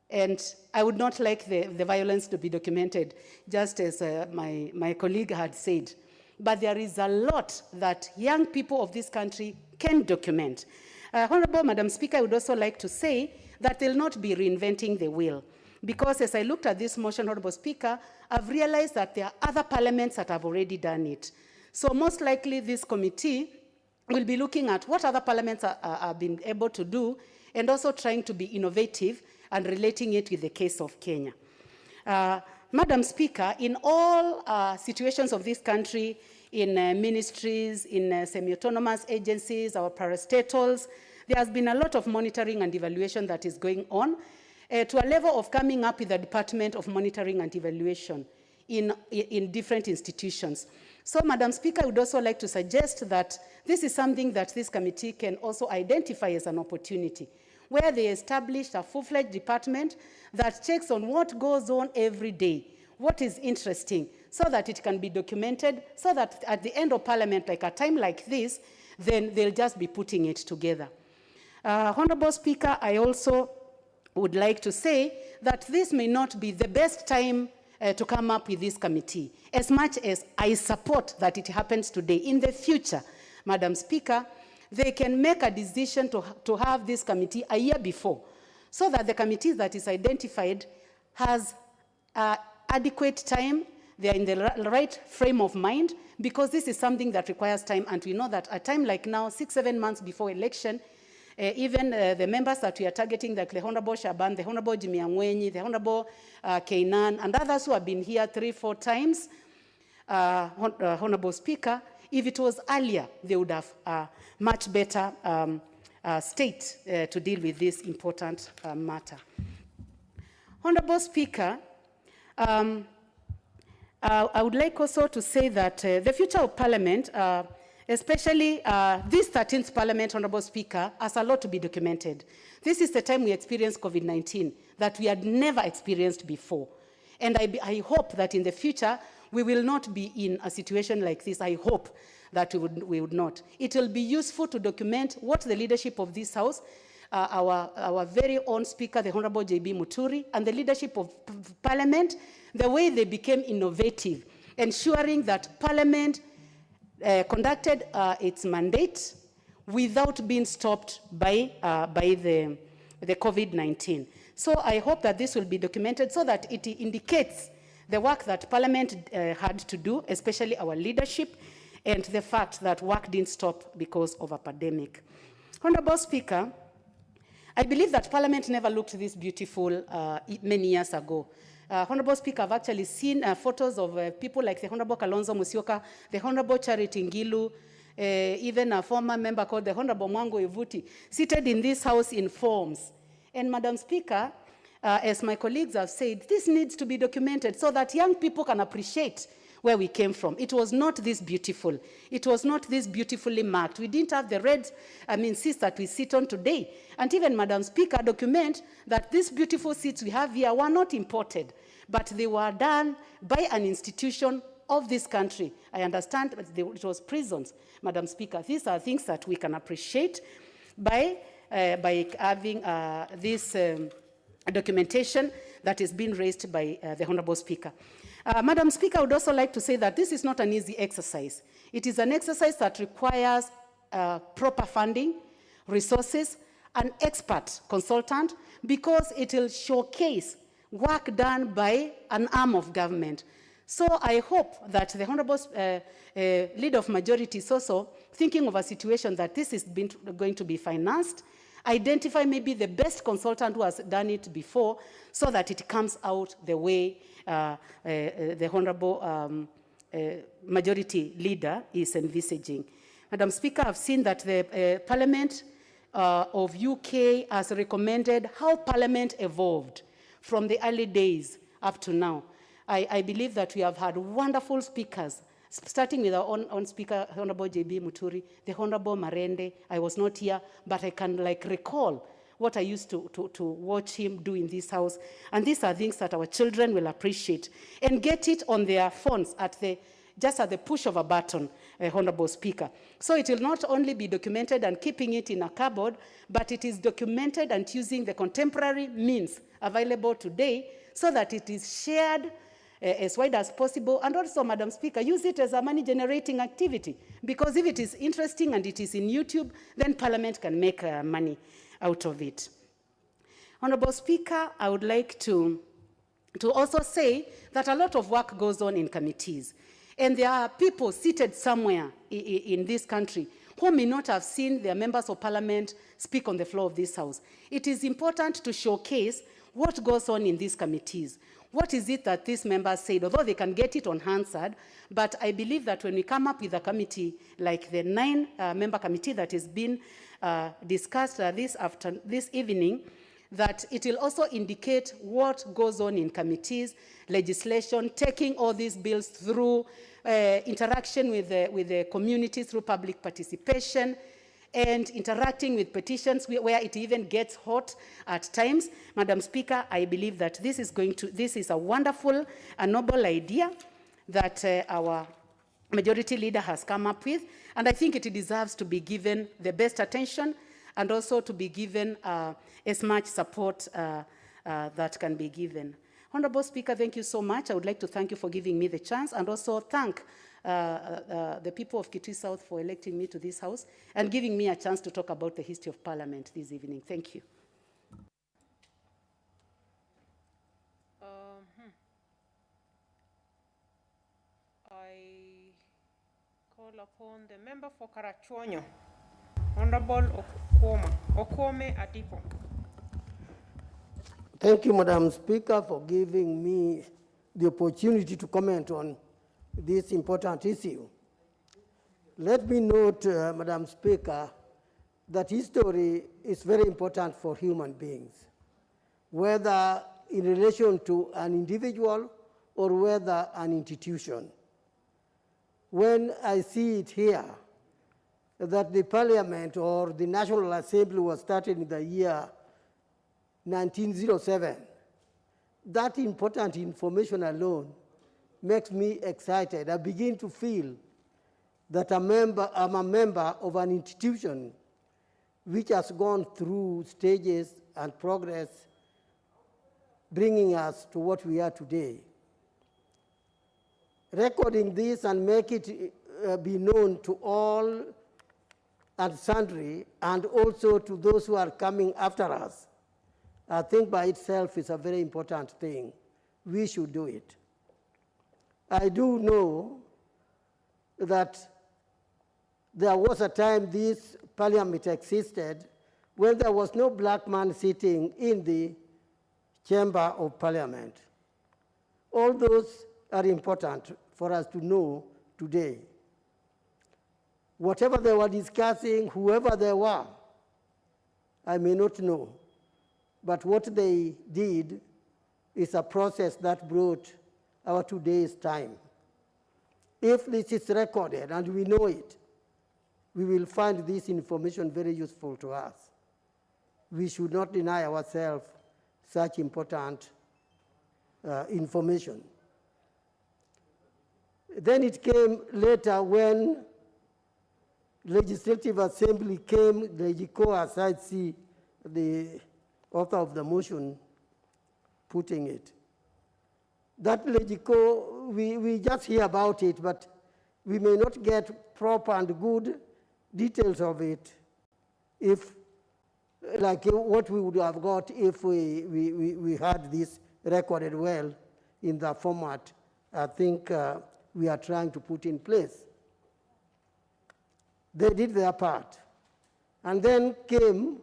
and I would not like the violence to be documented, just as my colleague had said. But there is a lot that young people of this country can document. Honorable Madam Speaker, I would also like to say that they'll not be reinventing the wheel. Because as I looked at this motion, Honorable Speaker, I've realized that there are other parliaments that have already done it. So most likely this committee will be looking at what other parliaments have been able to do, and also trying to be innovative and relating it with the case of Kenya. Madam Speaker, in all situations of this country, in ministries, in semi-autonomous agencies, our parastatals, there has been a lot of monitoring and evaluation that is going on, to a level of coming up with a department of monitoring and evaluation in different institutions. So, Madam Speaker, I would also like to suggest that this is something that this committee can also identify as an opportunity, where they established a full-fledged department that checks on what goes on every day, what is interesting, so that it can be documented, so that at the end of Parliament, like a time like this, then they'll just be putting it together. Honorable Speaker, I also would like to say that this may not be the best time to come up with this committee. As much as I support that it happens today, in the future, Madam Speaker, they can make a decision to have this committee a year before, so that the committee that is identified has adequate time, they are in the right frame of mind, because this is something that requires time, and we know that a time like now, 6-7 months before election, even the members that we are targeting, like the Honorable Shaban, the Honorable Jimmy Amwenyi, the Honorable Keinan, and others who have been here 3-4 times, Honorable Speaker, if it was earlier, they would have much better state to deal with this important matter. Honorable Speaker, I would like also to say that the future of Parliament, especially this 13th Parliament, Honorable Speaker, has a lot to be documented. This is the time we experienced COVID-19 that we had never experienced before. And I hope that in the future, we will not be in a situation like this. I hope that we would not. It will be useful to document what the leadership of this House, our very own Speaker, the Honorable J.B. Muturi, and the leadership of Parliament, the way they became innovative, ensuring that Parliament conducted its mandate without being stopped by the COVID-19. So I hope that this will be documented so that it indicates the work that Parliament had to do, especially our leadership, and the fact that work didn't stop because of a pandemic. Honorable Speaker, I believe that Parliament never looked this beautiful many years ago. Honorable Speaker, I've actually seen photos of people like the Honorable Kalonzo Musyoka, the Honorable Charity Ngilu, even a former member called the Honorable Mwango Ivuti, seated in this House in forms. And Madam Speaker, as my colleagues have said, this needs to be documented so that young people can appreciate where we came from. It was not this beautiful. It was not this beautifully marked. We didn't have the red, seats that we sit on today. And even Madam Speaker document that these beautiful seats we have here were not imported, but they were done by an institution of this country. I understand that it was prisons, Madam Speaker. These are things that we can appreciate by having this documentation that is being raised by the Honorable Speaker. Madam Speaker, I would also like to say that this is not an easy exercise. It is an exercise that requires proper funding, resources, an expert consultant, because it will showcase work done by an arm of government. So I hope that the Honorable Leader of Majority is also thinking of a situation that this is going to be financed, identify maybe the best consultant who has done it before, so that it comes out the way the Honorable Majority Leader is envisaging. Madam Speaker, I've seen that the Parliament of UK has recommended how Parliament evolved from the early days up to now. I believe that we have had wonderful speakers, starting with our own speaker, Honorable J.B. Muturi, the Honorable Marende. I was not here, but I can recall what I used to watch him do in this house. And these are things that our children will appreciate and get it on their phones just at the push of a button, Honorable Speaker. So it will not only be documented and keeping it in a cupboard, but it is documented and using the contemporary means available today so that it is shared as wide as possible. And also, Madam Speaker, use it as a money-generating activity, because if it is interesting and it is in YouTube, then Parliament can make money out of it. Honorable Speaker, I would like to also say that a lot of work goes on in committees. And there are people seated somewhere in this country who may not have seen their members of Parliament speak on the floor of this House. It is important to showcase what goes on in these committees. What is it that these members said, although they can get it on Hansard, but I believe that when we come up with a committee like the 9-member committee that has been discussed this evening, that it will also indicate what goes on in committees, legislation, taking all these bills through interaction with the community through public participation, and interacting with petitions where it even gets hot at times. Madam Speaker, I believe that this is a wonderful and noble idea that our Majority Leader has come up with, and I think it deserves to be given the best attention and also to be given as much support that can be given. Honorable Speaker, thank you so much. I would like to thank you for giving me the chance, and also thank the people of Kitui South for electing me to this House and giving me a chance to talk about the history of Parliament this evening. Thank you. I call upon the member for Karachuonyo, Honorable Okome Adipo. Thank you, Madam Speaker, for giving me the opportunity to comment on this important issue. Let me note, Madam Speaker, that history is very important for human beings, whether in relation to an individual or whether an institution. When I see it here, that the Parliament or the National Assembly was started in the year 1907, that important information alone makes me excited. I begin to feel that I'm a member of an institution which has gone through stages and progress, bringing us to what we are today. Recording this and make it be known to all and sundry, and also to those who are coming after us, I think by itself is a very important thing. We should do it. I do know that there was a time this Parliament existed when there was no black man sitting in the Chamber of Parliament. All those are important for us to know today. Whatever they were discussing, whoever they were, I may not know. But what they did is a process that brought our today's time. if this is recorded and we know it, we will find this information very useful to us. We should not deny ourselves such important information. Then it came later when Legislative Assembly came, Legico, as I see the author of the motion putting it. That Legico, we just hear about it, but we may not get proper and good details of it if, like what we would have got if we had this recorded well in the format I think we are trying to put in place. They did their part. And then came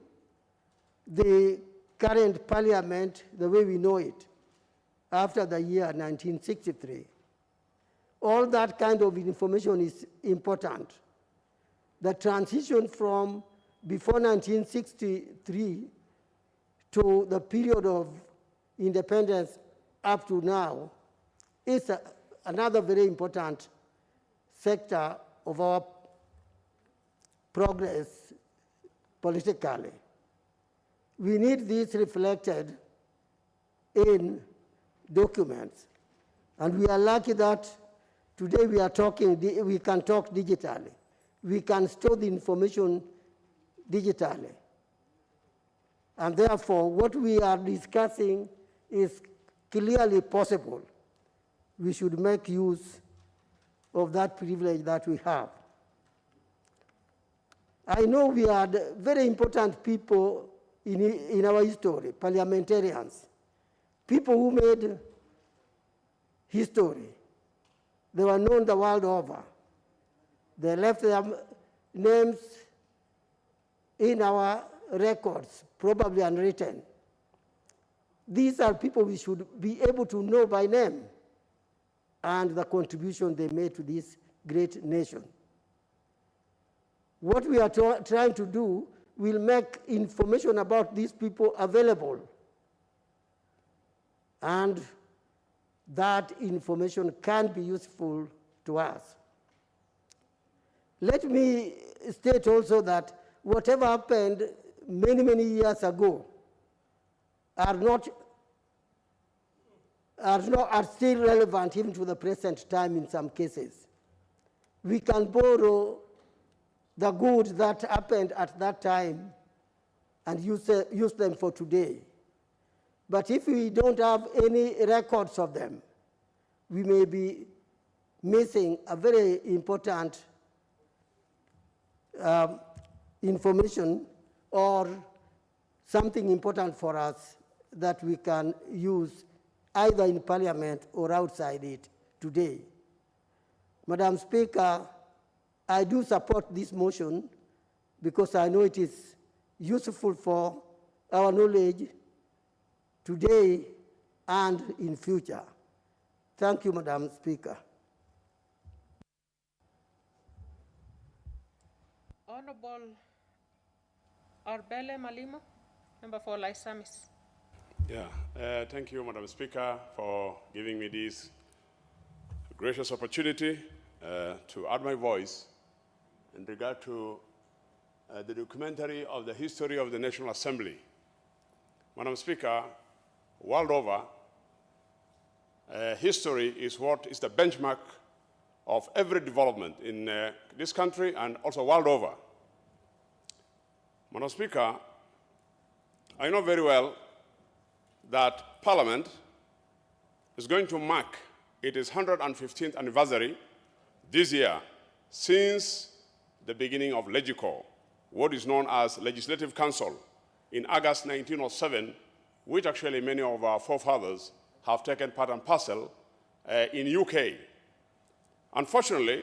the current parliament, the way we know it, after the year 1963. All that kind of information is important. The transition from before 1963 to the period of independence up to now is another very important sector of our progress politically. We need this reflected in documents. And we are lucky that today we are talking, we can talk digitally. We can store the information digitally. And therefore, what we are discussing is clearly possible. We should make use of that privilege that we have. I know we had very important people in our history, parliamentarians, people who made history. They were known the world over. They left their names in our records, probably unwritten. These are people we should be able to know by name and the contribution they made to this great nation. What we are trying to do will make information about these people available. And that information can be useful to us. Let me state also that whatever happened many, many years ago are still relevant even to the present time in some cases. We can borrow the good that happened at that time and use them for today. But if we don't have any records of them, we may be missing a very important information or something important for us that we can use either in Parliament or outside it today. Madam Speaker, I do support this motion because I know it is useful for our knowledge today and in future. Thank you, Madam Speaker. Honorable Arbele Malimo, member for Lysamis. Yeah, thank you, Madam Speaker, for giving me this gracious opportunity to add my voice in regard to the documentary of the history of the National Assembly. Madam Speaker, world over, history is what is the benchmark of every development in this country and also world over. Madam Speaker, I know very well that Parliament is going to mark its 115th anniversary this year since the beginning of Legico, what is known as Legislative Council, in August 1907, which actually many of our forefathers have taken part and parcel in UK. Unfortunately,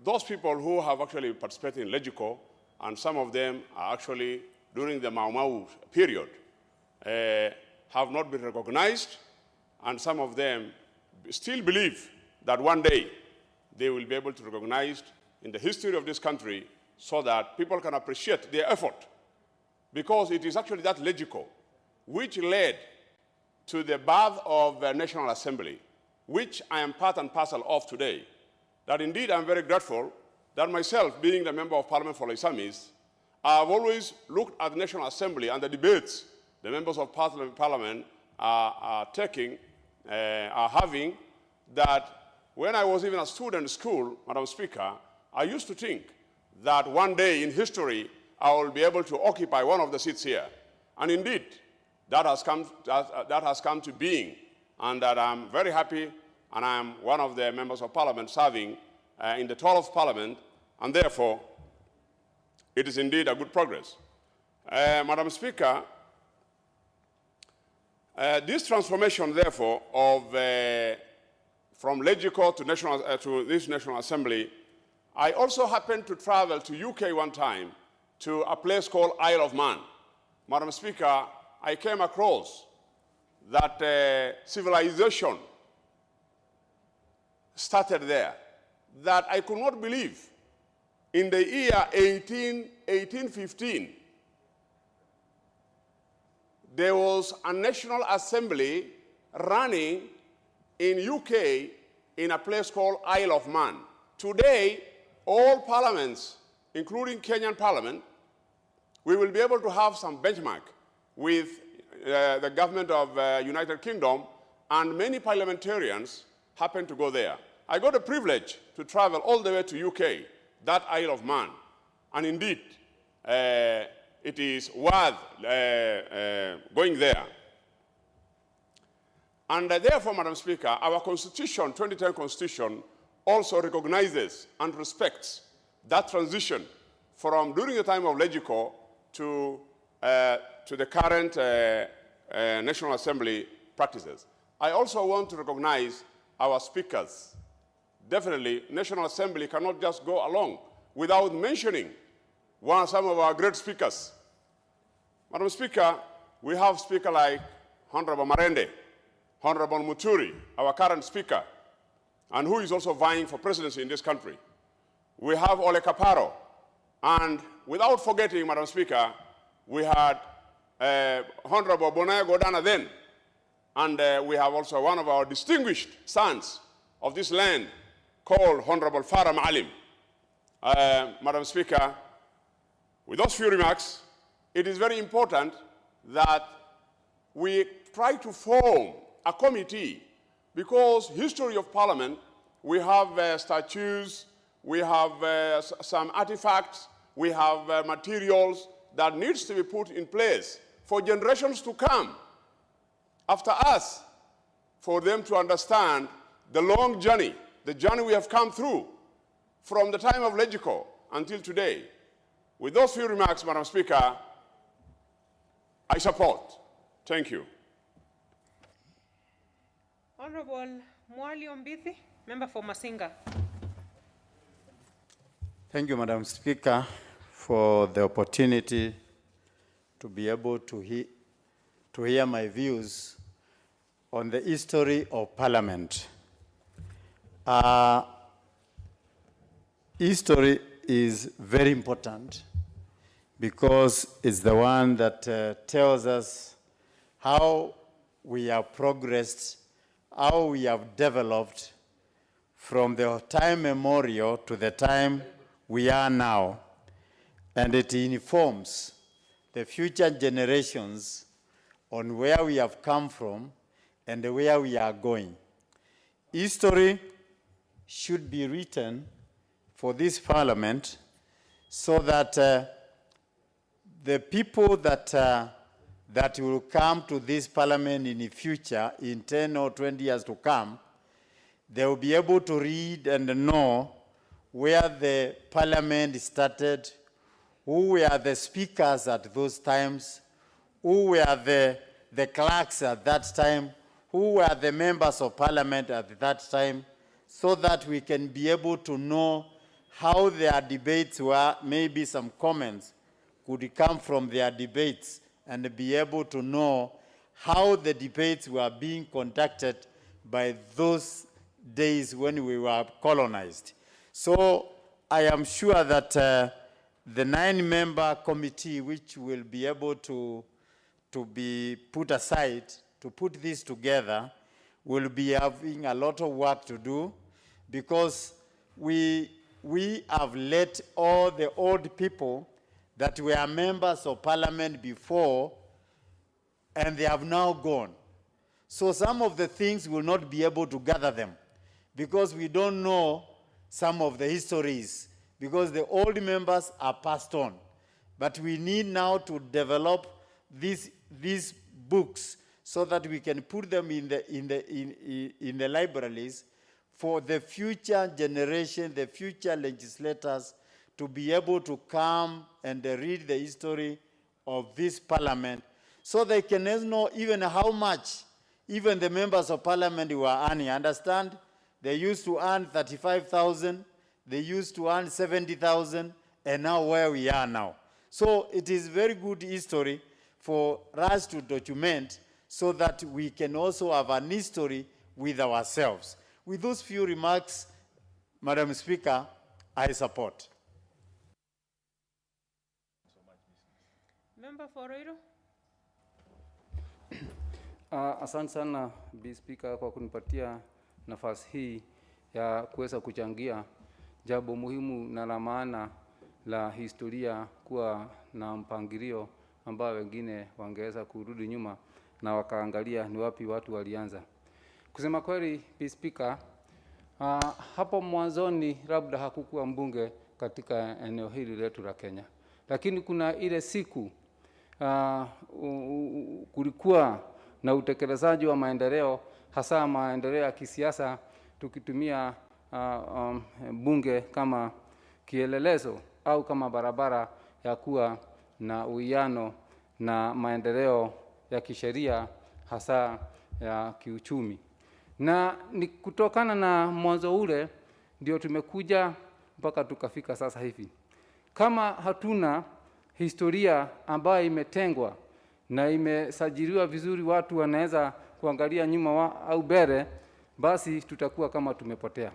those people who have actually participated in Legico, and some of them are actually during the Mau Mau period, have not been recognized, and some of them still believe that one day they will be able to be recognized in the history of this country so that people can appreciate their effort. Because it is actually that Legico which led to the birth of the National Assembly, which I am part and parcel of today. that indeed I'm very grateful that myself, being the member of parliament for Laisamis, I've always looked at the National Assembly and the debates the members of parliament are having, that when I was even a student in school, Madam Speaker, I used to think that one day in history I will be able to occupy one of the seats here. And indeed, that has come to being, and that I'm very happy, and I'm one of the members of parliament serving in the 12th parliament, and therefore, it is indeed a good progress. Madam Speaker, this transformation, therefore, of from Legico to this National Assembly, I also happened to travel to UK one time to a place called Isle of Man. Madam Speaker, I came across that civilization started there, that I could not believe. In the year 1815, there was a National Assembly running in UK in a place called Isle of Man. Today, all parliaments, including Kenyan Parliament, we will be able to have some benchmark with the government of United Kingdom, and many parliamentarians happen to go there. I got a privilege to travel all the way to UK, that Isle of Man, and indeed, it is worth going there. And therefore, Madam Speaker, our Constitution, 2010 Constitution, also recognizes and respects that transition from during the time of Legico to the current National Assembly practices. I also want to recognize our speakers. Definitely, National Assembly cannot just go along without mentioning some of our great speakers. Madam Speaker, we have speakers like Honorable Marende, Honorable Muturi, our current speaker, and who is also vying for presidency in this country. We have Ole Kaparo, and without forgetting, Madam Speaker, we had Honorable Bonaya Godana then, and we have also one of our distinguished sons of this land called Honorable Farah Maalim. Madam Speaker, with those few remarks, it is very important that we try to form a committee, because history of Parliament, we have statues, we have some artifacts, we have materials that needs to be put in place for generations to come after us, for them to understand the long journey, the journey we have come through from the time of Legico until today. With those few remarks, Madam Speaker, I support. Thank you. Honorable Mwali Ombithi, member for Masinga. Thank you, Madam Speaker, for the opportunity to be able to hear my views on the history of Parliament. History is very important because it's the one that tells us how we have progressed, how we have developed from the time memorial to the time we are now. And it informs the future generations on where we have come from and where we are going. History should be written for this Parliament so that the people that will come to this Parliament in the future, in 10 or 20 years to come, they will be able to read and know where the Parliament started, who were the speakers at those times, who were the clerks at that time, who were the members of Parliament at that time, so that we can be able to know how their debates were. Maybe some comments could come from their debates, and be able to know how the debates were being conducted by those days when we were colonized. So I am sure that the 9-member committee, which will be able to be put aside to put this together, will be having a lot of work to do, because we have let all the old people that were members of parliament before, and they have now gone. So some of the things will not be able to gather them because we don't know some of the histories, because the old members are passed on. But we need now to develop these books so that we can put them in the libraries for the future generation, the future legislators, to be able to come and read the history of this parliament, so they can know even how much even the members of parliament were earning. Understand? They used to earn 35,000, they used to earn 70,000, and now where we are now. So it is very good history for us to document so that we can also have an history with ourselves. With those few remarks, Madam Speaker, I support. Member for Ruiru. Asante sana Bi Speaker kwa kunipatia nafasi hii ya kuweza kuchangia jambo muhimu na la maana la historia kuwa na mpangilio ambao wengine wangeweza kurudi nyuma na wakaangalia ni wapi watu walianza. Kusema kweli Bi Speaker, hapo mwanzoni labda hakukuwa mbunge katika eneo hili letu la Kenya. Lakini kuna ile siku kulikuwa na utekelezaji wa maendeleo, hasa maendeleo ya kisiasa, tukitumia bunge kama kielelezo au kama barabara ya kuwa na uwiano na maendeleo ya kisheria, hasa ya kiuchumi. Na ni kutokana na mwanzo ule ndio tumekuja mpaka tukafika sasa hivi. Kama hatuna historia ambayo imetengwa na imesajiliwa vizuri, watu wanaweza kuangalia nyuma au mbele, basi tutakuwa kama tumepotea.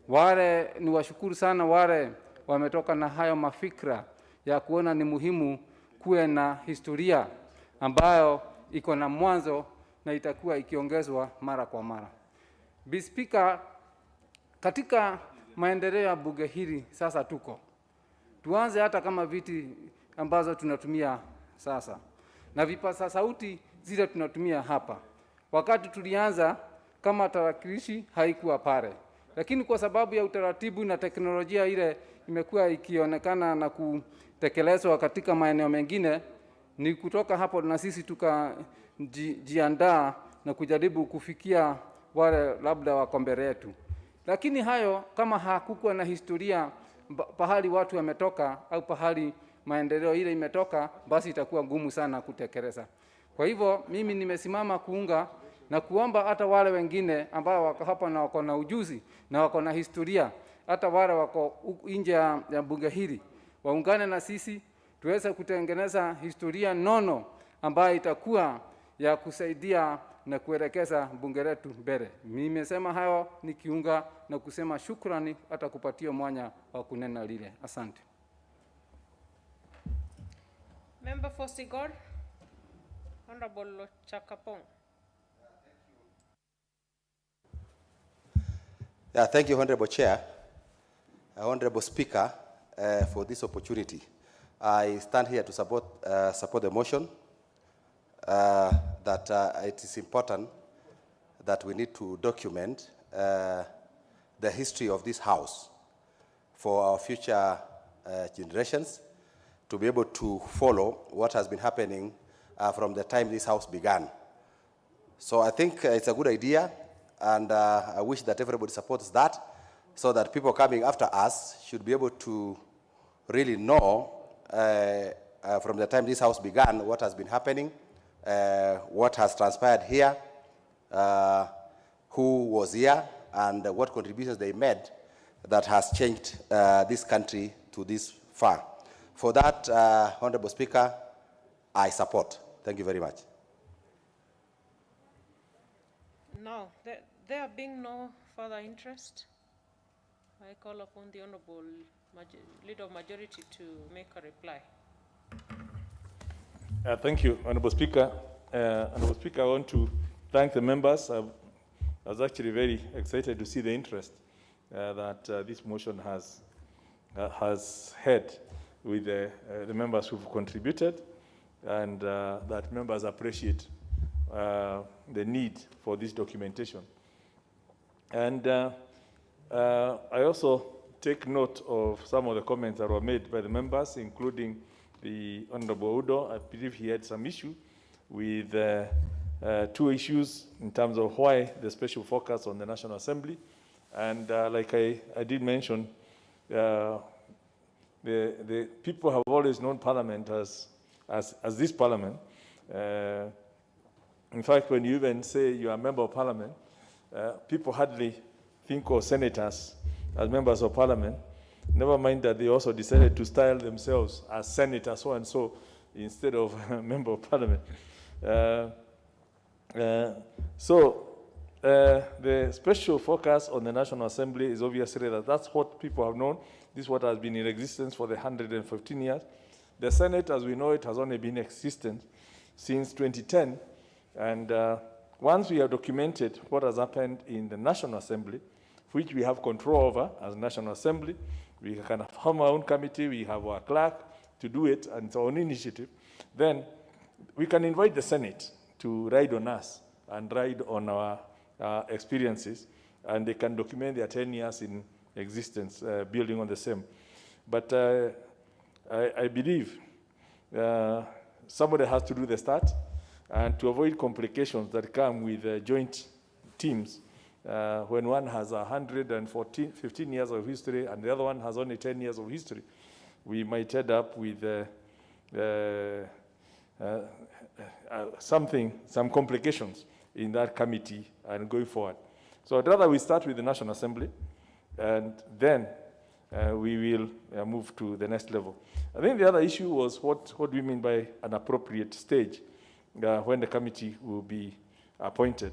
Wale ni washukuru sana wale wametoka na hayo mafikra ya kuona ni muhimu kuwe na historia ambayo iko na mwanzo na itakuwa ikiongezwa mara kwa mara. Bi Speaker, katika maendeleo ya bunge hili sasa tuanze hata kama viti ambazo tunatumia sasa na vipasa sauti zile tunatumia hapa. Wakati tulianza kama tarakilishi haikuwa pale, lakini kwa sababu ya utaratibu na teknolojia ile imekuwa ikionekana na kutekelezwa katika maeneo mengine, ni kutoka hapo na sisi tukajiandaa na kujaribu kufikia wale labda wako mbele yetu. Lakini hayo kama hakukuwa na historia pahali watu wametoka au pahali maendeleo ile imetoka, basi itakuwa ngumu sana kutekeleza. Kwa hivyo mimi nimesimama kuunga na kuomba hata wale wengine ambao wako hapa na wako na ujuzi na wako na historia, hata wale wako nje ya bunge hili, waungane na sisi tuweze kutengeneza historia nono ambayo itakuwa ya kusaidia na kuelekeza bunge letu mbele. Nimesema hayo nikiunga na kusema shukrani hata kupatia mwanya wa kunena lile. Asante. Member for Sigor, Honorable Chakapong. Yeah, thank you, Honorable Chair, Honorable Speaker, for this opportunity. I stand here to support the motion that it is important that we need to document the history of this house for our future generations to be able to follow what has been happening from the time this house began. So I think it's a good idea, and I wish that everybody supports that, so that people coming after us should be able to really know from the time this house began what has been happening, what has transpired here, who was here, and what contributions they made that has changed this country to this far. For that, Honorable Speaker, I support. Thank you very much. Now, there being no further interest, I call upon the Honorable Leader of Majority to make a reply. Thank you, Honorable Speaker. Honorable Speaker, I want to thank the members. I was actually very excited to see the interest that this motion has had with the members who've contributed, and that members appreciate the need for this documentation. And I also take note of some of the comments that were made by the members, including the Honorable Udo. I believe he had some issue with two issues in terms of why the special focus on the National Assembly. And like I did mention, the people have always known Parliament as this Parliament. In fact, when you even say you are a member of Parliament, people hardly think of senators as members of Parliament. Never mind that they also decided to style themselves as Senator so-and-so instead of a member of Parliament. The special focus on the National Assembly is obviously that's what people have known. This is what has been in existence for the 115 years. The Senate, as we know it, has only been existent since 2010. And once we have documented what has happened in the National Assembly, which we have control over as National Assembly, we can form our own committee, we have our clerk to do it, and it's our own initiative, then we can invite the Senate to ride on us and ride on our experiences, and they can document their 10 years in existence, building on the same. But I believe somebody has to do the start, and to avoid complications that come with joint teams, when one has 15 years of history and the other one has only 10 years of history, we might end up with some complications in that committee and going forward. So I'd rather we start with the National Assembly, and then we will move to the next level. I think the other issue was what do we mean by an appropriate stage when the committee will be appointed.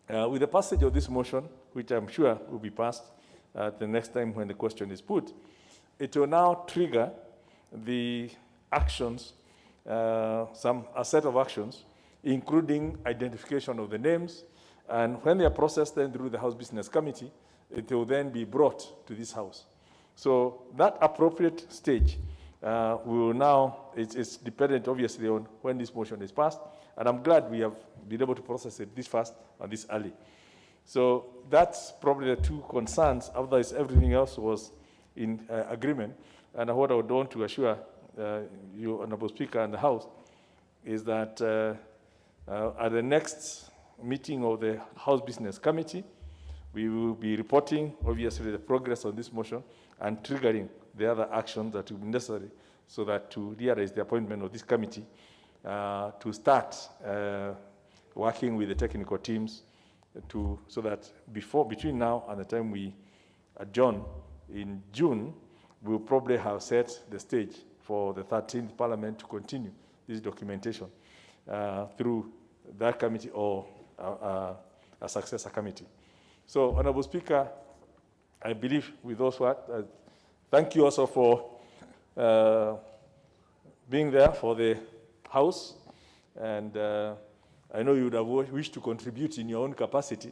With the passage of this motion, which I'm sure will be passed the next time when the question is put, it will now trigger the actions, a set of actions, including identification of the names, and when they are processed then through the House Business Committee, it will then be brought to this House. So that appropriate stage will now, it's dependent obviously on when this motion is passed, and I'm glad we have been able to process it this fast and this early. So that's probably the two concerns. Otherwise, everything else was in agreement. And what I would want to assure you, Honorable Speaker, and the House is that at the next meeting of the House Business Committee, we will be reporting, obviously, the progress on this motion and triggering the other actions that will be necessary so that to realize the appointment of this committee, to start working with the technical teams so that between now and the time we adjourn in June, we'll probably have set the stage for the 13th Parliament to continue this documentation through that committee or a successor committee. So, Honorable Speaker, I believe with those words, thank you also for being there for the House, and I know you would have wished to contribute in your own capacity,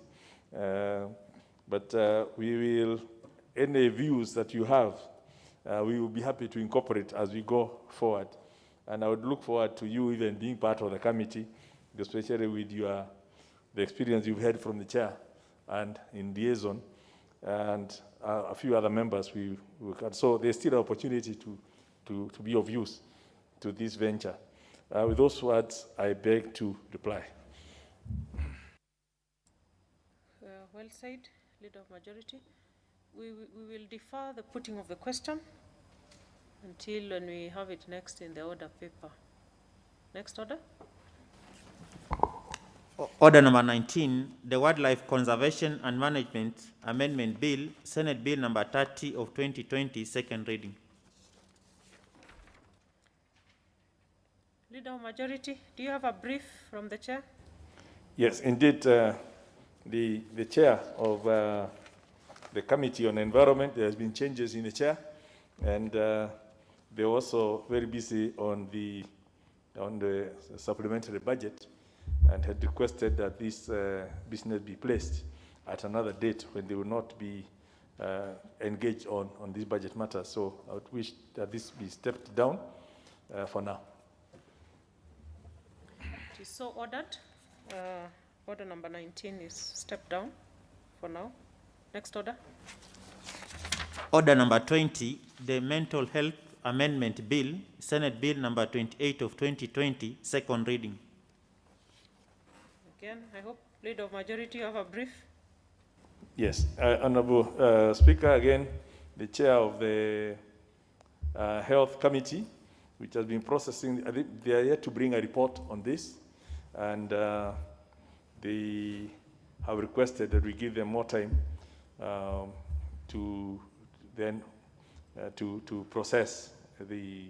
but we will, any views that you have, we will be happy to incorporate as we go forward. And I would look forward to you even being part of the committee, especially with the experience you've had from the chair and in liaison, and a few other members we can. So there's still an opportunity to be of use to this venture. With those words, I beg to reply. Well said, Leader of Majority. We will defer the putting of the question until when we have it next in the order paper. Next order. Order number 19, the Wildlife Conservation and Management Amendment Bill, Senate Bill number 30 of 2020, second reading. Leader of Majority, do you have a brief from the chair? Yes, indeed. The chair of the Committee on Environment, there has been changes in the chair, and they're also very busy on the supplementary budget, and had requested that this business be placed at another date when they will not be engage on this budget matter. So I would wish that this be stepped down for now. It is so ordered. Order number 19 is stepped down for now. Next order. Order number 20, the Mental Health Amendment Bill, Senate Bill number 28 of 2020, second reading. Again, I hope Leader of Majority have a brief. Yes, Honorable Speaker, again, the chair of the Health Committee, which has been processing, I think they are yet to bring a report on this, and they have requested that we give them more time to then to process the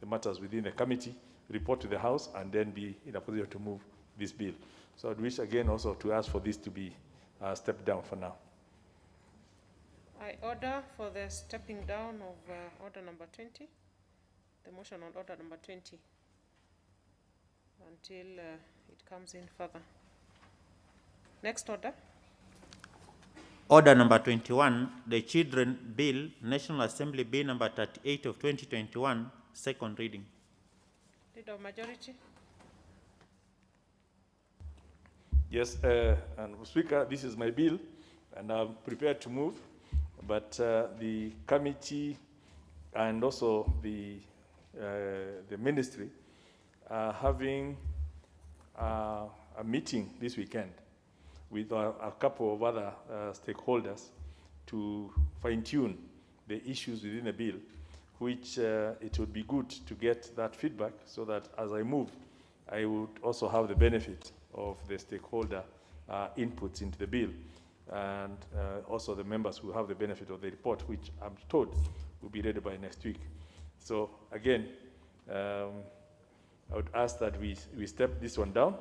matters within the committee, report to the House, and then be in a position to move this bill. So I'd wish again also to ask for this to be stepped down for now. I order for the stepping down of order number 20, the motion on order number 20, until it comes in further. Next order. Order number 21, the Children Bill, National Assembly Bill number 38 of 2021, second reading. Leader of Majority. Yes, and Speaker, this is my bill, and I'm prepared to move, but the committee and also the ministry are having a meeting this weekend with a couple of other stakeholders to fine-tune the issues within the bill, which it would be good to get that feedback so that as I move, I would also have the benefit of the stakeholder inputs into the bill, and also the members who have the benefit of the report, which I'm told will be ready by next week. So again, I would ask that we step this one down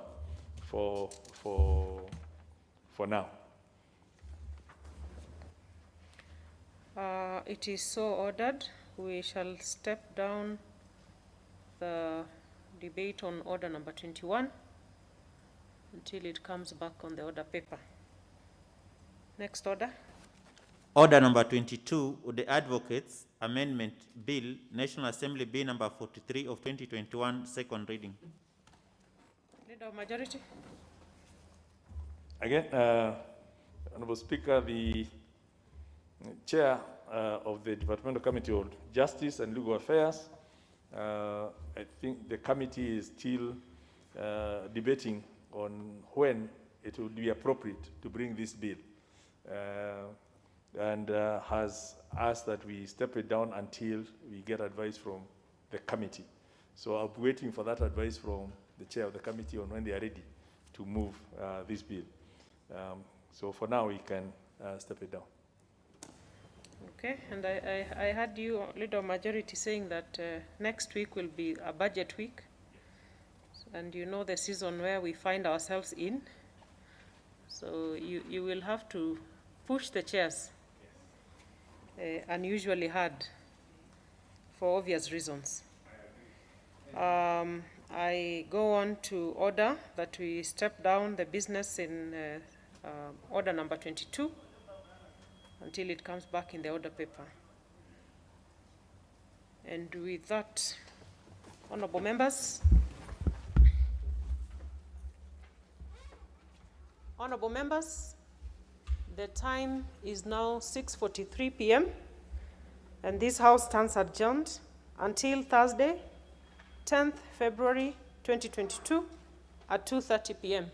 for now. It is so ordered. We shall step down the debate on order number 21 until it comes back on the order paper. Next order. Order number 22, the Advocates Amendment Bill, National Assembly Bill number 43 of 2021, second reading. Leader of Majority. Again, Honorable Speaker, the chair of the Departmental Committee on Justice and Legal Affairs, I think the committee is still debating on when it would be appropriate to bring this bill, and has asked that we step it down until we get advice from the committee. So I'll be waiting for that advice from the chair of the committee on when they are ready to move this bill. So for now, we can step it down. Okay, and I heard you, Leader of Majority, saying that next week will be a budget week. And you know the season where we find ourselves in. So you will have to push the chairs, unusually hard, for obvious reasons. I go on to order that we step down the business in order number 22 until it comes back in the order paper. And with that, honorable members, the time is now 6:43 p.m. and this House stands adjourned until Thursday, 10th February 2022 at 2:30 p.m.